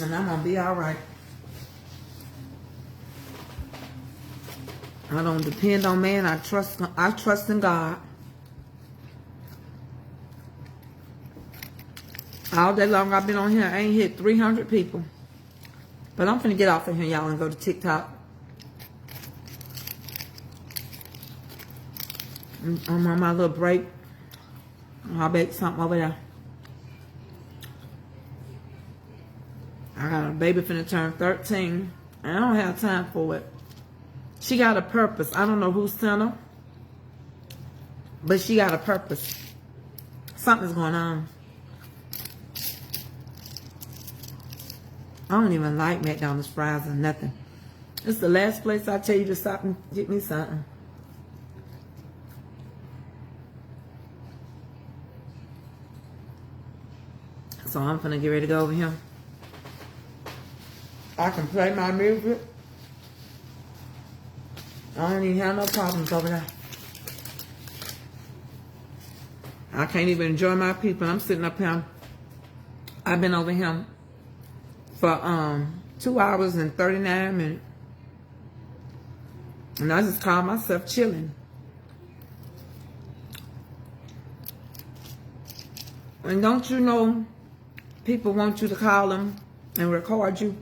And I'm gonna be alright. I don't depend on man. I trust in God. All day long I've been on here. I ain't hit 300 people. But I'm finna get off of here, y'all, and go to TikTok. I'm on my little break. I'll bake something over there. I got a baby finna turn 13. And I don't have time for it. She got a purpose. I don't know who sent her. But she got a purpose. Something's going on. I don't even like McDonald's fries or nothing. It's the last place I tell you to stop and get me something. So I'm finna get ready to go over here. I can play my music. I don't even have no problems over there. I can't even enjoy my people. I'm sitting up here. I've been over here for 2 hours and 39 minutes. And I just call myself chilling. And don't you know people want you to call them and record you?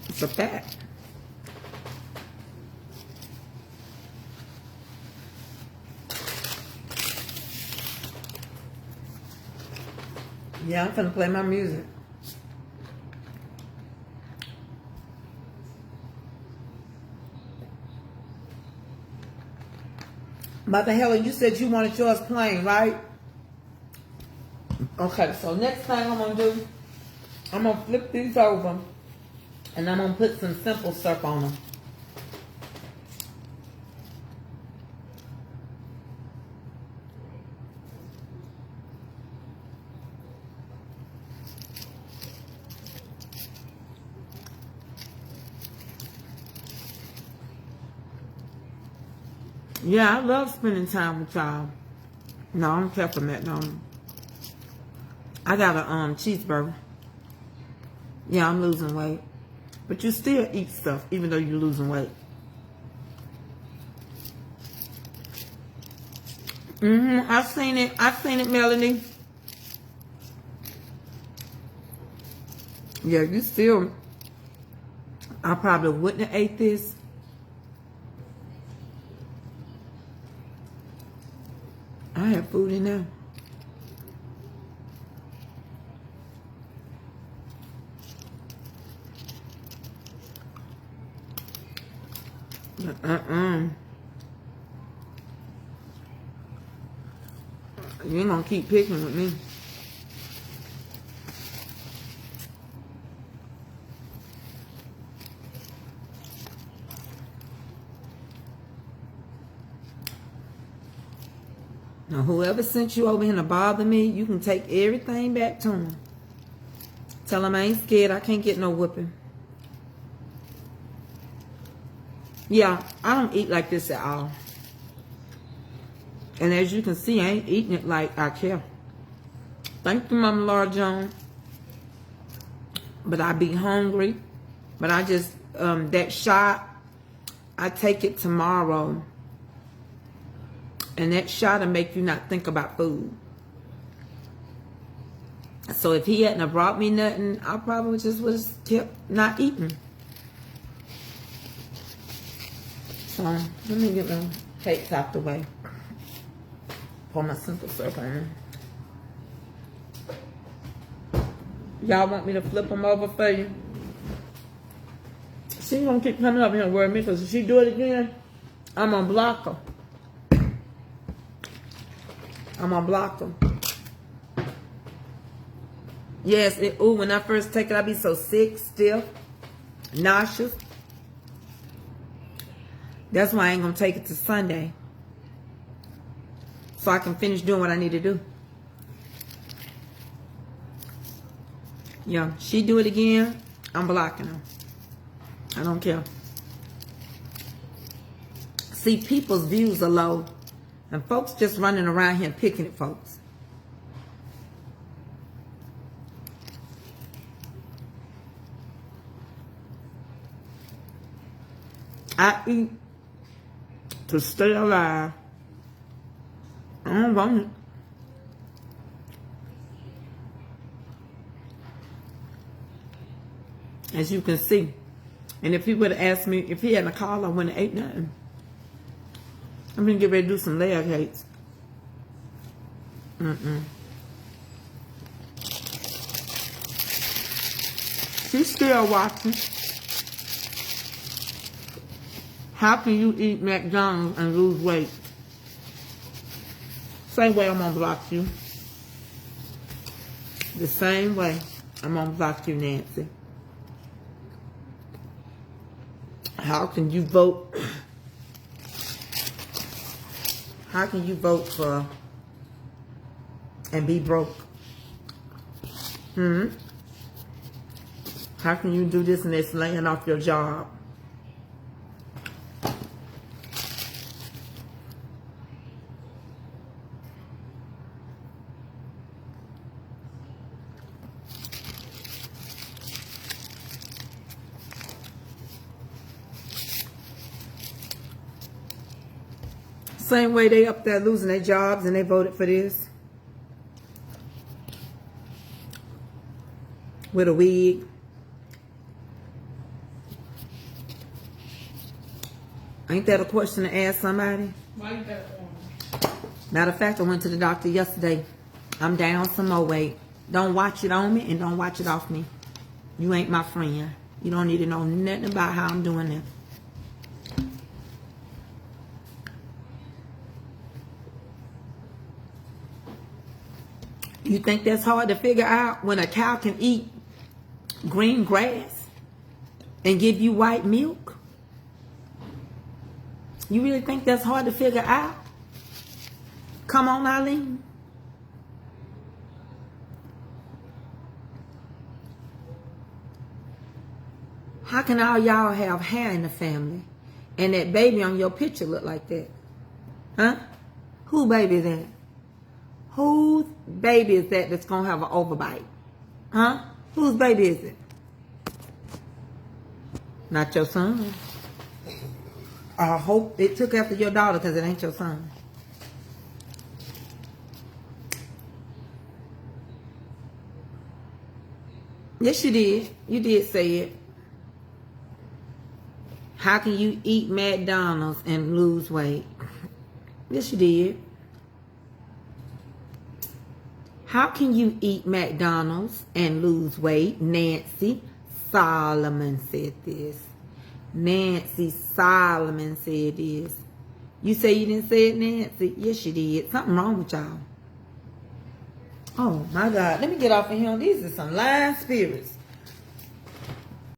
It's a fact. Yeah, I'm finna play my music. Mother Helen, you said you wanted yours plain, right? Okay, so next thing I'm gonna do, I'm gonna flip these over and I'm gonna put some simple syrup on them. Yeah, I love spending time with y'all. No, I don't care for McDonald's. I got a cheeseburger. Yeah, I'm losing weight. But you still eat stuff, even though you're losing weight. I've seen it. I've seen it, Melanie. Yeah, you still... I probably wouldn't have ate this that food in there. You ain't gonna keep picking with me. Now, whoever sent you over here to bother me, you can take everything back to him. Tell him I ain't scared. I can't get no whipping. Yeah, I don't eat like this at all. And as you can see, I ain't eating it like I care. Thank you, Mama Laura Jones. But I be hungry. But I just, that shot, I take it tomorrow. And that shot will make you not think about food. So if he hadn't have brought me nothing, I probably just would have kept not eating. So let me get my cakes out the way. Pour my simple syrup on them. Y'all want me to flip them over for you? She gonna keep coming up here and worry me, because if she do it again, I'm gonna block her. I'm gonna block her. Yes, when I first take it, I be so sick, stiff, nauseous. That's why I ain't gonna take it to Sunday. So I can finish doing what I need to do. Yeah, she do it again, I'm blocking her. I don't care. See, people's views are low. And folks just running around here picking at folks. I eat to stay alive. I don't want it. As you can see. And if he would have asked me, if he hadn't called, I wouldn't have ate nothing. I'm going to get ready to do some layer cakes. She's still watching. How can you eat McDonald's and lose weight? Same way I'm going to block you. The same way I'm going to block you, Nancy. How can you vote? How can you vote for and be broke? How can you do this and this laying off your job? Same way they up there losing their jobs and they voted for this. With a wig. Ain't that a question to ask somebody? Why you got on? Matter of fact, I went to the doctor yesterday. I'm down some more weight. Don't watch it on me and don't watch it off me. You ain't my friend. You don't need to know nothing about how I'm doing this. You think that's hard to figure out when a cow can eat green grass and give you white milk? You really think that's hard to figure out? Come on, Eileen. How can all y'all have hair in the family and that baby on your picture look like that? Huh? Who baby is that? Whose baby is that that's going to have an overbite? Huh? Whose baby is it? Not your son. I hope it took after your daughter because it ain't your son. Yes, you did. You did say it. How can you eat McDonald's and lose weight? Yes, you did. How can you eat McDonald's and lose weight? Nancy Solomon said this. Nancy Solomon said this. You say you didn't say it, Nancy? Yes, you did. Something wrong with y'all. Oh, my God. Let me get off of here. These are some lying spirits.